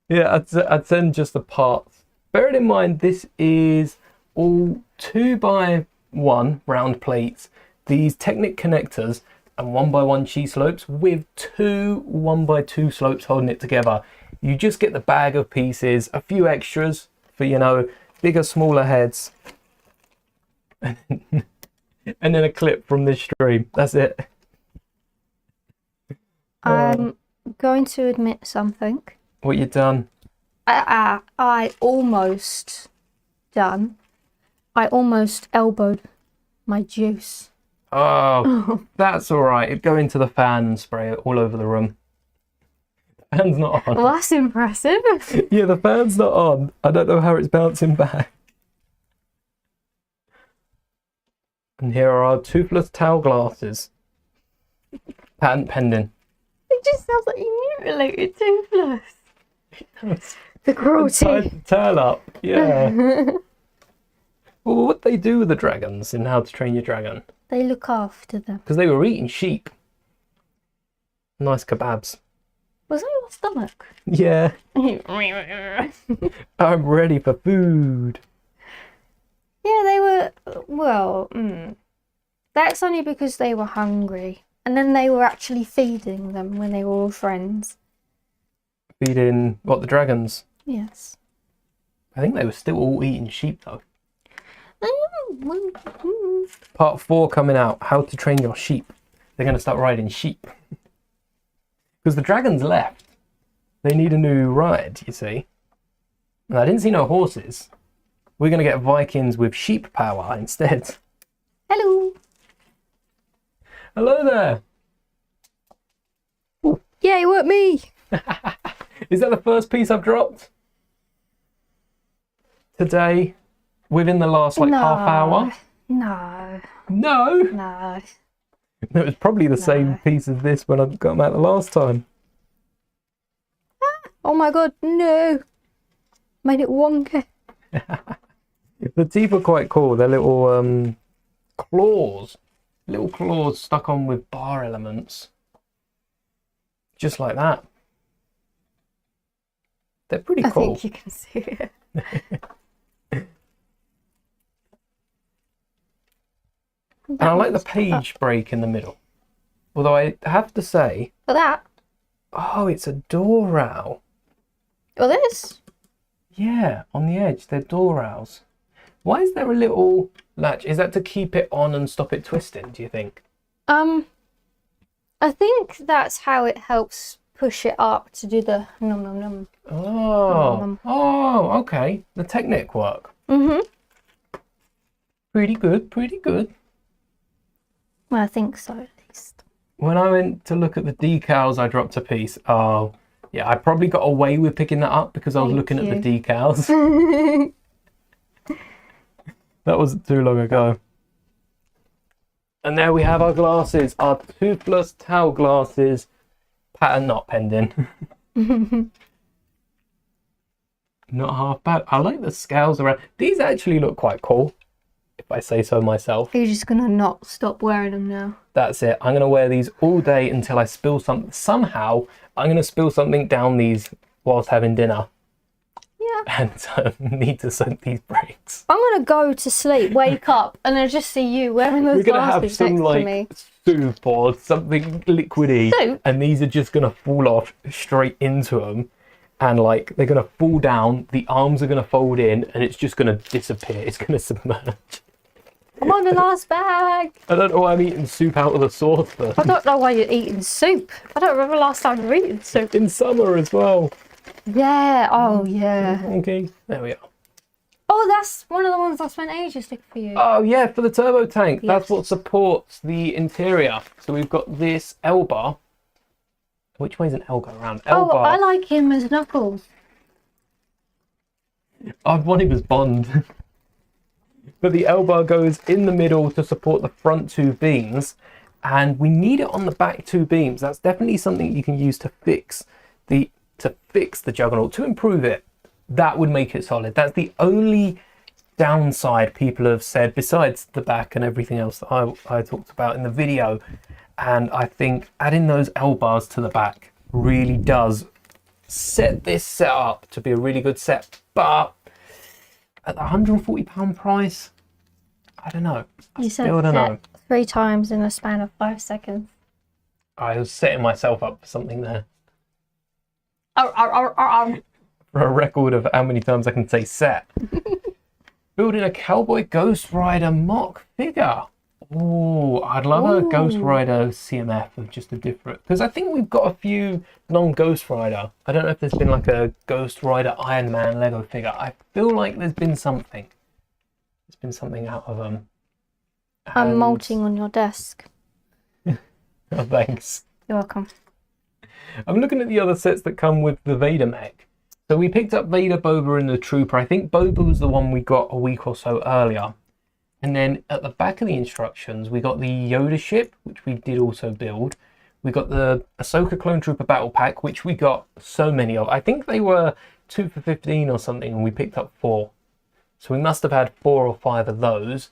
Yeah, I'd send just the parts. Bearing in mind, this is all 2x1 round plates, these Technic connectors, and 1x1 cheese slopes with two 1x2 slopes holding it together. You just get the bag of pieces, a few extras for, you know, bigger, smaller heads. And then a clip from this stream. That's it. I'm going to admit something. What you done? I almost done. I almost elbowed my juice. Oh, that's all right. It'd go into the fan and spray it all over the room. The fan's not on. Well, that's impressive. Yeah, the fan's not on. I don't know how it's bouncing back. And here are our toothless towel glasses. Patent pending. It just sounds like you mutilated Toothless. The cruelty. Tied the tail up, yeah. Well, what they do with the dragons in How to Train Your Dragon? They look after them. Because they were eating sheep. Nice kebabs. Was that your stomach? Yeah. I'm ready for food. Yeah, they were, well, that's only because they were hungry. And then they were actually feeding them when they were all friends. Feeding, what, the dragons? Yes. I think they were still all eating sheep, though. Mm. Part 4 coming out, How to Train Your Sheep. They're going to start riding sheep. Because the dragons left. They need a new ride, you see. And I didn't see no horses. We're going to get Vikings with sheep power instead. Hello. Hello there. Ooh. Yeah, it weren't me. Is that the first piece I've dropped? Today? Within the last, half hour? No. No? No. It was probably the same piece as this when I got them out the last time. Oh my god, no. Made it wonky. The teeth are quite cool. They're little claws little claws stuck on with bar elements. Just like that. They're pretty cool. I think you can see it. And I like the page break in the middle. Although I have to say... For that? Oh, it's a door rail. Oh, this? Yeah, on the edge, they're door rails. Why is there a little latch? Is that to keep it on and stop it twisting, do you think? I think that's how it helps push it up to do the num num num. Oh, num, num. Oh, okay. The technique work. Mm-hmm. Pretty good, pretty good. Well, I think so, at least. When I went to look at the decals, I dropped a piece. Oh, yeah, I probably got away with picking that up because I was looking at the decals. That wasn't too long ago. And there we have our glasses, our Toothless towel glasses. Pattern not pending. Not half bad. I like the scales around. These actually look quite cool, if I say so myself. You're just going to not stop wearing them now. That's it. I'm going to wear these all day until I spill something. Somehow, I'm going to spill something down these whilst having dinner. Yeah. And need to soak these breaks. I'm going to go to sleep, wake up, and I just see you wearing those glasses next to me. Soup or something liquidy. Soup? And these are just going to fall off straight into them. And like, they're going to fall down, the arms are going to fold in, and it's just going to disappear. It's going to submerge. I'm on the last bag. I don't know why I'm eating soup out of the saucepan. I don't know why you're eating soup. I don't remember last time you were eating soup. In summer as well. Yeah, oh yeah. Okay, there we are. Oh, that's one of the ones I spent ages looking for you. Oh yeah, for the turbo tank. Yes. That's what supports the interior. So we've got this L bar. Which way's an L go around? L bar. I like him as Knuckles. I'd want him as Bond. But the L bar goes in the middle to support the front two beams. And we need it on the back two beams. That's definitely something you can use to fix the Juggernaut, to improve it. That would make it solid. That's the only downside people have said, besides the back and everything else that I talked about in the video. And I think adding those L bars to the back really does set this set up to be a really good set. But at the £140 price, I don't know. You said set 3 times in a span of 5 seconds. I was setting myself up for something there. For a record of how many times I can say set. Building a Cowboy Ghost Rider mock figure. Oh, I'd love a Ghost Rider CMF of just a different... Because I think we've got a few non-Ghost Rider. I don't know if there's been like a Ghost Rider Iron Man Lego figure. I feel like there's been something. There's been something out of them. I'm molting on your desk. Oh, thanks. You're welcome. I'm looking at the other sets that come with the Vader mech. So we picked up Vader, Boba and the Trooper. I think Boba was the one we got a week or so earlier. And then at the back of the instructions, we got the Yoda ship, which we did also build. We got the Ahsoka Clone Trooper Battle Pack, which we got so many of. I think they were 2 for 15 or something, and we picked up 4. So we must have had 4 or 5 of those.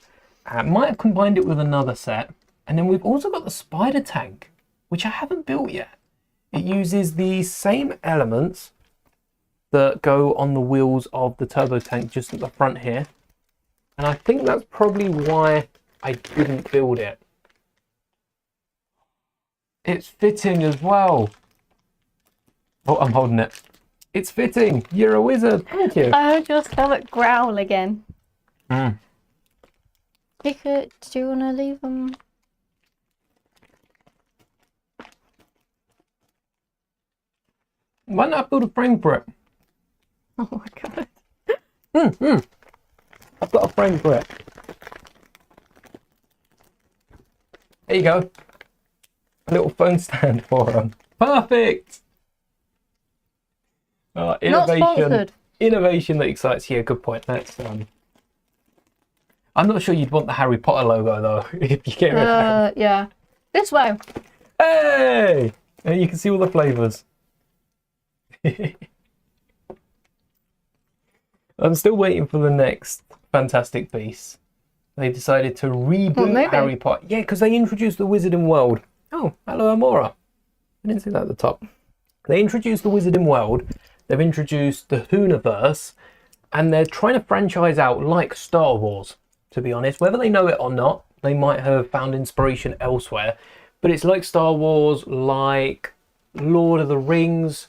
Might have combined it with another set. And then we've also got the Spider Tank, which I haven't built yet. It uses the same elements that go on the wheels of the turbo tank just at the front here. And I think that's probably why I didn't build it. It's fitting as well. Oh, I'm holding it. It's fitting. You're a wizard. Thank you. I heard your stomach growl again. Mm. Do you want to leave them? Why not build a frame for it? Oh my god. I've got a frame for it. There you go. A little phone stand for them. Perfect! Innovation. Not sponsored. Innovation that excites you. Good point. That's I'm not sure you'd want the Harry Potter logo though, if you get it. Yeah. This way. Hey! And you can see all the flavours. I'm still waiting for the next Fantastic Beast. They decided to reboot Harry Potter. Yeah, because they introduced the Wizarding World. Oh, hello, Amora. I didn't see that at the top. They introduced the Wizarding World. They've introduced the Hooniverse. And they're trying to franchise out like Star Wars, to be honest. Whether they know it or not, they might have found inspiration elsewhere. But it's like Star Wars, like Lord of the Rings,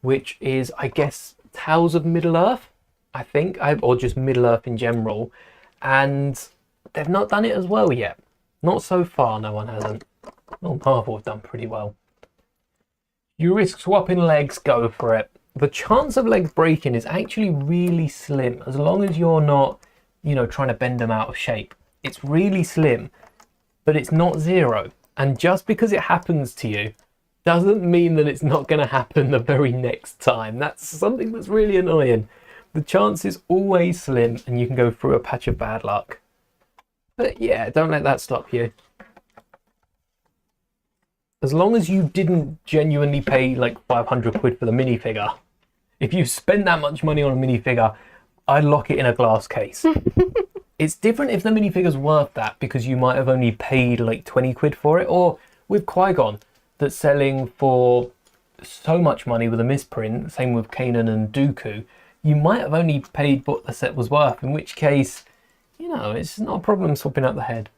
which is, I guess, Tales of Middle-earth, I think, or just Middle-earth in general. And they've not done it as well yet. Not so far, no one hasn't. Well, Marvel have done pretty well. You risk swapping legs, go for it. The chance of legs breaking is actually really slim, as long as you're not, trying to bend them out of shape. It's really slim, but it's not zero. And just because it happens to you doesn't mean that it's not going to happen the very next time. That's something that's really annoying. The chance is always slim, and you can go through a patch of bad luck. But yeah, don't let that stop you. As long as you didn't genuinely pay like 500 quid for the minifigure. If you spend that much money on a minifigure, I'd lock it in a glass case. It's different if the minifigure's worth that, because you might have only paid like 20 quid for it. Or with Qui-Gon, that's selling for so much money with a misprint, same with Kanan and Dooku, you might have only paid what the set was worth, in which case, it's not a problem swapping out the head.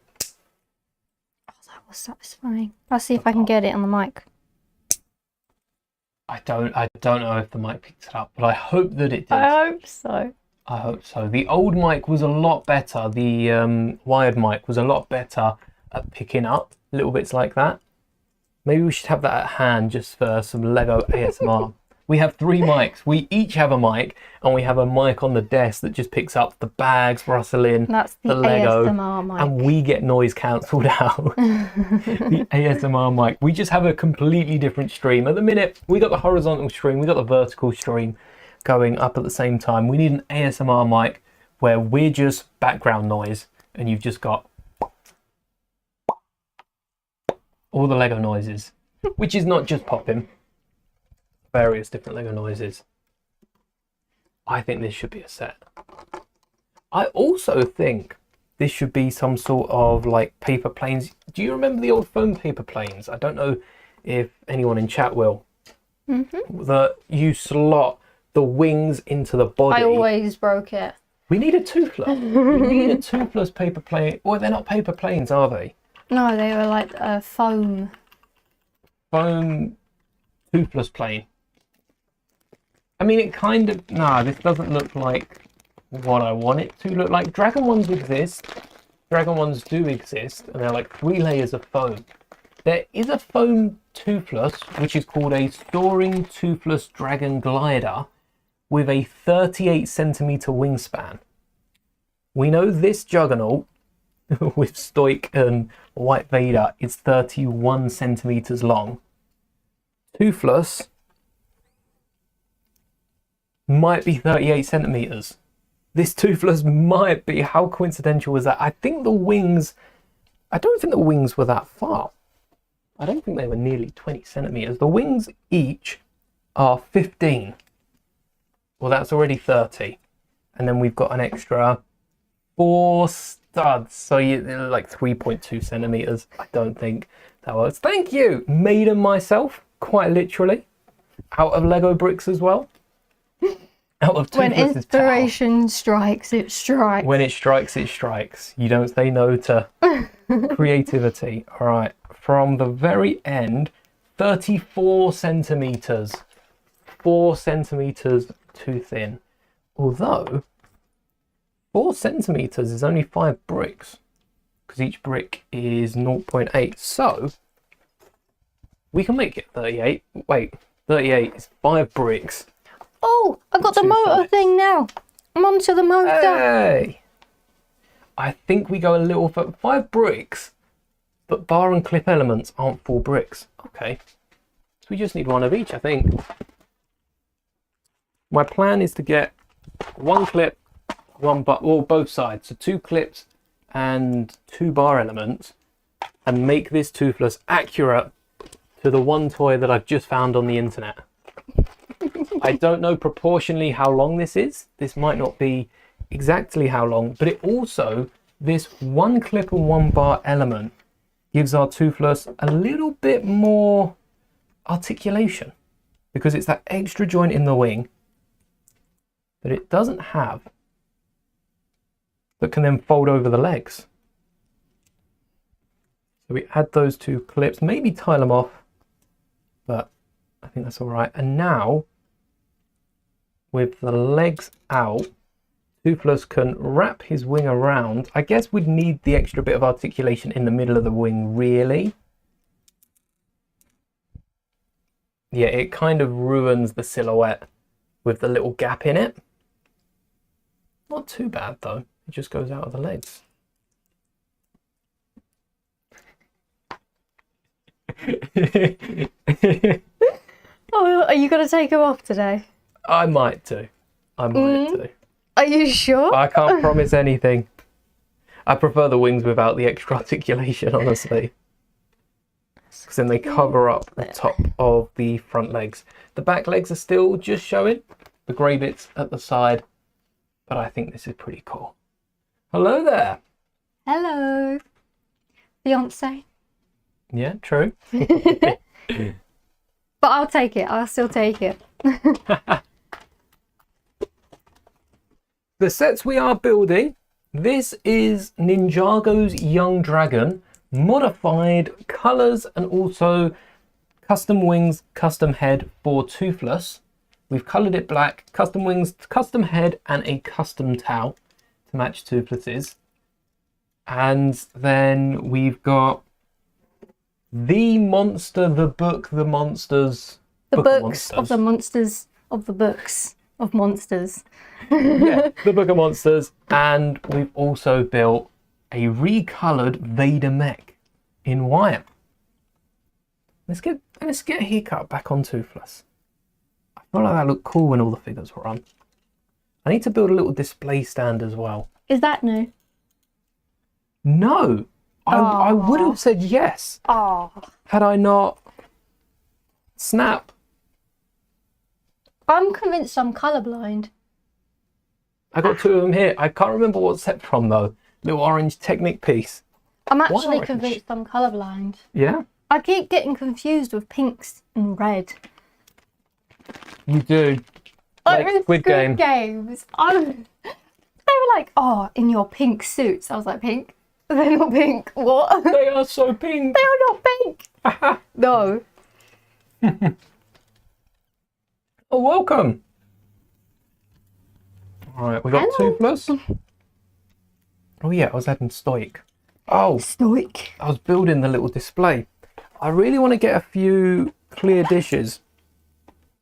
Oh, that was satisfying. I'll see if I can get it on the mic. I don't know if the mic picked it up, but I hope that it did. I hope so. I hope so. The old mic was a lot better. The wired mic was a lot better at picking up little bits like that. Maybe we should have that at hand just for some Lego ASMR. We have 3 mics. We each have a mic, and we have a mic on the desk that just picks up the bags rustling, that's the Lego, ASMR mic. And we get noise cancelled out. The ASMR mic. We just have a completely different stream. At the minute, we got the horizontal stream, we got the vertical stream going up at the same time. We need an ASMR mic where we're just background noise, and you've just got all the Lego noises, which is not just popping. Various different Lego noises. I think this should be a set. I also think this should be some sort of like paper planes. Do you remember the old foam paper planes? I don't know if anyone in chat will. That you slot the wings into the body. I always broke it. We need a Toothless. We need a Toothless paper plane. Well, they're not paper planes, are they? No, they were like a foam. Foam Toothless plane. I mean, it kind of... Nah, this doesn't look like what I want it to look like. Dragon ones exist. Dragon ones do exist, and they're like 3 layers of foam. There is a foam Toothless, which is called a Soaring Toothless Dragon Glider, with a 38 centimeter wingspan. We know this Juggernaut, with Stoic and White Vader, is 31 centimeters long. Toothless might be 38 centimeters. This Toothless might be. How coincidental was that? I don't think the wings were that far. I don't think they were nearly 20 centimeters. The wings each are 15. Well, that's already 30. And then we've got an extra 4 studs. So you're like 3.2 centimeters. I don't think that works. Thank you. Made them myself, quite literally. Out of Lego bricks as well. Out of when inspiration strikes, it strikes. When it strikes, it strikes. You don't say no to creativity. All right. From the very end, 34 centimeters. 4 centimeters too thin. Although, 4 centimeters is only 5 bricks, because each brick is 0.8. So, we can make it 38. Wait, 38 is 5 bricks. Oh, I got the motor thing now. I'm onto the motor. Hey! I think we go a little for 5 bricks, but bar and clip elements aren't 4 bricks. Okay. So we just need 1 of each, I think. My plan is to get 1 clip, 1 bar, well, both sides. So 2 clips and 2 bar elements, and make this Toothless accurate to the one toy that I've just found on the internet. I don't know proportionally how long this is. This might not be exactly how long, but it also this one clip and one bar element gives our Toothless a little bit more articulation, because it's that extra joint in the wing that it doesn't have that can then fold over the legs. So we add those two clips, maybe tie them off, but I think that's all right. And now, with the legs out, Toothless can wrap his wing around. I guess we'd need the extra bit of articulation in the middle of the wing, really. Yeah, it kind of ruins the silhouette with the little gap in it. Not too bad, though. It just goes out of the legs. Oh, are you going to take them off today? I might do. I might do. Are you sure? I can't promise anything. I prefer the wings without the extra articulation, honestly. Because then they cover up the top of the front legs. The back legs are still just showing the grey bits at the side, but I think this is pretty cool. Hello there. Hello. Fiancée. Yeah, true. But I'll take it. I'll still take it. The sets we are building, this is Ninjago's Young Dragon, modified colours and also custom wings, custom head for Toothless. We've coloured it black, custom wings, custom head and a custom tail to match Toothless's. And then we've got the monster, the book, the monsters. The books of the monsters of the books of monsters. Yeah, the Book of Monsters. And we've also built a recoloured Vader mech in white. Let's get a haircut back on Toothless. I feel like that looked cool when all the figures were on. I need to build a little display stand as well. Is that new? No, I would have said yes. Had I not. Snap. I'm convinced I'm colourblind. I got two of them here. I can't remember what set from though. Little orange Technic piece. I'm actually convinced I'm colourblind. Yeah? I keep getting confused with pinks and red. You do. Like Squid Game. Games. They were like, oh, in your pink suits. I was like, pink? They're not pink. What? They are so pink. They are not pink. No. Oh, welcome. All right, we got Toothless. Oh yeah, I was adding Stoic. Oh, Stoic. I was building the little display. I really want to get a few clear dishes.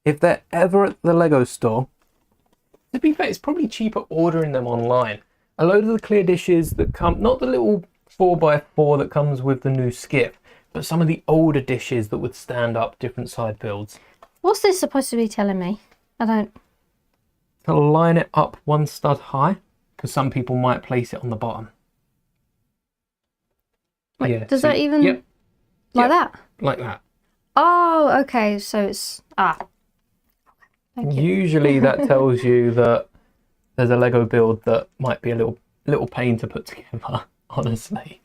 If they're ever at the Lego store, to be fair, it's probably cheaper ordering them online. A load of the clear dishes that come, not the little 4x4 that comes with the new skip, but some of the older dishes that would stand up different side builds. What's this supposed to be telling me? I don't... To line it up one stud high, because some people might place it on the bottom. Wait, yeah, does that even... Yep. Like that? Like that. Oh, okay, so it's... Thank you. Usually that tells you that there's a Lego build that might be a little pain to put together, honestly.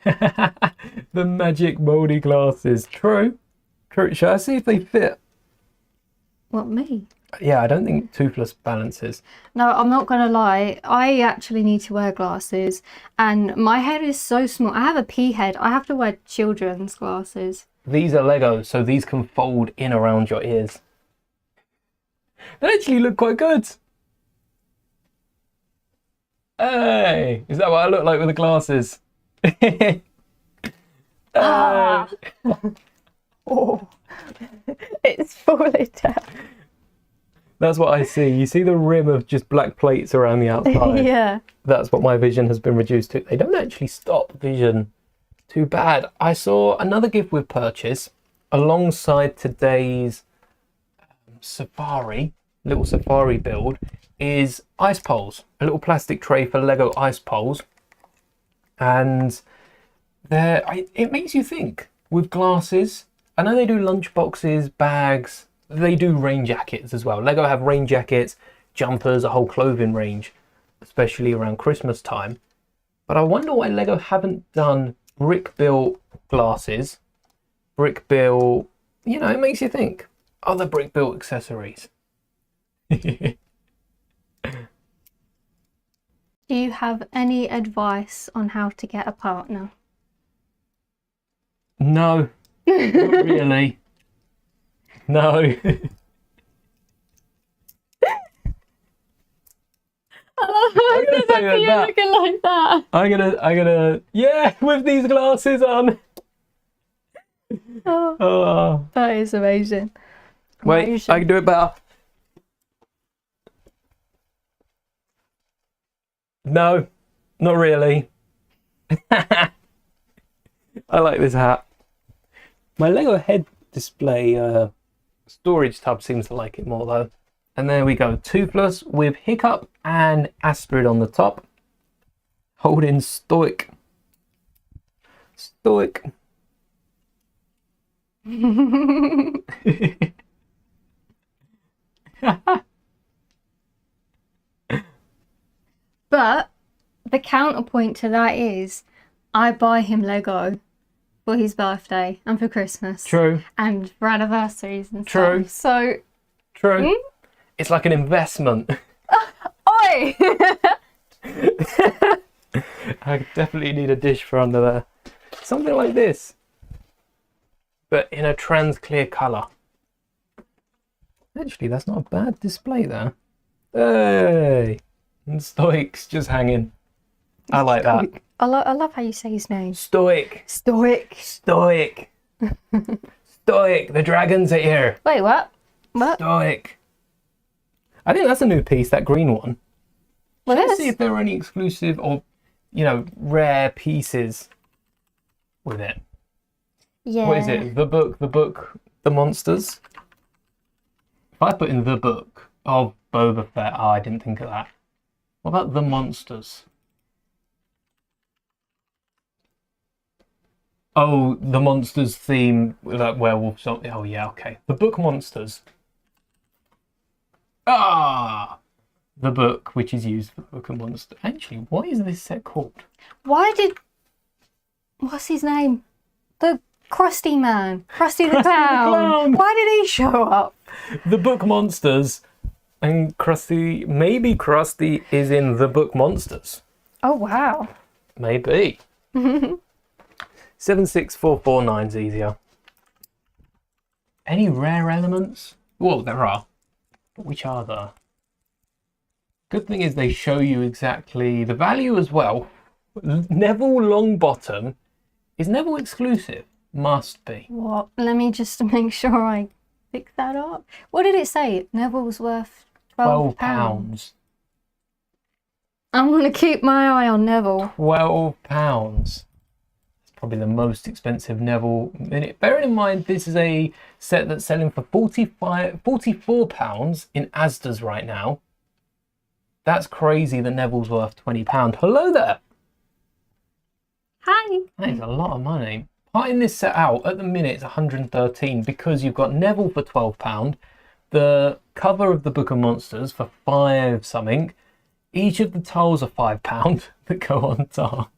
The magic mouldy glasses. True. True. Should I see if they fit? What, me? Yeah, I don't think Toothless balances. No, I'm not going to lie. I actually need to wear glasses. And my head is so small. I have a pea head. I have to wear children's glasses. These are Lego, so these can fold in around your ears. They actually look quite good. Hey, is that what I look like with the glasses? Oh, it's falling down. That's what I see. You see the rim of just black plates around the outside. Yeah. That's what my vision has been reduced to. They don't actually stop vision too bad. I saw another gift with purchase alongside today's little safari build is ice poles. A little plastic tray for Lego ice poles. And it makes you think with glasses. I know they do lunch boxes, bags. They do rain jackets as well. Lego have rain jackets, jumpers, a whole clothing range. especially around Christmas time. But I wonder why Lego haven't done brick-built glasses, brick-built, you know, it makes you think, other brick-built accessories. Do you have any advice on how to get a partner? No, not really. No. I'm gonna say you looking like that. I'm gonna, yeah, with these glasses on. Oh, that is amazing. Wait, I can do it better. No, not really. I like this hat. My Lego head display storage tub seems to like it more though. And there we go, Toothless with Hiccup and Astrid on the top. Holding stoic. Stoic. But the counterpoint to that is I buy him Lego for his birthday and for Christmas. True. And for anniversaries and True. stuff. So True. It's like an investment. Oi! I definitely need a dish for under there. Something like this. But in a trans clear colour. Actually, that's not a bad display there. Hey! And Stoic's just hanging. I like that. I love how you say his name. Stoic. Stoic. Stoic. Stoic. The dragons are here. Wait, what? What? Stoic. I think that's a new piece, that green one. Well, Let's see if there are any exclusive or, you know, rare pieces with it. Yeah. What is it? The book, the monsters? If I put in the book of Boba Fett, oh, I didn't think of that. What about the monsters? Oh, the monsters theme, like werewolves. Oh, yeah, okay. The book monsters. Ah! The book, which is used for the Book of Monsters. Actually, what is this set called? What's his name? The Krusty man. Krusty the Clown. Why did he show up? The Book Monsters. And Krusty, maybe Krusty is in The Book Monsters. Oh, wow. Maybe. 76449 is easier. Any rare elements? Well, there are. But which are there? Good thing is they show you exactly the value as well. Neville Longbottom is Neville exclusive. Must be. What? Let me just make sure I pick that up. What did it say? Neville's worth £12. I'm going to keep my eye on Neville. £12. It's probably the most expensive Neville. Bearing in mind, this is a set that's selling for £44 in Asda's right now. That's crazy that Neville's worth £20. Hello there. Hi. That is a lot of money. Parting this set out at the minute, it's 113 because you've got Neville for £12, the cover of the Book of Monsters for 5 something. Each of the tiles are £5 that go on top.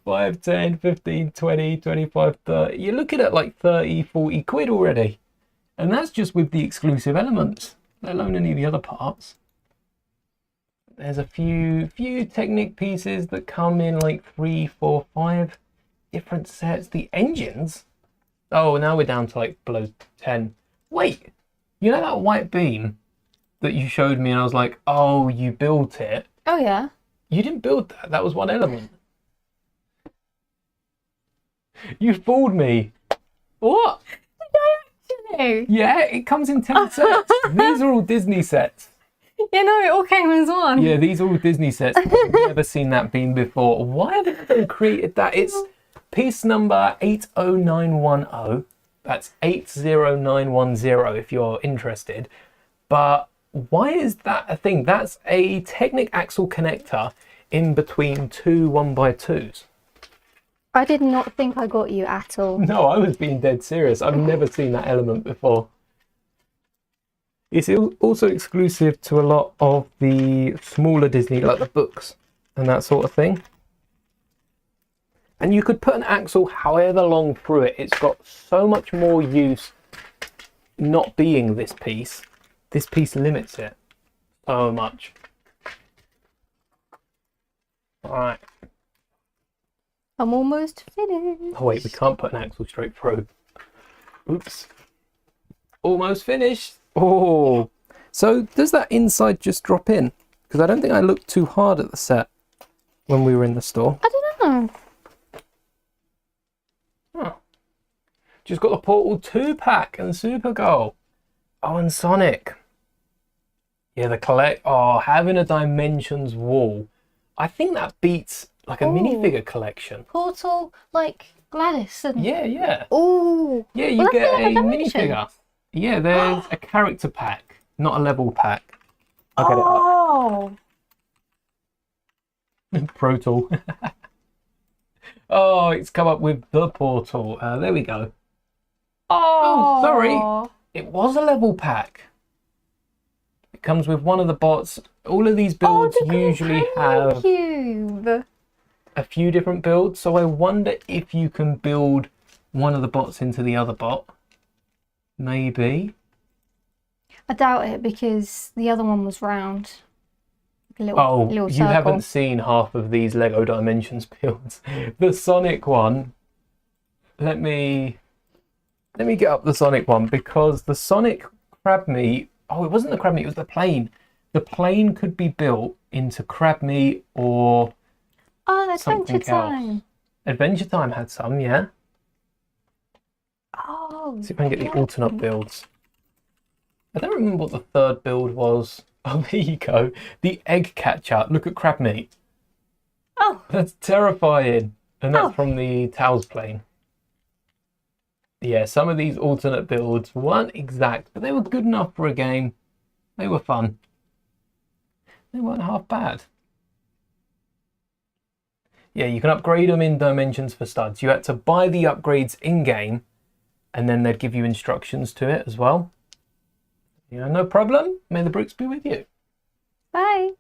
5, 10, 15, 20, 25, 30. You're looking at like 30, 40 quid already. And that's just with the exclusive elements, let alone any of the other parts. There's a few Technic pieces that come in like 3, 4, 5 different sets. The engines, oh, now we're down to like below 10. Wait, you know that white beam that you showed me and I was like, oh, you built it? Oh, yeah. You didn't build that. That was one element. You fooled me. What? Did I actually? Yeah, it comes in 10 sets. These are all Disney sets. You know, it all came as one. Yeah, these are all Disney sets. I've never seen that beam before. Why have they created that? It's piece number 80910. That's 80910 if you're interested. But why is that a thing? That's a Technic axle connector in between two 1x2s. I did not think I got you at all. No, I was being dead serious. I've never seen that element before. It's also exclusive to a lot of the smaller Disney, like the books and that sort of thing. And you could put an axle however long through it. It's got so much more use not being this piece. This piece limits it so much. Alright. I'm almost finished. Oh wait, we can't put an axle straight through. Oops. Almost finished. Oh. So does that inside just drop in? Because I don't think I looked too hard at the set when we were in the store. I don't know. Oh. Just got the Portal 2 pack and Super Goal. Oh, and Sonic. Yeah, having a Dimensions wall. I think that beats like a minifigure collection. Portal, like Gladys. And... Yeah. Oh. Yeah, you get a minifigure. Yeah, there's a character pack, not a level pack. I'll get it up. Pro Tool. Oh, it's come up with the Portal. There we go. Oh, sorry. It was a level pack. It comes with one of the bots. All of these builds usually have a few different builds. So I wonder if you can build one of the bots into the other bot. Maybe. I doubt it because the other one was round. Little you haven't seen half of these Lego Dimensions builds. The Sonic one. Let me get up the Sonic one because the Sonic crab meat. Oh, it wasn't the crab meat. It was the plane. The plane could be built into crab meat or Adventure Time. Adventure Time had some, yeah. Oh. See if I can get the alternate builds. I don't remember what the third build was. Oh, there you go. The egg catcher. Look at crab meat. Oh. That's terrifying. And that's from the Towels plane. Yeah, some of these alternate builds weren't exact, but they were good enough for a game. They were fun. They weren't half bad. Yeah, you can upgrade them in Dimensions for studs. You had to buy the upgrades in-game, and then they'd give you instructions to it as well. Yeah, no problem. May the bricks be with you. Bye.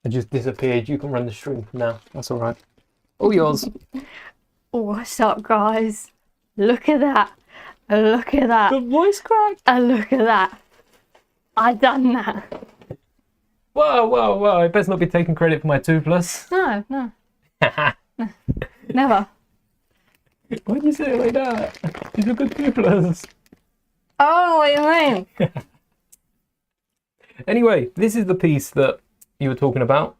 I just disappeared. You can run the stream from now. That's all right. All yours. Oh, what's up, guys? Look at that. Look at that. The voice crack. Look at that. I done that. Whoa. I best not be taking credit for my Toothless. No. Never. Why'd you say it like that? He's a good Toothless. Oh, what do you mean? Anyway, this is the piece that you were talking about.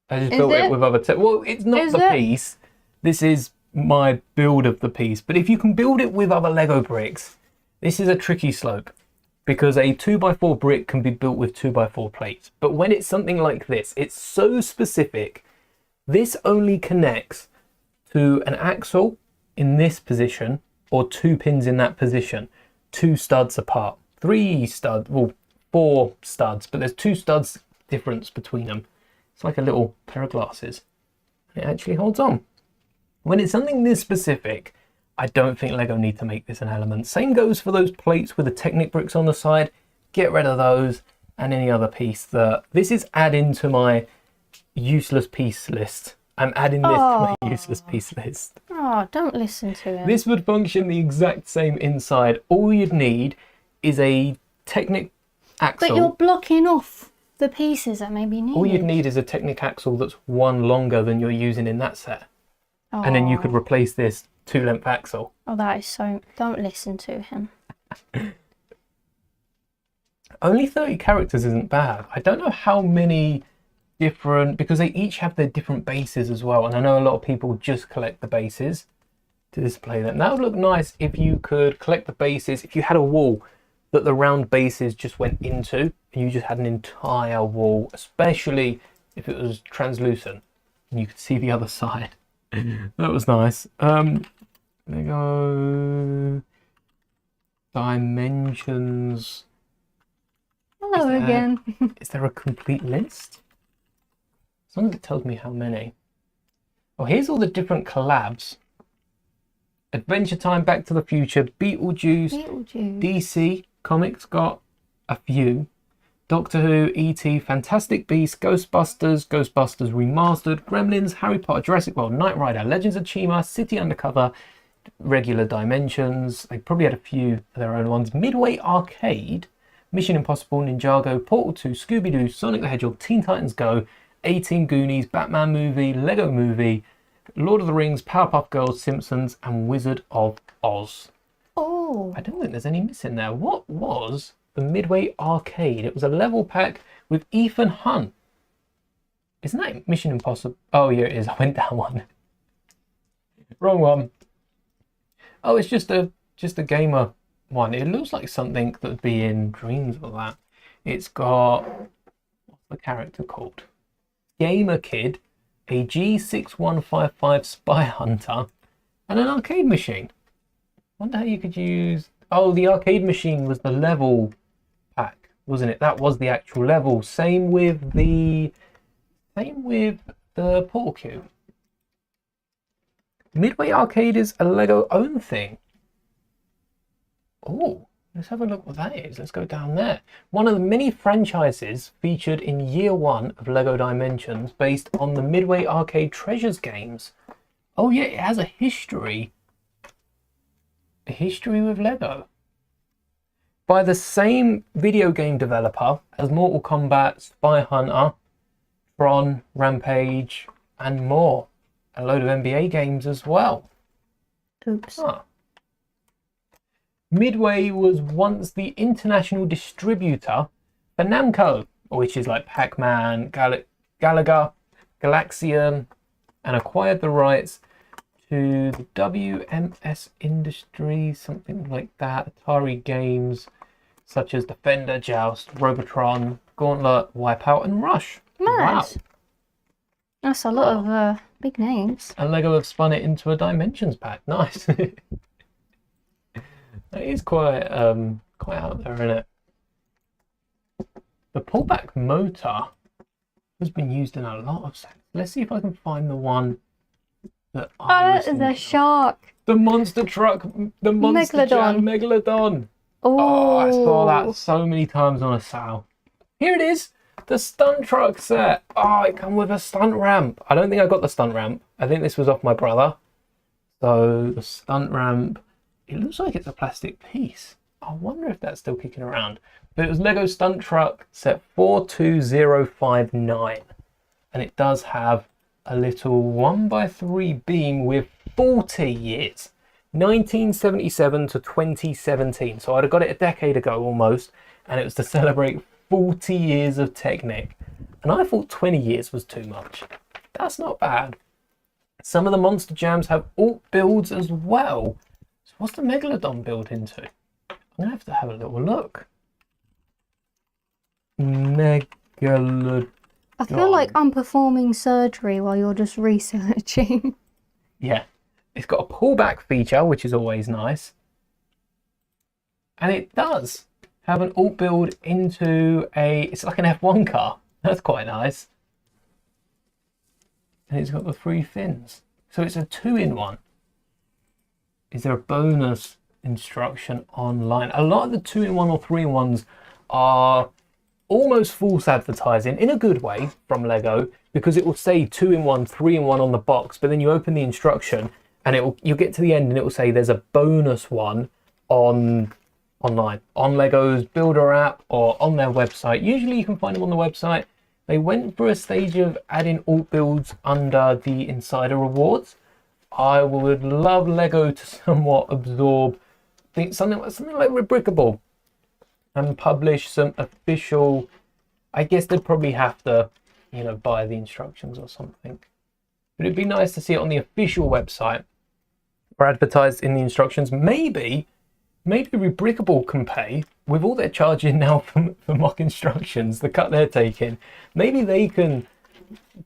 I just built it with other well, it's not the piece. This is my build of the piece. But if you can build it with other Lego bricks, this is a tricky slope. Because a 2x4 brick can be built with 2x4 plates. But when it's something like this, it's so specific. This only connects to an axle in this position or 2 pins in that position, 2 studs apart. 4 studs, but there's 2 studs difference between them. It's like a little pair of glasses. It actually holds on. When it's something this specific, I don't think Lego need to make this an element. Same goes for those plates with the Technic bricks on the side. Get rid of those and any other piece that... This is adding to my useless piece list. I'm adding this to my useless piece list. Oh, don't listen to him. This would function the exact same inside. All you'd need is a Technic axle. But you're blocking off the pieces that may be needed. All you'd need is a Technic axle that's 1 longer than you're using in that set. And then you could replace this 2-length axle. Oh, that is so... Don't listen to him. Only 30 characters isn't bad. I don't know how many different... Because they each have their different bases as well. And I know a lot of people just collect the bases to display them. That would look nice if you could collect the bases. If you had a wall that the round bases just went into, and you just had an entire wall, especially if it was translucent and you could see the other side. That was nice. There we go. Dimensions. Hello again. Is there a complete list? As long as it tells me how many. Oh, here's all the different collabs. Adventure Time, Back to the Future, Beetlejuice. DC Comics got a few. Doctor Who, E.T., Fantastic Beasts, Ghostbusters, Ghostbusters Remastered, Gremlins, Harry Potter, Jurassic World, Knight Rider, Legends of Chima, City Undercover, Regular Dimensions. They probably had a few of their own ones. Midway Arcade, Mission Impossible, Ninjago, Portal 2, Scooby-Doo, Sonic the Hedgehog, Teen Titans Go, 18 Goonies, Batman Movie, Lego Movie, Lord of the Rings, Powerpuff Girls, Simpsons, and Wizard of Oz. Oh. I don't think there's any missing there. What was the Midway Arcade? It was a level pack with Ethan Hunt. Isn't that Mission Impossible? Oh, yeah, it is. I went down one. Wrong one. Oh, it's just a gamer one. It looks like something that would be in Dreams or that. It's got, what's the character called? Gamer Kid, a G6155 Spy Hunter, and an arcade machine. Wonder how you could use... Oh, the arcade machine was the level pack, wasn't it? That was the actual level. Same with the Portal Cube. Midway Arcade is a Lego own thing. Oh, let's have a look what that is. Let's go down there. One of the many franchises featured in year 1 of Lego Dimensions based on the Midway Arcade Treasures games. Oh yeah, it has a history. A history with Lego. By the same video game developer as Mortal Kombat, Spy Hunter, Tron, Rampage, and more. A load of NBA games as well. Oops. Huh. Midway was once the international distributor for Namco, which is like Pac-Man, Galaga, Galaxian, and acquired the rights to the WMS Industries, something like that, Atari games such as Defender, Joust, Robotron, Gauntlet, Wipeout, and Rush. Mad. Wow. That's a lot of big names. And Lego have spun it into a Dimensions pack. Nice. That is quite out there, isn't it? The pullback motor has been used in a lot of sets. Let's see if I can find the one that that is a shark. The monster truck, the monster Megalodon. Megalodon. Oh. Oh, I saw that so many times on a sale. Here it is, the stunt truck set. Oh, it comes with a stunt ramp. I don't think I got the stunt ramp. I think this was off my brother. So the stunt ramp, it looks like it's a plastic piece. I wonder if that's still kicking around. But it was Lego Stunt Truck set 42059. And it does have a little 1x3 beam with 40 years. 1977 to 2017. So I'd have got it a decade ago almost. And it was to celebrate 40 years of Technic. And I thought 20 years was too much. That's not bad. Some of the Monster Jams have alt builds as well. So what's the Megalodon build into? I'm going to have a little look. Megalodon. I feel like I'm performing surgery while you're just researching. Yeah. It's got a pullback feature, which is always nice. And it does have an alt build into it's like an F1 car. That's quite nice. And it's got the 3 fins. So it's a 2-in-1. Is there a bonus instruction online? A lot of the 2-in-1 or 3-in-1s are almost false advertising in a good way from Lego, because it will say 2-in-1, 3-in-1 on the box, but then you open the instruction and you'll get to the end and it will say there's a bonus one online on Lego's Builder app or on their website. Usually you can find them on the website. They went through a stage of adding alt builds under the insider rewards. I would love Lego to somewhat absorb something like Rebrickable and publish some official. I guess they'd probably have to, buy the instructions or something. But it'd be nice to see it on the official website or advertised in the instructions. Maybe Rebrickable can pay with all their charging now for mock instructions, the cut they're taking. Maybe they can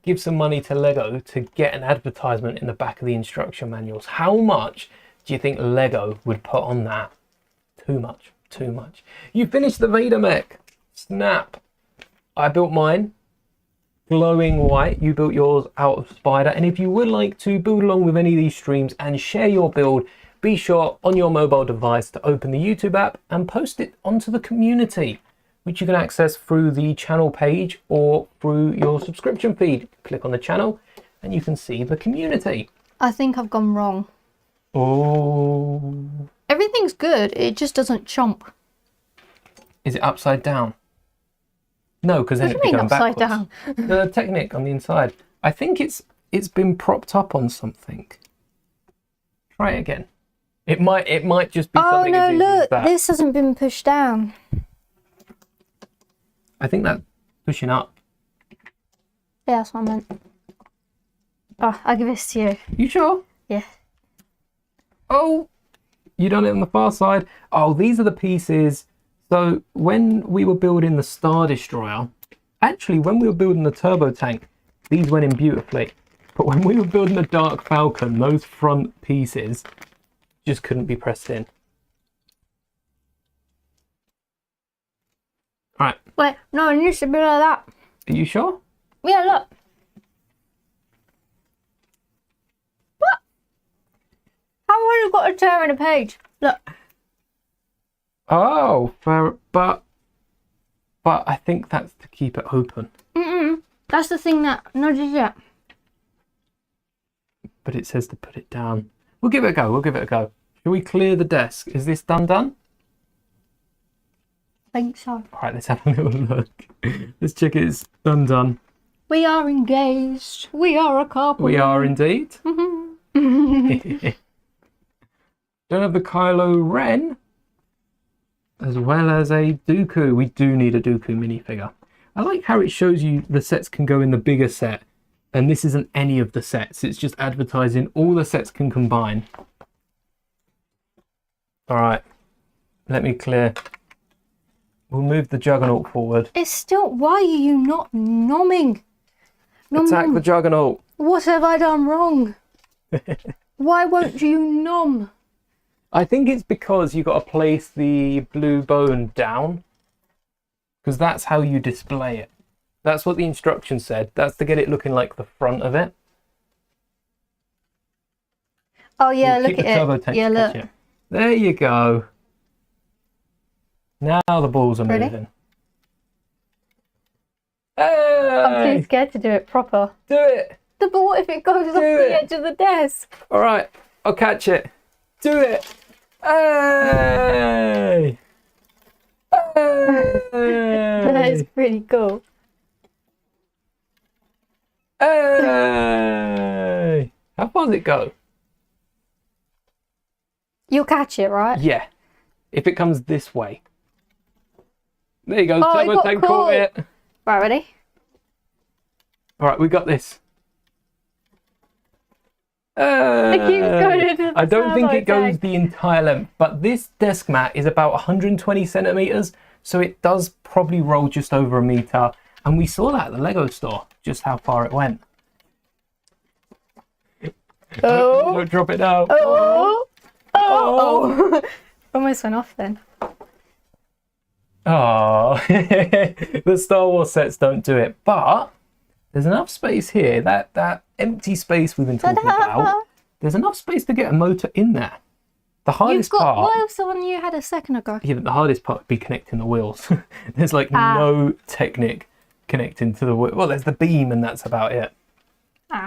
give some money to Lego to get an advertisement in the back of the instruction manuals. How much do you think Lego would put on that? Too much. You finished the Vader mech. Snap. I built mine glowing white. You built yours out of spider. And if you would like to build along with any of these streams and share your build, be sure on your mobile device to open the YouTube app and post it onto the community, which you can access through the channel page or through your subscription feed. Click on the channel and you can see the community. I think I've gone wrong. Oh. Everything's good, it just doesn't chomp. Is it upside down? No, because then it'd be going upside backwards. Down? The Technic on the inside. I think it's been propped up on something. Try it again. It might just be something as easy as that. This hasn't been pushed down. I think that's pushing up. Yeah, that's what I meant. Oh, I'll give this to you. You sure? Yeah. Oh, you done it on the far side. Oh, these are the pieces. So when we were building the Star Destroyer, actually when we were building the turbo tank, these went in beautifully. But when we were building the Dark Falcon, those front pieces just couldn't be pressed in. Right. Wait, no, it needs to be like that. Are you sure? Yeah, look. What? How have I got a tear in a page? Look. Oh, but I think that's to keep it open. That's the thing that nudges it. But it says to put it down. We'll give it a go. Shall we clear the desk? Is this done? I think so. All right, let's have a little look. Let's check it's done. We are engaged. We are a couple. We are indeed. Don't have the Kylo Ren, as well as a Dooku. We do need a Dooku minifigure. I like how it shows you the sets can go in the bigger set, and this isn't any of the sets. It's just advertising all the sets can combine. All right, let me clear. We'll move the Juggernaut forward. It's still... Why are you not nomming? Attack the Juggernaut. What have I done wrong? Why won't you nom? I think it's because you got to place the blue bone down, because that's how you display it. That's what the instructions said. That's to get it looking like the front of it. Oh yeah, look at it. Yeah, look. There you go. Now the balls are moving. Hey! I'm too scared to do it proper. Do it. But what if it goes off the edge of the desk? All right, I'll catch it. Do it. Hey! Hey! That is pretty cool. Hey! How far does it go? You'll catch it, right? Yeah. If it comes this way. There you go. Oh, Turbo tank caught it. Right, ready? All right, we got this. It keeps going into the I don't think it goes tank. the entire length, but this desk mat is about 120 centimeters, so it does probably roll just over a meter. And we saw that at the Lego store, just how far it went. Oh! Don't drop it now. Oh! Oh! Almost went off then. Oh, the Star Wars sets don't do it, but there's enough space here. That empty space we've been talking about. There's enough space to get a motor in there. The hardest part. What was the one you had a second ago? Yeah, but the hardest part would be connecting the wheels. There's like no Technic connecting to the wheel. Well, there's the beam, and that's about it.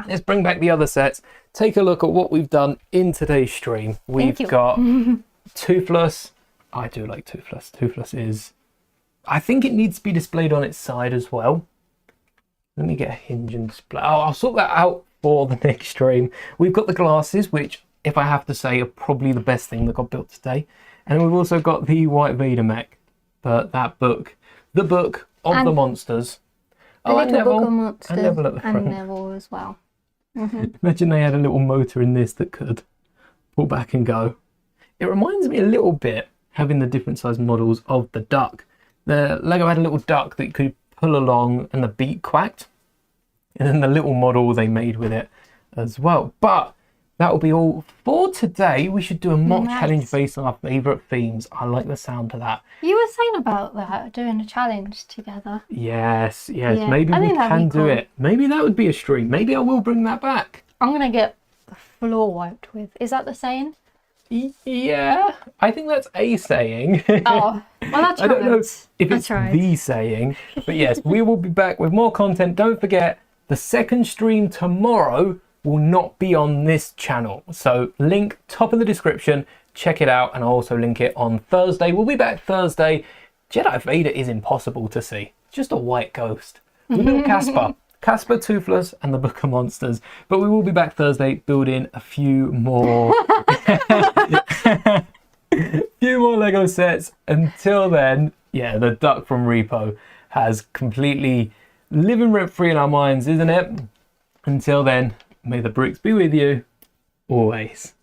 Let's bring back the other sets. Take a look at what we've done in today's stream. We've got Toothless. I do like Toothless. Toothless is... I think it needs to be displayed on its side as well. Let me get a hinge and display. Oh, I'll sort that out for the next stream. We've got the glasses, which, if I have to say, are probably the best thing that got built today. And we've also got the White Vader mech. But that book, the book of the monsters. Oh, and Neville. Book of monsters, and Neville at the front. And Neville as well. Imagine they had a little motor in this that could pull back and go. It reminds me a little bit, having the different size models, of the duck. The Lego had a little duck that you could pull along and the beak quacked. And then the little model they made with it as well. But that will be all for today. We should do a mock challenge based on our favourite themes. I like the sound of that. You were saying about that, doing a challenge together. Yes. Yeah. Maybe we can do it. Maybe that would be a stream. Maybe I will bring that back. I'm going to get the floor wiped with. Is that the saying? Yeah, I think that's a saying. Oh, well, I don't know if it's the saying, but yes, we will be back with more content. Don't forget, the second stream tomorrow will not be on this channel. So link top of the description, check it out, and I'll also link it on Thursday. We'll be back Thursday. Jedi Vader is impossible to see. Just a white ghost. We built Casper, Toothless, and the Book of Monsters. But we will be back Thursday building a few more Lego sets. Until then, yeah, the duck from Repo has completely living rent-free in our minds, isn't it? Until then, may the bricks be with you always.